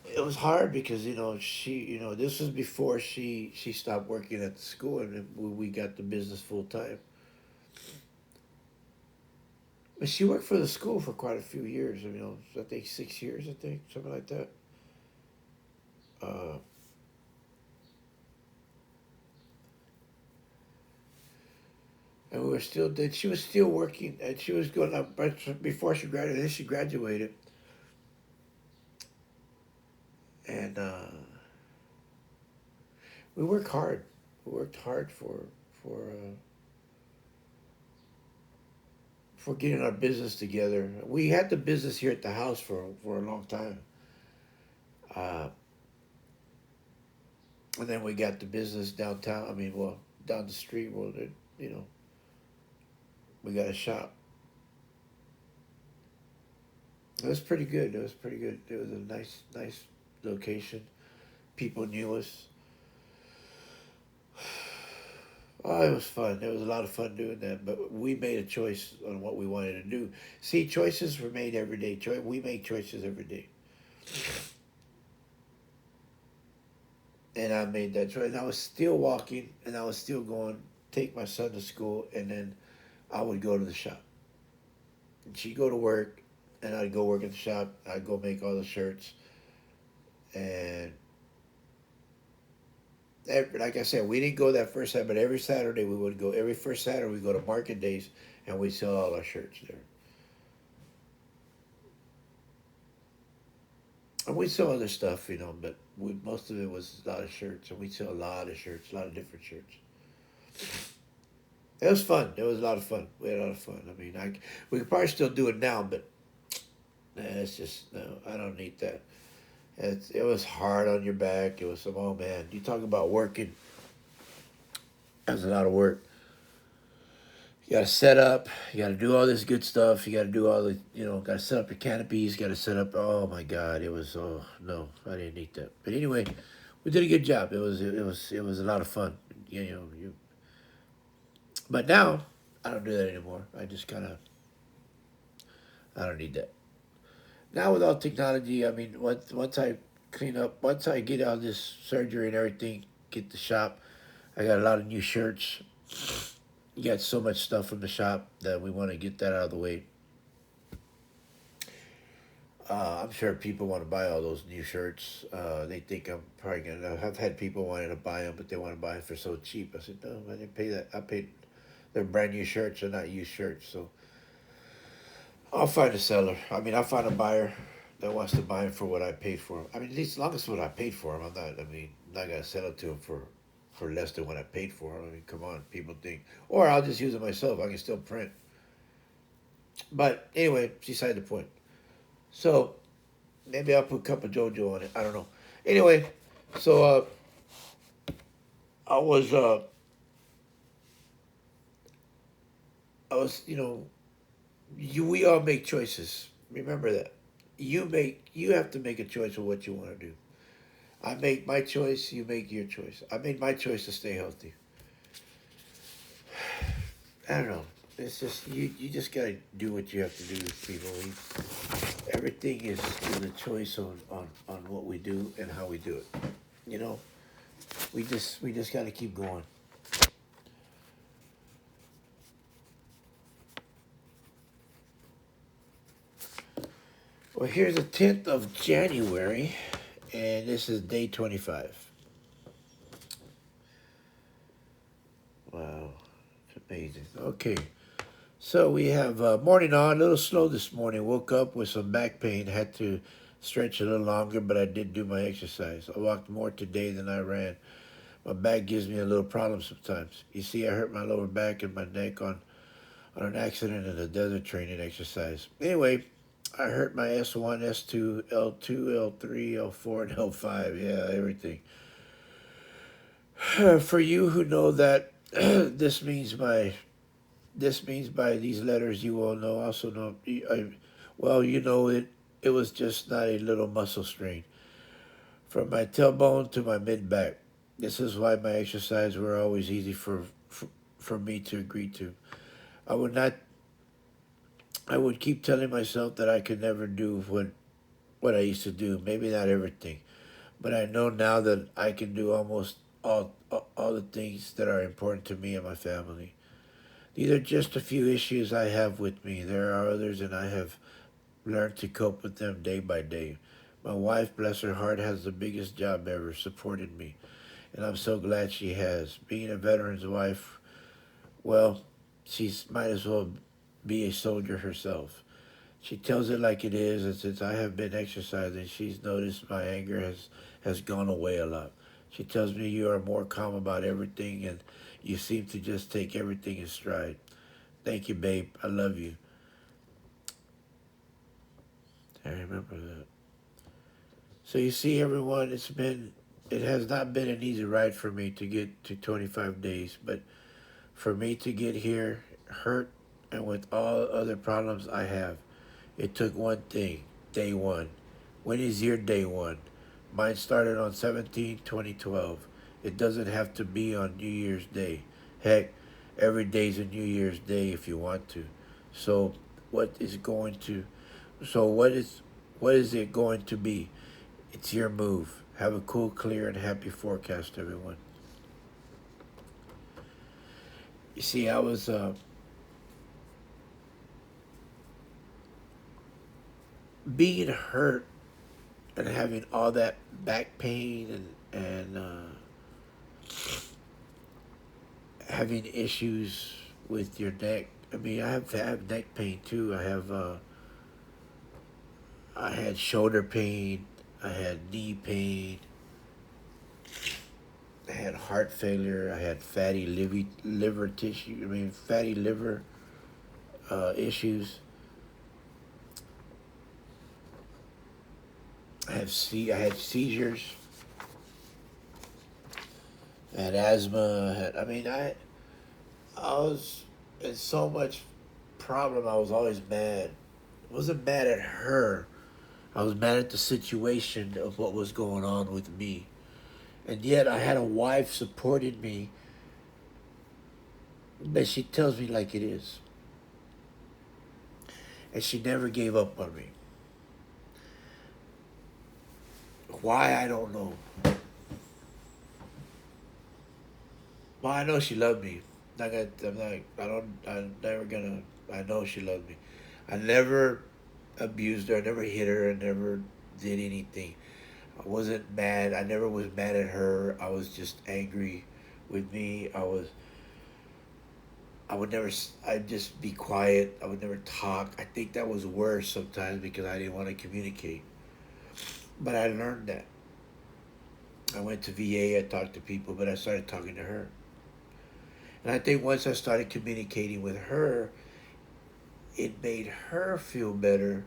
It was hard because this was before she stopped working at the school, and then we got the business full time. But she worked for the school for quite a few years. I think 6 years. I think something like that. Uh, and we were still. Then she was still working, and she was going up. But before she graduated, then she graduated, and we worked hard. We worked hard for for getting our business together. We had the business here at the house for a long time, uh, and then we got the business downtown. Well, down the street. Well, you know, we got a shop. It was pretty good. It was pretty good. It was a nice location. People knew us. Oh, it was fun. It was a lot of fun doing that, but we made a choice on what we wanted to do. See, choices were made every day. We make choices every day, and I made that choice. And I was still walking, and I was still going take my son to school, and then I would go to the shop. And she'd go to work, and I'd go work at the shop. I'd go make all the shirts, and like I said, we didn't go that first time, but every Saturday we would go. Every first Saturday we go to market days, and we sell all our shirts there. And we sell other stuff, but most of it was a lot of shirts, and we sell a lot of shirts, a lot of different shirts. It was fun. It was a lot of fun. We had a lot of fun. I mean, we could probably still do it now, but it's just no. I don't need that. It was hard on your back. It was some. Oh man, you talk about working. That's a lot of work. You got to set up. You got to do all this good stuff. You got to do all the. Got to set up your canopies. Got to set up. Oh my God, it was. Oh no, I didn't need that. But anyway, we did a good job. It was a lot of fun. But now I don't do that anymore. I just kind of. I don't need that. Now with all technology, I mean, once I clean up, once I get out of this surgery and everything, get the shop, I got a lot of new shirts. You got so much stuff from the shop that we want to get that out of the way. I'm sure people want to buy all those new shirts. They think I'm probably gonna. I've had people wanting to buy them, but they want to buy it for so cheap. I said, no, I didn't pay that. I paid. They're brand new shirts. They're not used shirts. So I'll find a seller. I mean, I'll find a buyer that wants to buy them for what I paid for them. I mean, at least as long as what I paid for them, I'm not. I mean, not gonna sell it to them for less than what I paid for them. I mean, come on, people think. Or I'll just use it myself. I can still print. But anyway, beside the point. So maybe I'll put Cup of JoJo on it. I don't know. Anyway, so I was uh, we all make choices. Remember that. You have to make a choice of what you want to do. I make my choice, you make your choice. I made my choice to stay healthy. I don't know. It's just you just gotta do what you have to do, people. Everything is a choice on what we do and how we do it. You know, we just gotta keep going. Well, here's the 10th of January, and this is day 25. Wow, it's amazing. Okay, so we have morning on, a little slow this morning. Woke up with some back pain, had to stretch a little longer, but I did do my exercise. I walked more today than I ran. My back gives me a little problem sometimes. You see, I hurt my lower back and my neck on an accident in a desert training exercise. Anyway, I hurt my S1, S2, L2, L3, L4, and L5. Yeah, everything. For you who know that this means by these letters you all know also know well you know it was just not a little muscle strain from my tailbone to my mid back. This is why my exercise were always easy for me to agree to. I would not I would keep telling myself that I could never do what I used to do. Maybe not everything, but I know now that I can do almost all the things that are important to me and my family. These are just a few issues I have with me. There are others, and I have learned to cope with them day by day. My wife, bless her heart, has the biggest job ever, supported me, and I'm so glad she has. Being a veteran's wife, well, she's might as well be a soldier herself. She tells it like it is, and since I have been exercising, she's noticed my anger has gone away a lot. She tells me you are more calm about everything, and you seem to just take everything in stride. Thank you, babe. I love you. I remember that. So you see, everyone, it has not been an easy ride for me to get to 25 days, but for me to get here, hurt, and with all other problems I have, it took one thing, day one. When is your day one? Mine started on 17/20/12. It doesn't have to be on New Year's Day. Heck, every day's a New Year's Day if you want to. So what is going to so what is it going to be? It's your move. Have a cool, clear, and happy forecast, everyone. You see, I was being hurt and having all that back pain and having issues with your neck. I mean, I have neck pain too. I had shoulder pain. I had knee pain. I had heart failure. I had liver tissue. I mean, fatty liver issues. I had seizures. I had asthma. I was in so much problem. I was always mad. I wasn't mad at her. I was mad at the situation of what was going on with me. And yet I had a wife supporting me, but she tells me like it is. And she never gave up on me. Why, I don't know. Well, I know she loved me. Not gonna, I'm not, I don't, I'm never gonna, I know she loved me. I never abused her. I never hit her. I never did anything. I wasn't mad. I never was mad at her. I was just angry with me. I would never, I'd just be quiet. I would never talk. I think that was worse sometimes because I didn't want to communicate. But I learned that. I went to VA, I talked to people, but I started talking to her. And I think once I started communicating with her, it made her feel better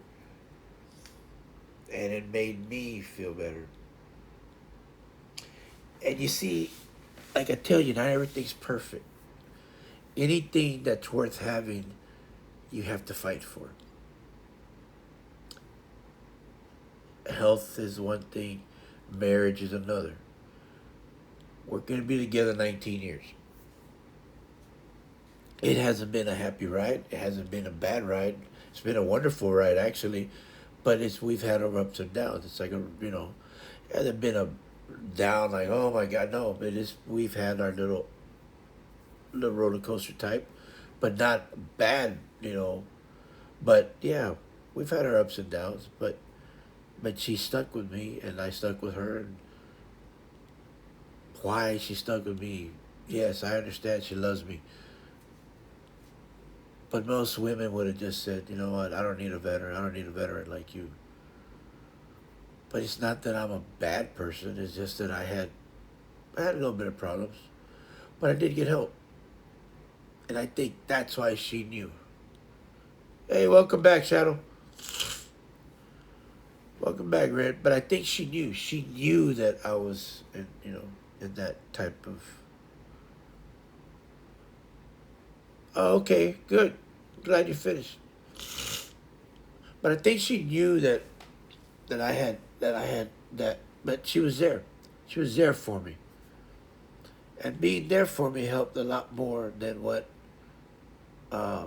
and it made me feel better. And you see, like I tell you, not everything's perfect. Anything that's worth having, you have to fight for. Health is one thing, marriage is another. We're going to be together 19 years. It hasn't been a happy ride. It hasn't been a bad ride. It's been a wonderful ride, actually. But we've had our ups and downs. It's like it hasn't been a down like, oh my God, no. But we've had our little roller coaster type, but not bad, But yeah, we've had our ups and downs. But she stuck with me, and I stuck with her. And why she stuck with me? Yes, I understand she loves me. But most women would have just said, you know what, I don't need a veteran. I don't need a veteran like you. But it's not that I'm a bad person. It's just that I had a little bit of problems, but I did get help, and I think that's why she knew. Hey, welcome back, Shadow. Welcome back, Red. But I think she knew. She knew that I was, in that type of. Oh, okay, good. Glad you finished. But I think she knew that I had that. But she was there. She was there for me, and being there for me helped a lot more uh,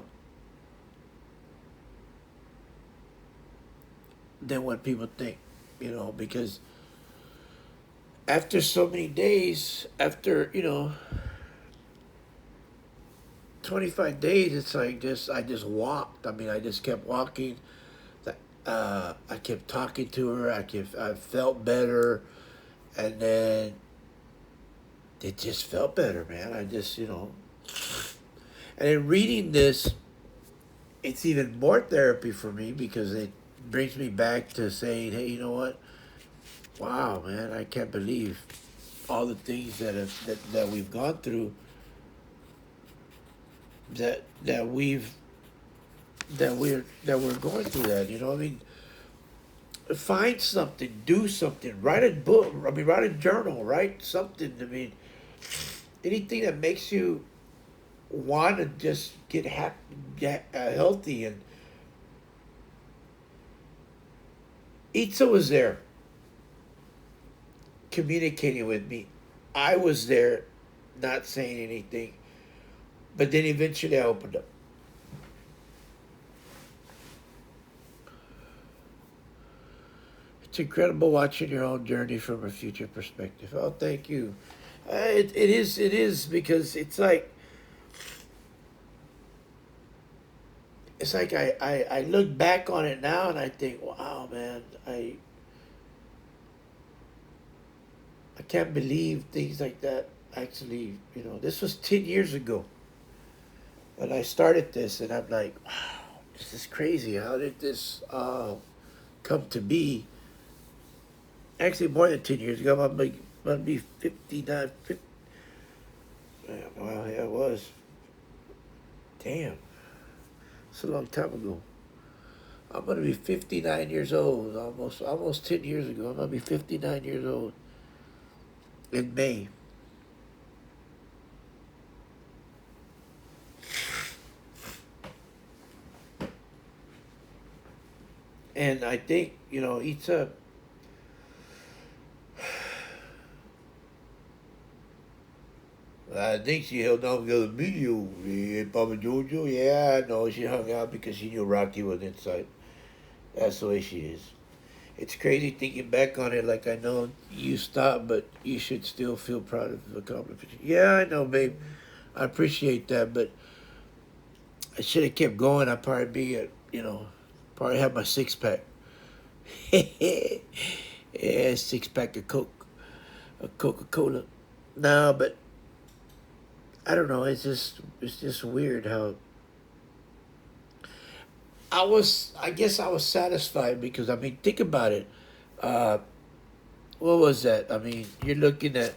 than what people think. Because after so many days, after 25 days, it's like I just walked. I mean, I just kept walking. I kept talking to her. I felt better, and then it just felt better, man. I just, and in reading this, it's even more therapy for me because it brings me back to saying, hey, you know what? Wow, man, I can't believe all the things that we've gone through that we're going through that. I mean, find something, do something, write a book. I mean, write a journal, write something. I mean, anything that makes you want to just get healthy. And Itza was there communicating with me. I was there, not saying anything, But then eventually I opened up. It's incredible watching your own journey from a future perspective. Oh, thank you. It is because it's like I look back on it now and I think, wow, man, I can't believe things like that actually, this was 10 years ago when I started this, and I'm like, wow, this is crazy. How did this come to be? Actually, more than 10 years ago, I'm be 59, 50. Wow, yeah, it was. Damn, it's a long time ago. I'm gonna be 59 years old. Almost 10 years ago. I'm gonna be 59 years old in May. And I think, it's a I think she held on because of me, Papa Jojo. Yeah, I know. She hung out because she knew Rocky was inside. That's the way she is. It's crazy thinking back on it. Like, I know you stopped, but you should still feel proud of the accomplishment. Yeah, I know, babe. I appreciate that, but I should have kept going. I'd probably be probably have my six pack. Yeah, six pack of Coke, a Coca Cola. No, but I don't know. It's just weird how I guess I was satisfied because I mean, think about it. Uh, what was that? I mean, you're looking at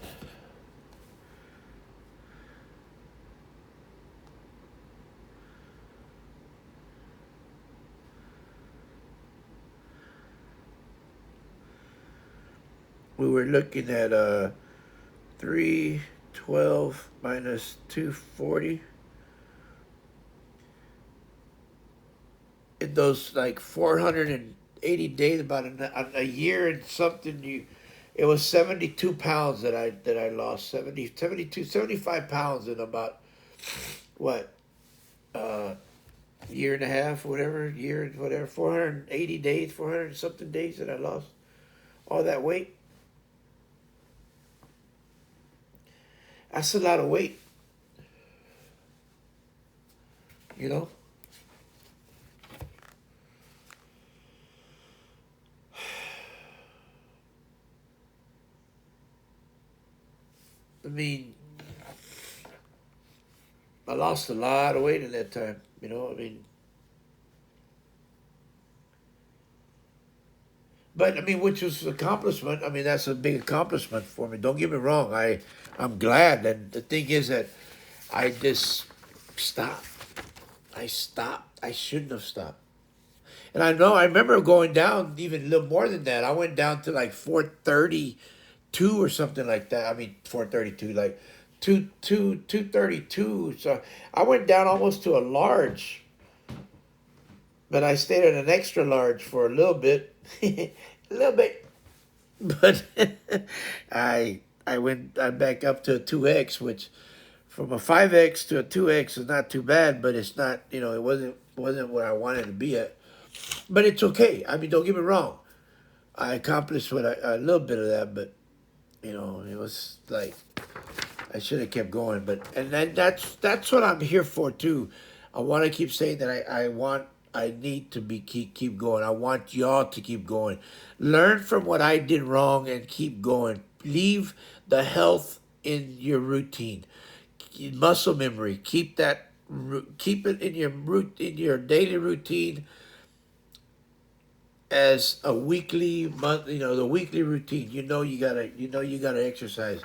we were looking at 312 minus 240 in those like 480 days, about a year and something. It was 72 pounds that I lost. 75 pounds in about what, uh year and a half, whatever, year, whatever, 480 days, 400 something days that I lost all that weight. That's a lot of weight, you know? I mean, I lost a lot of weight in that time, I mean, but I mean, which was an accomplishment. I mean, that's a big accomplishment for me. Don't get me wrong. I'm glad. And the thing is that I just stopped. I stopped. I shouldn't have stopped. And I know I remember going down even a little more than that. I went down to like 432 or something like that. I mean 432, like 232. So I went down almost to a large, but I stayed at an extra large for a little bit. A little bit. But I'm back up to a 2X, which from a 5X to a 2X is not too bad, but it's not, it wasn't where I wanted to be at. But it's okay. I mean, don't get me wrong. I accomplished a little bit of that, but it was like I should have kept going. But and then that's what I'm here for too. I want to keep saying that I need to be keep going. I want y'all to keep going. Learn from what I did wrong and keep going. Leave the health in your routine. Muscle memory. Keep it in your daily routine as a weekly month, the weekly routine. You gotta exercise,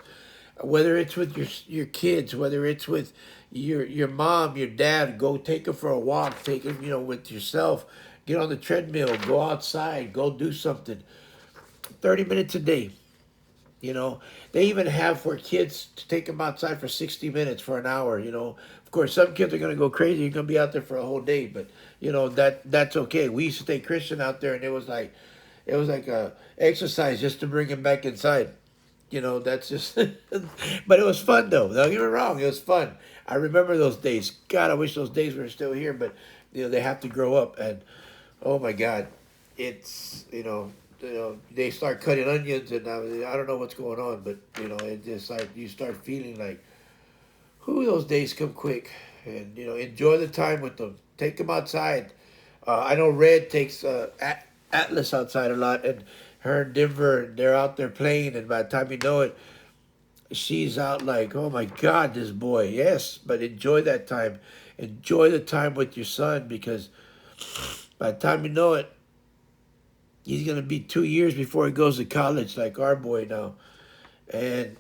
whether it's with your kids, whether it's with your mom, your dad. Go take them for a walk, take them, with yourself. Get on the treadmill, go outside, go do something. 30 minutes a day. They even have for kids to take them outside for 60 minutes, for an hour. Of course, some kids are going to go crazy. You're going to be out there for a whole day, but that's okay. We used to take Christian out there, and it was like a exercise just to bring him back inside. That's just, but it was fun though. Don't get me wrong, it was fun. I remember those days. God, I wish those days were still here, but they have to grow up, and oh my God, it's they start cutting onions, and I don't know what's going on, but it just like you start feeling like, who those days come quick, and enjoy the time with them. Take them outside. I know Red takes Atlas outside a lot, and her and Denver, they're out there playing, and by the time you know it, she's out like, oh my God, this boy. Yes, but enjoy that time. Enjoy the time with your son, because by the time you know it, he's gonna be 2 years before he goes to college, like our boy now. And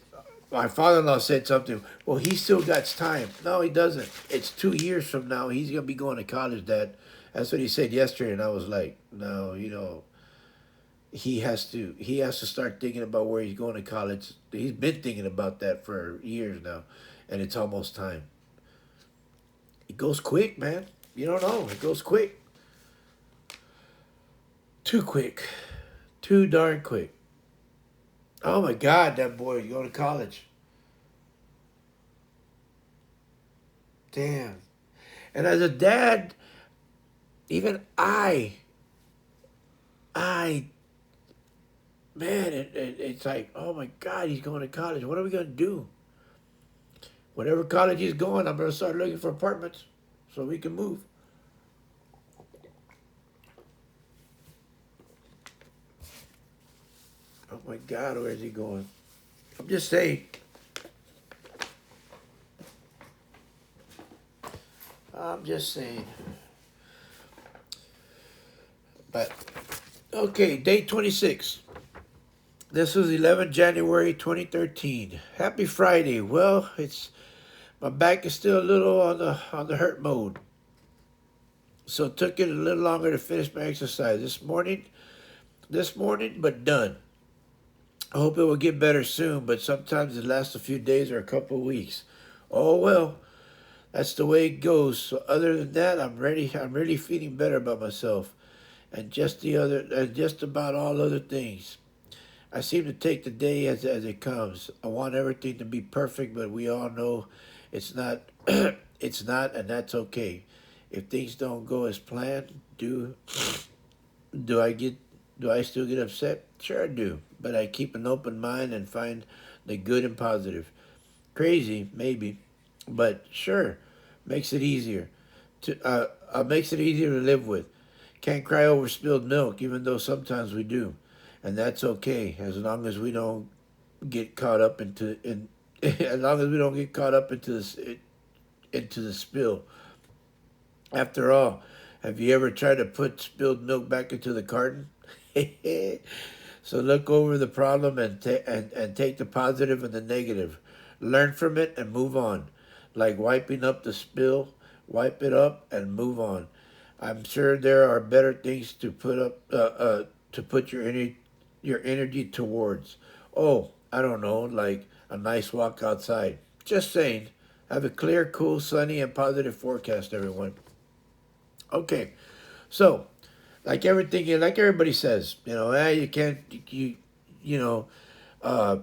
my father-in-law said something. Well, he still got time. No, he doesn't. It's 2 years from now. He's gonna be going to college, Dad. That's what he said yesterday, and I was like, no, he has to start thinking about where he's going to college. He's been thinking about that for years now, and it's almost time. It goes quick, man. You don't know. It goes quick. Too quick. Too darn quick. Oh my God, that boy going to college. Damn. And as a dad, even I, man, it's like, oh my God, he's going to college. What are we going to do? Whatever college he's going, I'm going to start looking for apartments so we can move. Oh my God, where is he going? I'm just saying. I'm just saying. But, okay, day 26. This was 11 January 2013. Happy Friday. Well, my back is still a little on the hurt mode. So it took it a little longer to finish my exercise this morning, but done. I hope it will get better soon, but sometimes it lasts a few days or a couple of weeks. Oh well, that's the way it goes. So other than that, I'm ready. I'm really feeling better about myself, and just about all other things. I seem to take the day as it comes. I want everything to be perfect, but we all know it's not. It's not, and that's okay. If things don't go as planned, do I get do I still get upset? Sure I do, but I keep an open mind and find the good and positive. Crazy, maybe, but sure, makes it easier makes it easier to live with. Can't cry over spilled milk, even though sometimes we do, and that's okay as long as we don't get caught up as long as we don't get caught up into the spill. After all, have you ever tried to put spilled milk back into the carton? So look over the problem and take the positive and the negative. Learn from it and move on. Like wiping up the spill, wipe it up and move on. I'm sure there are better things to put your energy towards. Oh, I don't know, like a nice walk outside. Just saying. Have a clear, cool, sunny, and positive forecast, everyone. Okay, so like everybody says, you can't, you know, uh,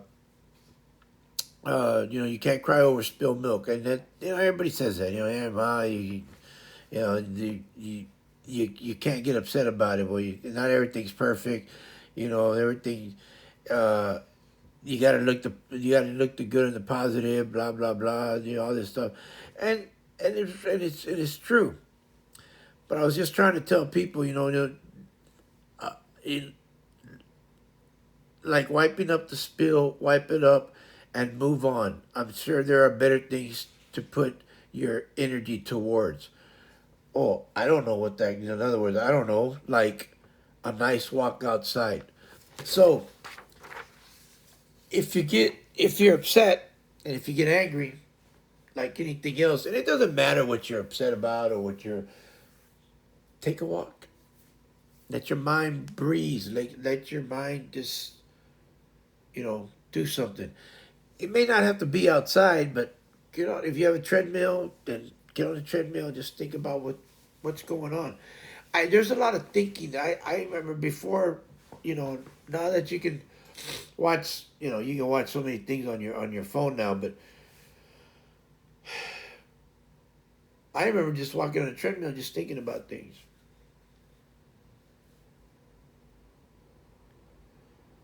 you can't cry over spilled milk, and that, everybody says that, Ma, you can't get upset about it. Well, not everything's perfect, everything. Uh, you gotta look the good and the positive, blah blah blah, all this stuff, and it's true. But I was just trying to tell people, in, like wiping up the spill, wipe it up, and move on. I'm sure there are better things to put your energy towards. Oh, I don't know what that. In other words, I don't know, like a nice walk outside. So if you're upset and if you get angry, like anything else, and it doesn't matter what you're upset about or take a walk. Let your mind breathe. Let your mind just do something. It may not have to be outside, but if you have a treadmill, then get on the treadmill and just think about what's going on. There's a lot of thinking. I remember before, now that you can watch so many things on your phone now, but I remember just walking on a treadmill, just thinking about things.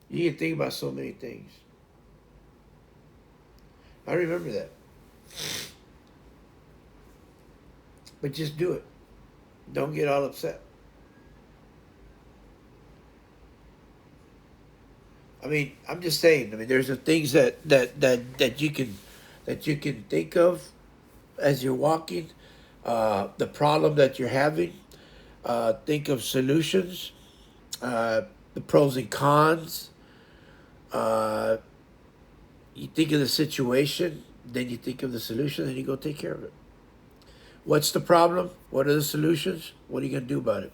You can think about so many things. I remember that. But just do it. Don't get all upset. I mean, I'm just saying. I mean, there's the things that you can think of as you're walking. The problem that you're having. Think of solutions. The pros and cons. Uh, you think of the situation, then you think of the solution, and you go take care of it. What's the problem? What are the solutions? What are you gonna do about it?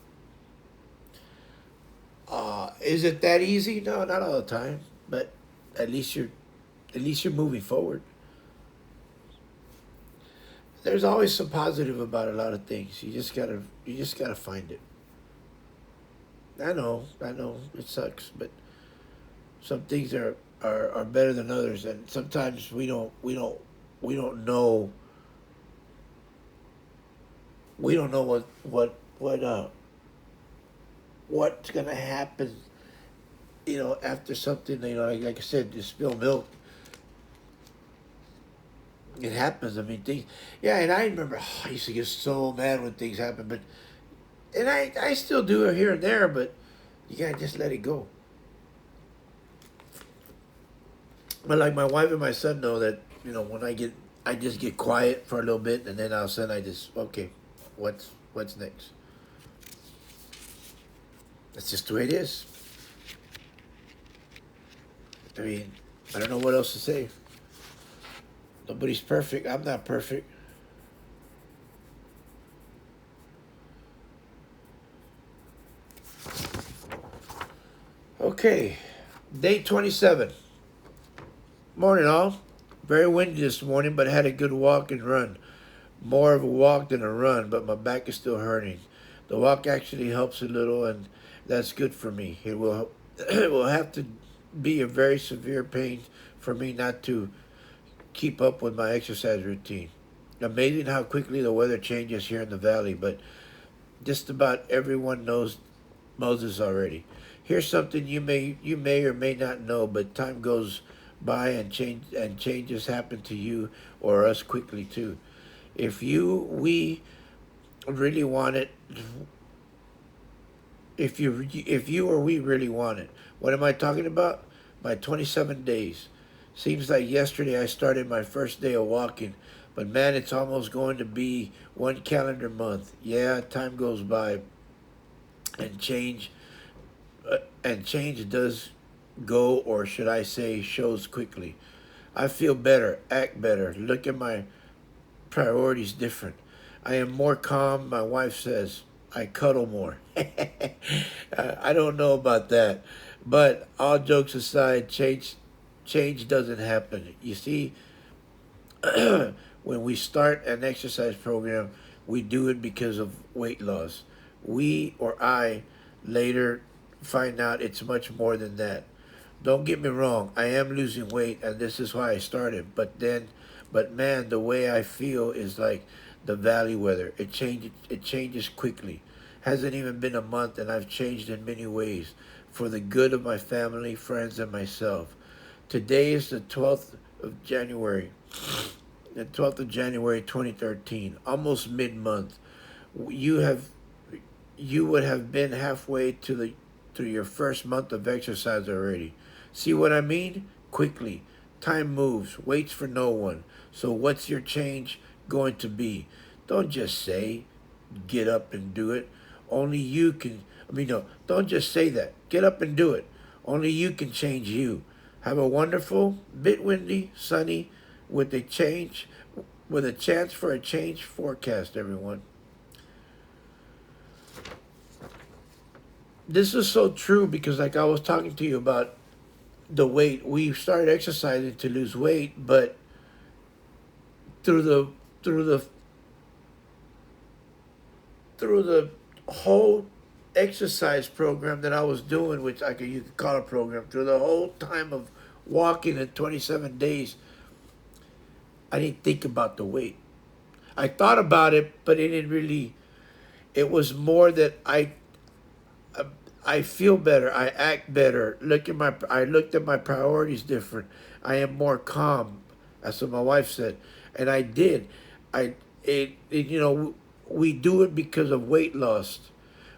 Is it that easy? No, not all the time, but at least you're at least you're moving forward. There's always some positive about a lot of things. You just gotta find it. I know, it sucks, but some things are better than others, and sometimes we don't know we don't know what's gonna happen. You know, after something, you know, like I said, you spill milk, it happens. I mean, things. Yeah, and I remember I used to get so mad when things happen, but and I still do it here and there, but you gotta just let it go. But like my wife and my son know that, you know, when I just get quiet for a little bit, and then all of a sudden I just okay, what's next? That's just the way it is. I mean, I don't know what else to say. Nobody's perfect. I'm not perfect. Okay, day 27. Morning, all. Very windy this morning, but had a good walk and run. More of a walk than a run, but my back is still hurting. The walk actually helps a little, and that's good for me. It will it will have to be a very severe pain for me not to keep up with my exercise routine. Amazing how quickly the weather changes here in the valley, but just about everyone knows Moses already. Here's something you may or may not know, but time goes by and changes happen to you or us quickly too. If you we really want it, if you or we really want it, what am I talking about? My 27 days. Seems like yesterday I started my first day of walking, but man, it's almost going to be one calendar month. Yeah, time goes by and change does go, or should I say, shows quickly. I feel better, act better, look at my priorities different. I am more calm, my wife says. I cuddle more. I don't know about that. But all jokes aside, change doesn't happen. You see, when we start an exercise program, we do it because of weight loss. We or I later find out it's much more than that. Don't get me wrong, I am losing weight and this is why I started. But man, the way I feel is like the valley weather. It changes quickly. Hasn't even been a month and I've changed in many ways for the good of my family, friends and myself. Today is the 12th of January. The 12th of January 2013, almost mid-month. You have you would have been halfway to your first month of exercise already. See what I mean? Quickly. Time moves, waits for no one. So what's your change going to be? Don't just say, get up and do it. Only you can, I mean, no, don't just say that. Get up and do it. Only you can change you. Have a wonderful, bit windy, sunny, with a change, with a chance for a change forecast, everyone. This is so true because, like I was talking to you about the weight, we started exercising to lose weight, but through the through the through the whole exercise program that I was doing, which you could call a program, through the whole time of walking in 27 days, I didn't think about the weight. I thought about it, but it didn't really. It was more that I feel better. I act better. I looked at my priorities different. I am more calm. That's what my wife said, and I did. I we do it because of weight loss,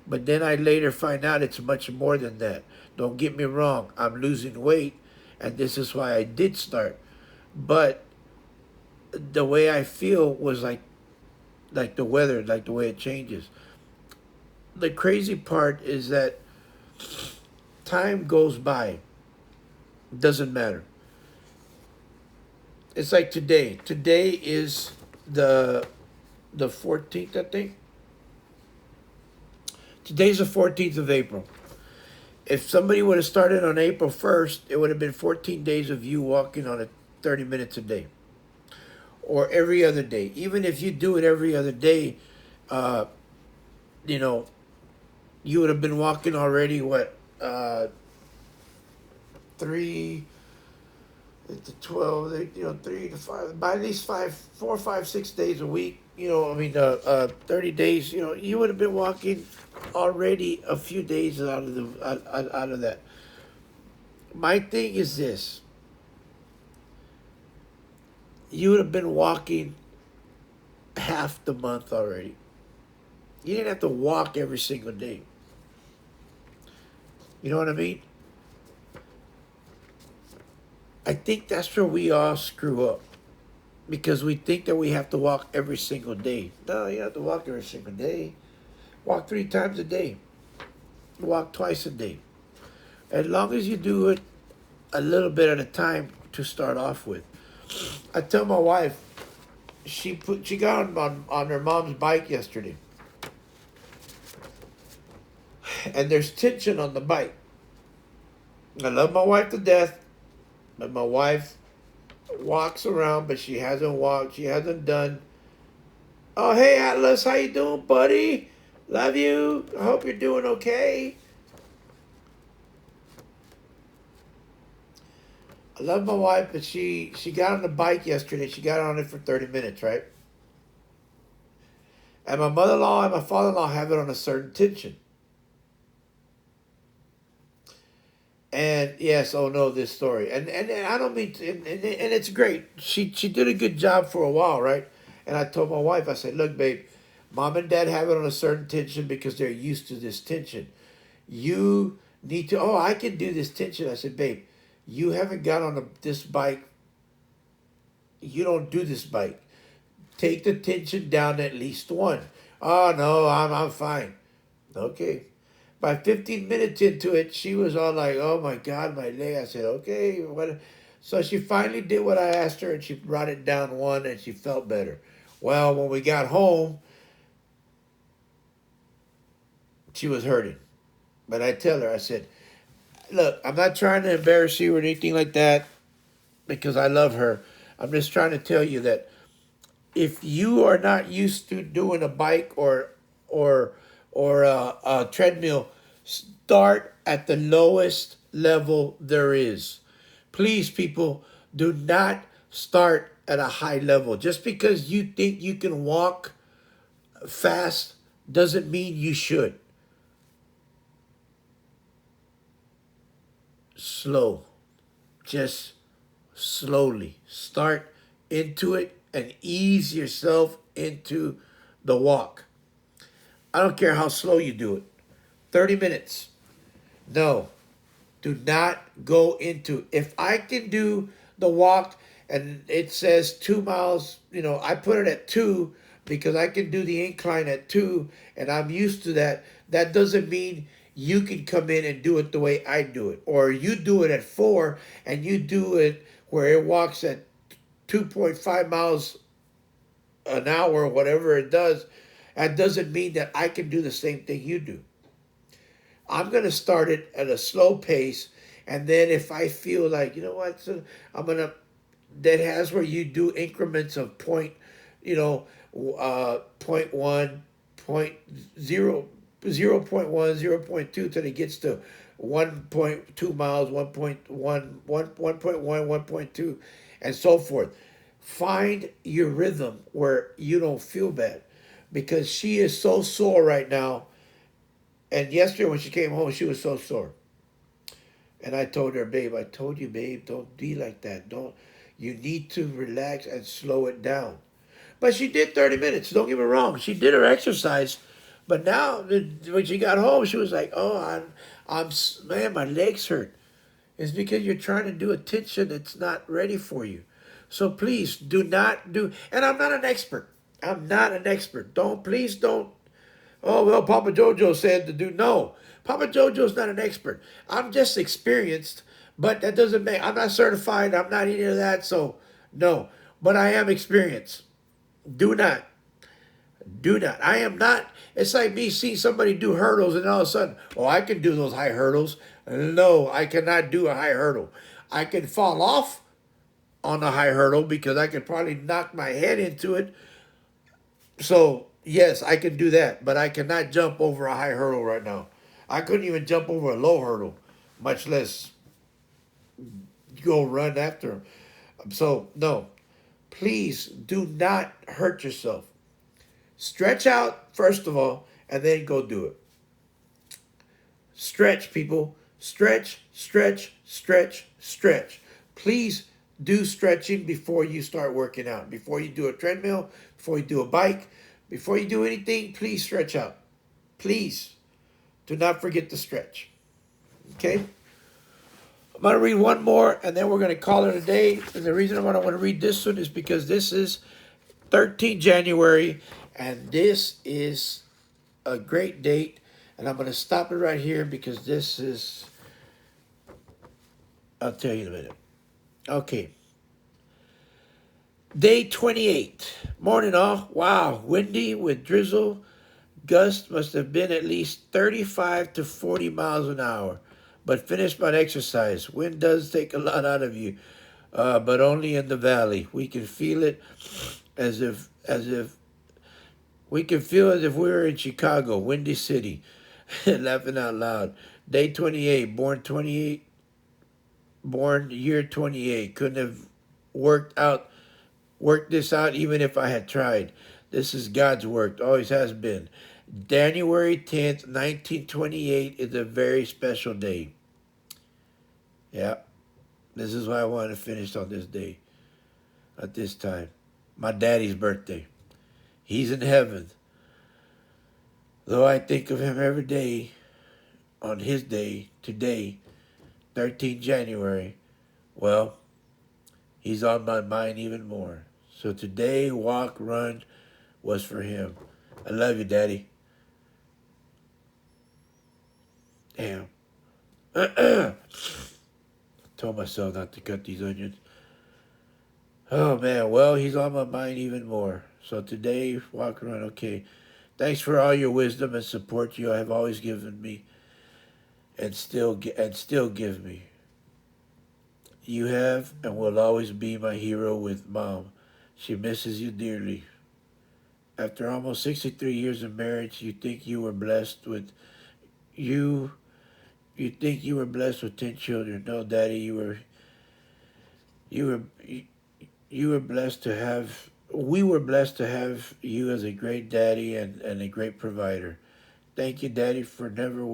but then I later find out it's much more than that. Don't get me wrong. I'm losing weight, and this is why I did start. But the way I feel was like the weather, like the way it changes. The crazy part is that time goes by. Doesn't matter. It's like today. Today is the the 14th, I think. Today's the 14th of April. If somebody would have started on April 1st, it would have been 14 days of you walking on it 30 minutes a day or every other day. Even if you do it every other day, uh, you know, you would have been walking already, what, three to 12, 3 to 5, by at least 4, 5, 6 days a week. 30 days. You would have been walking already a few days out of that. My thing is this: you would have been walking half the month already. You didn't have to walk every single day. You know what I mean? I think that's where we all screw up because we think that we have to walk every single day. No, you don't have to walk every single day. Walk 3 times a day. Walk twice a day. As long as you do it a little bit at a time to start off with. I tell my wife, she got on her mom's bike yesterday, and there's tension on the bike. I love my wife to death, but my wife walks around, but she hasn't walked. She hasn't done. Oh, hey Atlas, how you doing, buddy? Love you. I hope you're doing okay. I love my wife, but she got on the bike yesterday. She got on it for 30 minutes, right? And my mother-in-law and my father-in-law have it on a certain tension. And yes, oh no, this story, and I don't mean to, and it's great. She did a good job for a while, right? And I told my wife, I said, look, babe, mom and dad have it on a certain tension because they're used to this tension. You need to. Oh, I can do this tension. I said, babe, you haven't got on this bike. You don't do this bike. Take the tension down at least one. Oh no, I'm fine. Okay. By 15 minutes into it, she was all like, "Oh my God, my leg." I said, "Okay, what?" So she finally did what I asked her, and she brought it down one, and she felt better. Well, when we got home, she was hurting, but I tell her, I said, "Look, I'm not trying to embarrass you or anything like that, because I love her. I'm just trying to tell you that if you are not used to doing a bike or or a treadmill, start at the lowest level there is. Please, people, do not start at a high level. Just because you think you can walk fast doesn't mean you should. Slow, just slowly start into it and ease yourself into the walk. I don't care how slow you do it. 30 minutes. No, do not go into. If I can do the walk and it says 2 miles, I put it at two because I can do the incline at two and I'm used to that. That doesn't mean you can come in and do it the way I do it. Or you do it at four and you do it where it walks at 2.5 miles an hour, whatever it does. That doesn't mean that I can do the same thing you do. I'm going to start it at a slow pace. And then if I feel like, you know what, so I'm going to, that has where you do increments of point one, point zero, 0.1, 0.2 till it gets to 1.2 miles, 1.1, 1.1, 1.2, and so forth. Find your rhythm where you don't feel bad, because she is so sore right now. And yesterday when she came home, she was so sore. And I told her, babe, I told you, babe, don't be like that. Don't. You need to relax and slow it down. But she did 30 minutes. Don't get me wrong. She did her exercise. But now, when she got home, she was like, "Oh, man, my legs hurt." It's because you're trying to do a tension that's not ready for you. So please do not do. And I'm not an expert. I'm not an expert. Please don't. Oh well, Papa Jojo said to do. No, Papa Jojo's not an expert. I'm just experienced, but that doesn't make. I'm not certified. I'm not any of that. So no, but I am experienced. Do not. Do not. I am not. It's like me seeing somebody do hurdles and all of a sudden, oh, I can do those high hurdles. No, I cannot do a high hurdle. I can fall off on a high hurdle because I could probably knock my head into it. So, yes, I can do that, but I cannot jump over a high hurdle right now. I couldn't even jump over a low hurdle, much less go run after him. So, no, please do not hurt yourself. Stretch out, first of all, and then go do it. Stretch, people. Stretch, stretch, stretch, stretch. Please do stretching before you start working out. Before you do a treadmill, before you do a bike, before you do anything, please stretch out. Please do not forget to stretch. Okay? I'm going to read one more and then we're going to call it a day. And the reason I want to read this one is because this is 13 January and this is a great date. And I'm going to stop it right here because this is, I'll tell you in a minute. Okay. Day 28. Morning all. Wow. Windy with drizzle. Gust must have been at least 35 to 40 miles an hour. But finished by exercise. Wind does take a lot out of you, but only in the valley. We can feel it as if we were in Chicago, Windy City, laughing out loud. Day 28, born year 28. Couldn't have worked out worked this out even if I had tried. This is God's work, always has been. January 10th, 1928 is a very special day. Yeah, this is why I wanted to finish on this day, at this time. My daddy's birthday. He's in heaven. Though I think of him every day on his day, today, 13 January, well, he's on my mind even more. So today, walk, run was for him. I love you, Daddy. Damn. Told myself not to cut these onions. Oh man, well, he's on my mind even more. So today, walk around, okay. Thanks for all your wisdom and support you have always given me and still give me. You have and will always be my hero with Mom. She misses you dearly. After almost 63 years of marriage, you you think you were blessed with 10 children. No, Daddy, you were you were blessed to have we were blessed to have you as a great daddy and a great provider. Thank you, Daddy, for never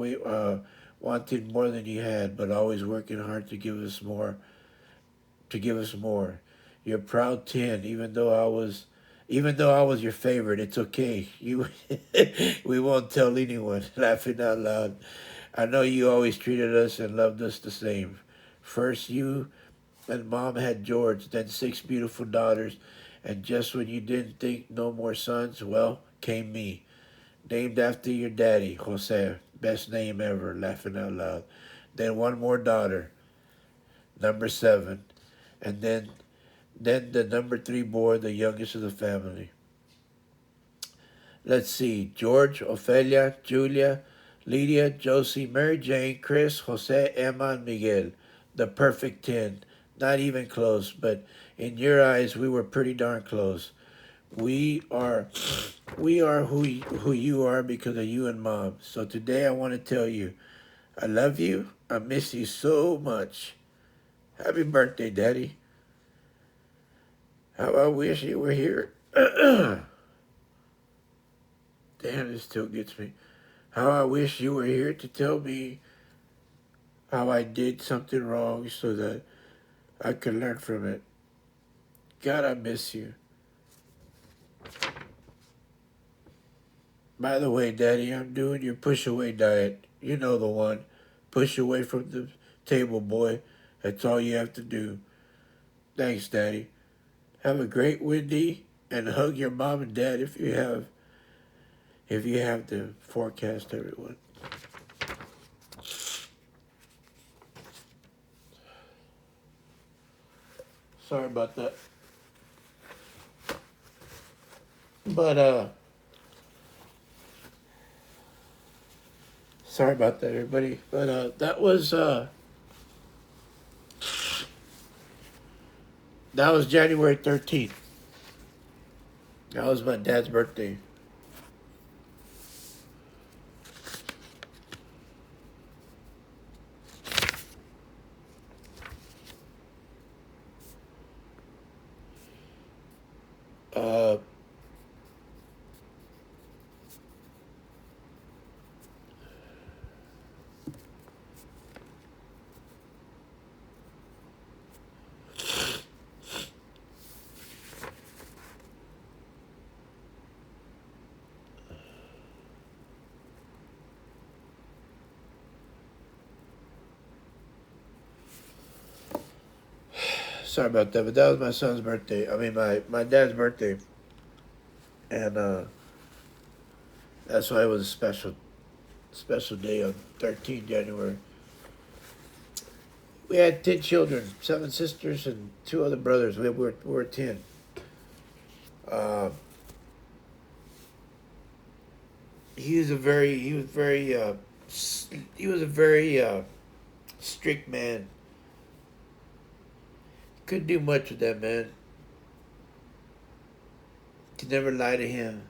wanting more than you had, but always working hard to give us more. You're proud 10, even though I was your favorite. It's okay. You we won't tell anyone. Laughing out loud. I know you always treated us and loved us the same. First you and Mom had George, then six beautiful daughters, and just when you didn't think no more sons, well, came me. Named after your daddy, Jose. Best name ever, laughing out loud. Then one more daughter, number seven. And then the number three boy, the youngest of the family. Let's see. George, Ophelia, Julia, Lydia, Josie, Mary Jane, Chris, Jose, Emma, and Miguel. The perfect 10. Not even close, but in your eyes, we were pretty darn close. We are we are who you are because of you and Mom. So today I want to tell you, I love you. I miss you so much. Happy birthday, Daddy. How I wish you were here. Damn, this still gets me. How I wish you were here to tell me how I did something wrong so that I could learn from it. God, I miss you. By the way, Daddy, I'm doing your push away diet. You know the one. Push away from the table, boy. That's all you have to do. Thanks, Daddy. Have a great Wendy and hug your mom and dad if you have to forecast everyone. Sorry about that. But sorry about that everybody. But that was January 13th. That was my dad's birthday. Uh Sorry about that, but that was my son's birthday. I mean my dad's birthday. And that's why it was a special day on 13 January. We had 10 children, 7 sisters and 2 other brothers. We were 10. Uh, he was a very strict man. Couldn't do much with that man. Could never lie to him.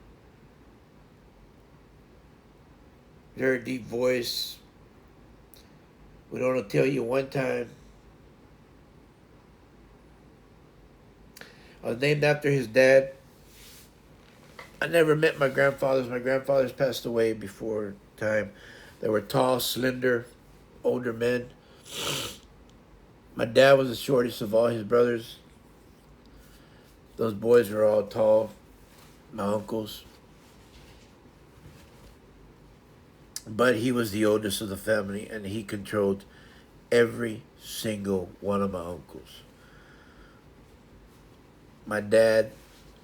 Very deep voice. Would only tell you one time. I was named after his dad. I never met my grandfathers. My grandfathers passed away before time. They were tall, slender, older men. My dad was the shortest of all his brothers. Those boys were all tall, my uncles. But he was the oldest of the family, and he controlled every single one of my uncles. My dad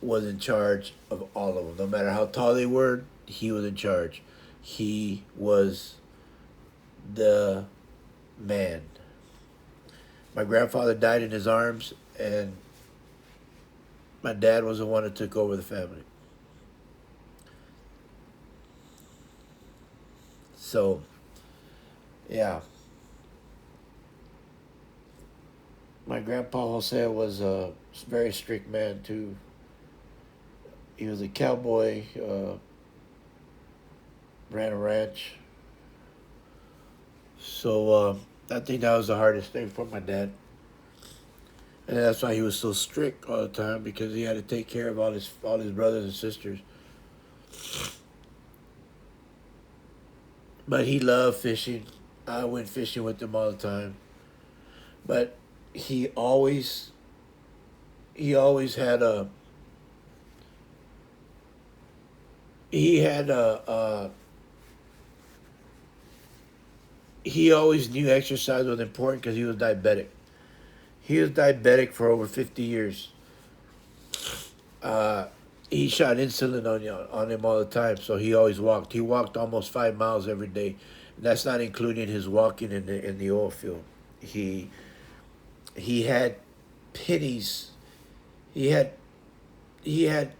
was in charge of all of them. No matter how tall they were, he was in charge. He was the man. My grandfather died in his arms, and my dad was the one that took over the family. So, yeah. My grandpa Jose was a very strict man, too. He was a cowboy, ran a ranch. So, I think that was the hardest thing for my dad. And that's why he was so strict all the time, because he had to take care of all his brothers and sisters. But he loved fishing. I went fishing with him all the time. But he always he always had a he had a he always knew exercise was important because he was diabetic. He was diabetic for over 50 years. Uh, he shot insulin on him all the time, so he always walked. He walked almost 5 miles every day. And that's not including his walking in the oil field. He he had pennies. He had he had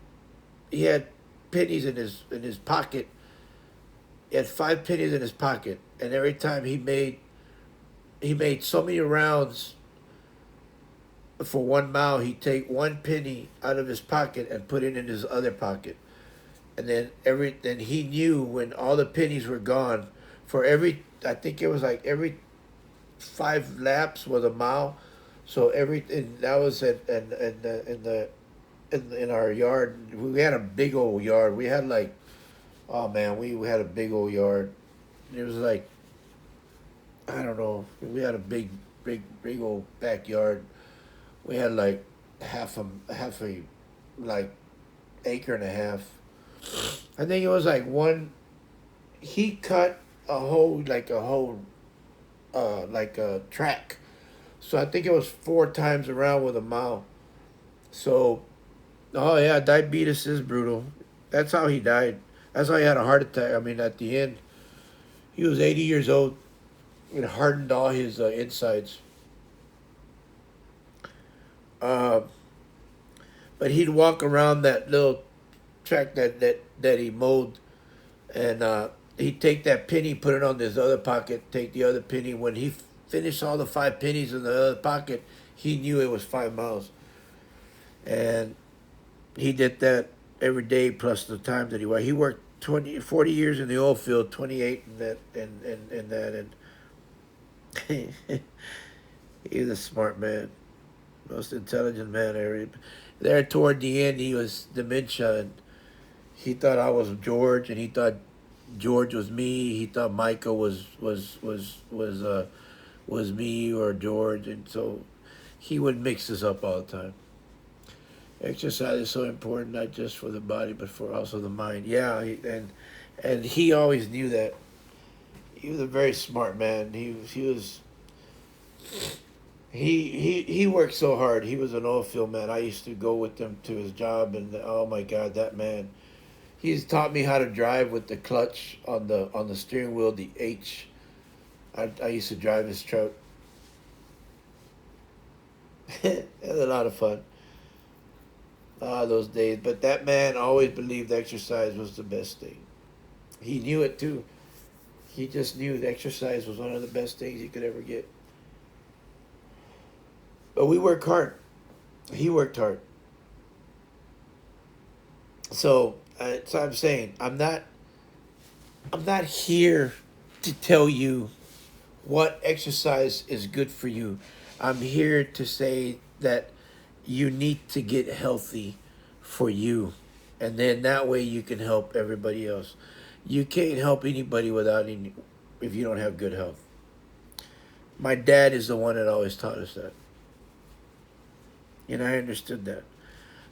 he had pennies in his pocket. He had 5 pennies in his pocket, and every time he made so many rounds for 1 mile, he'd take 1 penny out of his pocket and put it in his other pocket. And then he knew when all the pennies were gone, for every I think it was like every 5 laps was a mile. So every and that was in the in our yard. We had a big old yard. We had like, oh man, we had a big old yard. It was like, I don't know. We had a big old backyard. We had like half a like acre and a half. I think it was like one. He cut a whole like a track. So I think it was 4 times around with a mile. So, oh yeah, diabetes is brutal. That's how he died. That's how he had a heart attack. I mean, at the end, he was 80 years old. It hardened all his insides. Uh, but he'd walk around that little track that he mowed, and he'd take that penny, put it on his other pocket, take the other penny. When he finished all the 5 pennies in the other pocket, he knew it was 5 miles. And he did that every day plus the time that he worked. He worked 20, 40 years in the oil field, 28 in that, and that, and he was a smart man, most intelligent man ever. There toward the end, he was dementia, and he thought I was George, and he thought George was me. He thought Michael was me or George, and so he would mix us up all the time. Exercise is so important, not just for the body, but for also the mind. Yeah, and he always knew that. He was a very smart man. He worked so hard. He was an oil field man. I used to go with him to his job, and oh my God, that man. He's taught me how to drive with the clutch on the steering wheel, the H. I used to drive his truck. It was a lot of fun. Ah, those days. But that man always believed exercise was the best thing. He knew it too. He just knew that exercise was one of the best things he could ever get. But we work hard. He worked hard. So I'm saying I'm not here to tell you what exercise is good for you. I'm here to say that you need to get healthy for you. And then that way you can help everybody else. You can't help anybody if you don't have good health. My dad is the one that always taught us that. And I understood that.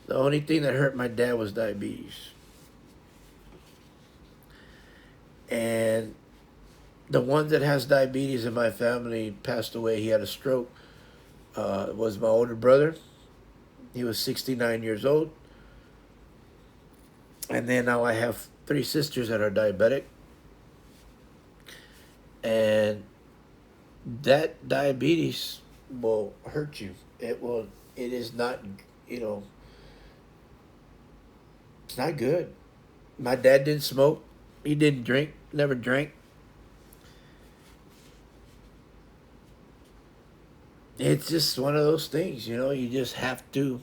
The only thing that hurt my dad was diabetes. And the one that has diabetes in my family passed away. He had a stroke. Was my older brother. He was 69 years old. And then now I have 3 sisters that are diabetic. And that diabetes will hurt you. It is not, you know, it's not good. My dad didn't smoke. He didn't drink, never drank. It's just one of those things, you just have to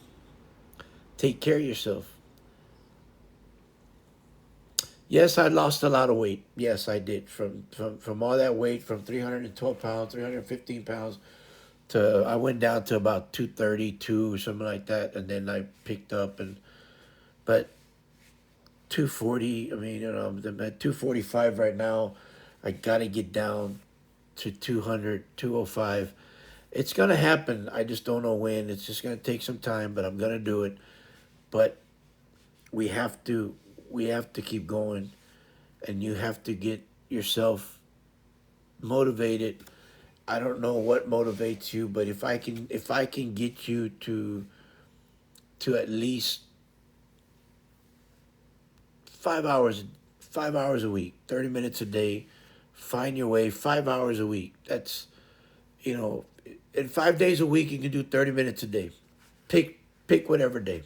take care of yourself. Yes, I lost a lot of weight. Yes, I did. From all that weight, from 312 pounds, 315 pounds, to I went down to about 232 or something like that. And then I picked up, but 240, I mean, I'm at 245 right now. I got to get down to 200, 205. It's going to happen. I just don't know when. It's just going to take some time, but I'm going to do it. But we have to we have to keep going, and you have to get yourself motivated. I don't know what motivates you, but if I can get you to at least 5 hours 5 hours a week, 30 minutes a day, find your way 5 hours a week. That's you know, in 5 days a week you can do 30 minutes a day. Pick whatever day.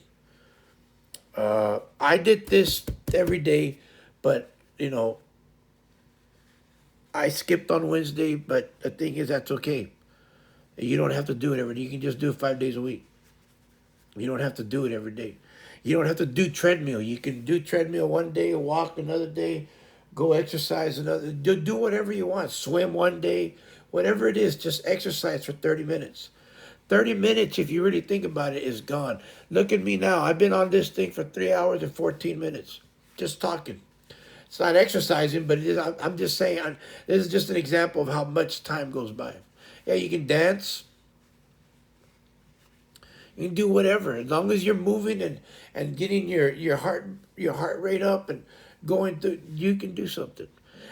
I did this every day, but I skipped on Wednesday. But the thing is, that's okay. You don't have to do it every day. You can just do it 5 days a week. You don't have to do it every day. You don't have to do treadmill. You can do treadmill one day, walk another day, go exercise another. Do whatever you want. Swim one day, whatever it is. Just exercise for 30 minutes. 30 minutes, if you really think about it, is gone. Look at me now. I've been on this thing for 3 hours and 14 minutes, just talking. It's not exercising, but it is, I'm just saying, this is just an example of how much time goes by. Yeah, you can dance, you can do whatever, as long as you're moving and getting your heart rate up and going through, you can do something.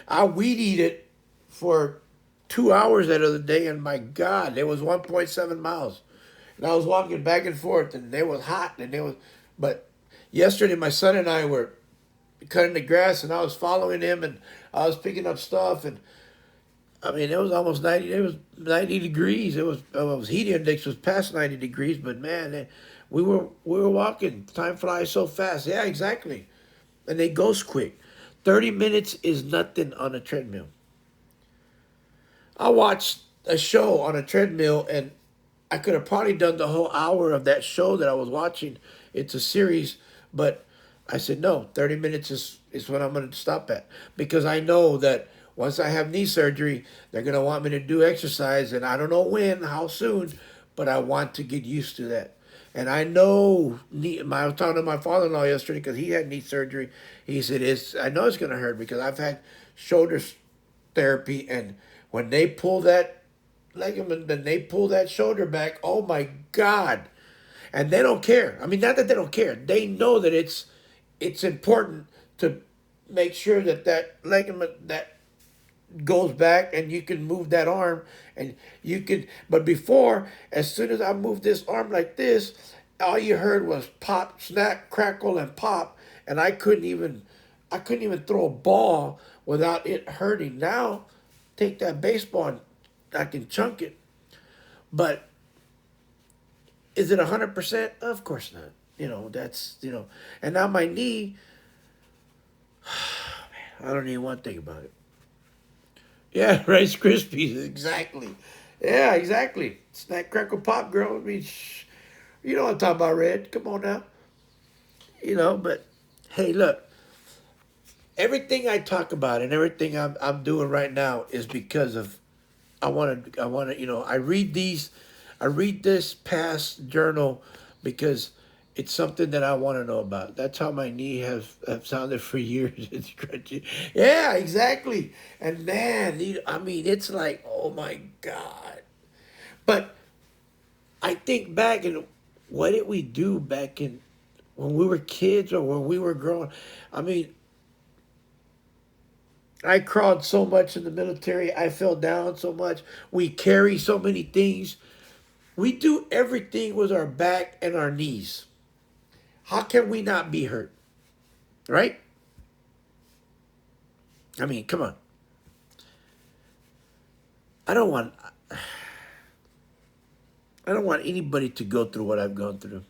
I weed eat it for 2 hours that other day, and my God, it was 1.7 miles. And I was walking back and forth, and it was hot, and it was. But yesterday, my son and I were cutting the grass, and I was following him, and I was picking up stuff, and I mean, it was almost 90. It was 90 degrees. It was heat index was past 90 degrees, but man, we were walking. Time flies so fast. Yeah, exactly, and it goes quick. 30 minutes is nothing on a treadmill. I watched a show on a treadmill, and I could have probably done the whole hour of that show that I was watching. It's a series, but I said no. 30 minutes is what I'm going to stop at, because I know that once I have knee surgery, they're going to want me to do exercise, and I don't know when, how soon, but I want to get used to that. And I know I was talking to my father-in-law yesterday because he had knee surgery. He said, I know it's going to hurt because I've had shoulder therapy, and when they pull that ligament, then they pull that shoulder back. Oh my God! And they don't care. I mean, not that they don't care. They know that it's important to make sure that that ligament that goes back and you can move that arm and you can. But before, as soon as I moved this arm like this, all you heard was pop, snap, crackle, and pop, and I couldn't even throw a ball without it hurting. Now, take that baseball and I can chunk it. But is it 100%? Of course not. And now my knee, I don't even want to think about it. Yeah, Rice Krispies, exactly. Yeah, exactly. Snack, crackle, pop, girl. I mean, you know what I'm talking about, Red. Come on now. But hey, look, everything I talk about and everything I'm doing right now is because of I want to I read this past journal because it's something that I want to know about. That's how my knee have sounded for years. It's crunchy. Yeah, exactly. And man, I mean, it's like, oh my God. But I think back and what did we do back in when we were kids or when we were growing? I mean, I crawled so much in the military. I fell down so much. We carry so many things. We do everything with our back and our knees. How can we not be hurt? Right? I mean, come on. I don't want I don't want anybody to go through what I've gone through.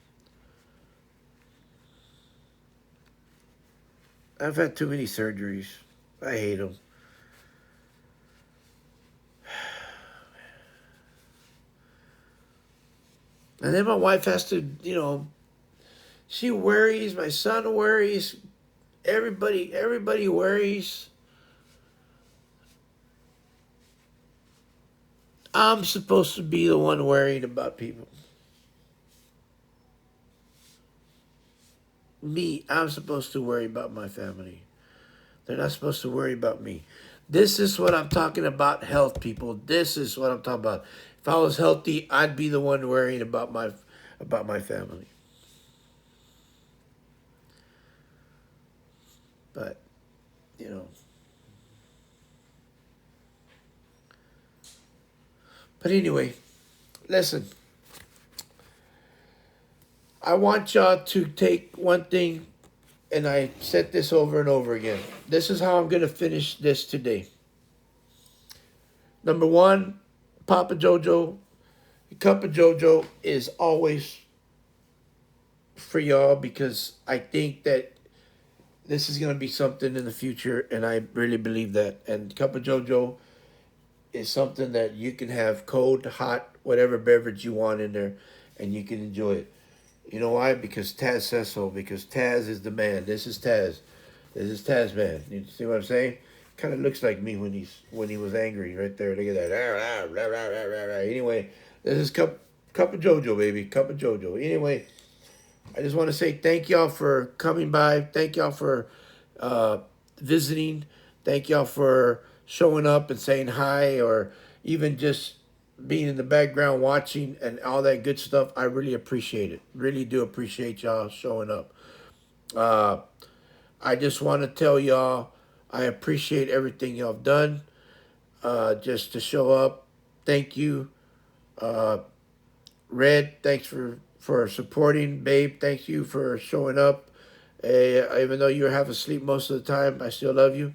I've had too many surgeries. I hate them. And then my wife has to, she worries, my son worries, everybody worries. I'm supposed to be the one worrying about people. Me, I'm supposed to worry about my family. They're not supposed to worry about me. This is what I'm talking about, health, people. This is what I'm talking about. If I was healthy, I'd be the one worrying about my family. But, you know. But anyway, listen. I want y'all to take one thing, and I said this over and over again. This is how I'm going to finish this today. Number one, Papa Jojo, Cup of Jojo is always for y'all because I think that this is going to be something in the future, and I really believe that. And Cup of Jojo is something that you can have cold, hot, whatever beverage you want in there, and you can enjoy it. You know why? Because Taz says so. Because Taz is the man. This is Taz. This is Taz man. You see what I'm saying? Kind of looks like me when he was angry right there. Look at that. Anyway, this is Cup. Cup of JoJo, baby. Cup of JoJo. Anyway, I just want to say thank y'all for coming by. Thank y'all for uh, visiting. Thank y'all for showing up and saying hi, or even just being in the background watching and all that good stuff. I really appreciate it. Really do appreciate y'all showing up. Uh, I just want to tell y'all I appreciate everything y'all have done just to show up. Thank you. Uh, Red, thanks for supporting. Babe, thank you for showing up. Even though you're half asleep most of the time, I still love you.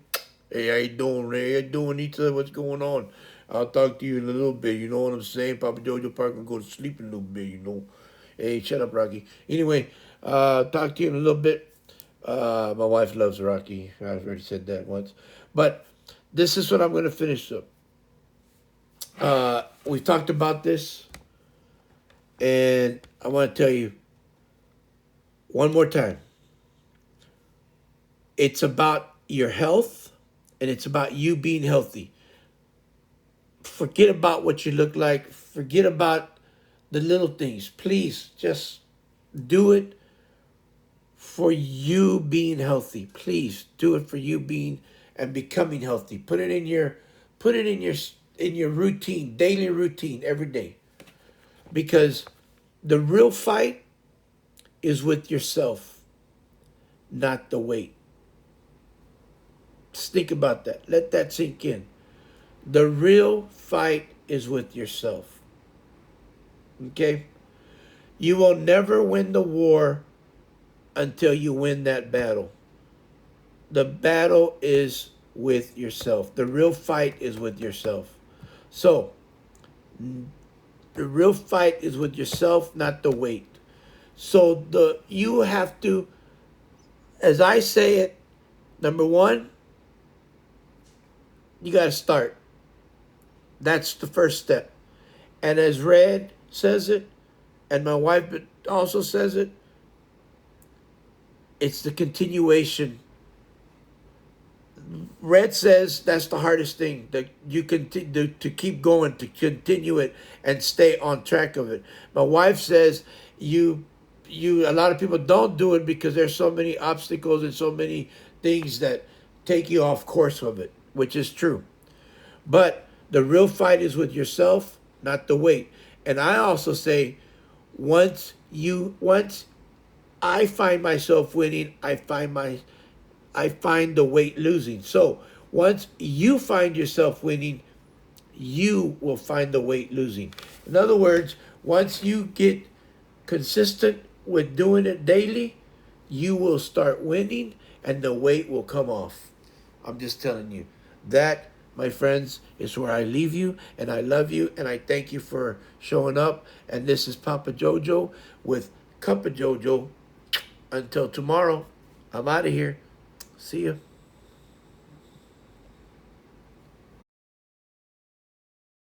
Hey, how you doing, Ray? How you doing, Nita? What's going on? I'll talk to you in a little bit. You know what I'm saying? Papa Jojo Park can go to sleep in a little bit, you know. Hey, shut up, Rocky. Anyway, talk to you in a little bit. My wife loves Rocky. I've already said that once. But this is what I'm going to finish up. We've talked about this, and I want to tell you one more time. It's about your health, and it's about you being healthy. Forget about what you look like. Forget about the little things. Please just do it for you being healthy. Please do it for you being and becoming healthy. Put it in your routine, daily routine every day. Because the real fight is with yourself, not the weight. Just think about that. Let that sink in. The real fight is with yourself. Okay? You will never win the war until you win that battle. The battle is with yourself. The real fight is with yourself. So, the real fight is with yourself, not the weight. So you have to, as I say it, number one, you got to start. That's the first step. And as Red says it, and my wife also says it, it's the continuation. Red says that's the hardest thing, that you continue to keep going, to continue it and stay on track of it. My wife says a lot of people don't do it because there's so many obstacles and so many things that take you off course of it, which is true. But the real fight is with yourself, not the weight. And I also say once I find myself winning, I find the weight losing. So once you find yourself winning, you will find the weight losing. In other words, once you get consistent with doing it daily, you will start winning and the weight will come off. I'm just telling you. That, my friends, is where I leave you, and I love you, and I thank you for showing up. And this is Papa Jojo with Cup of Jojo. Until tomorrow, I'm out of here. See ya.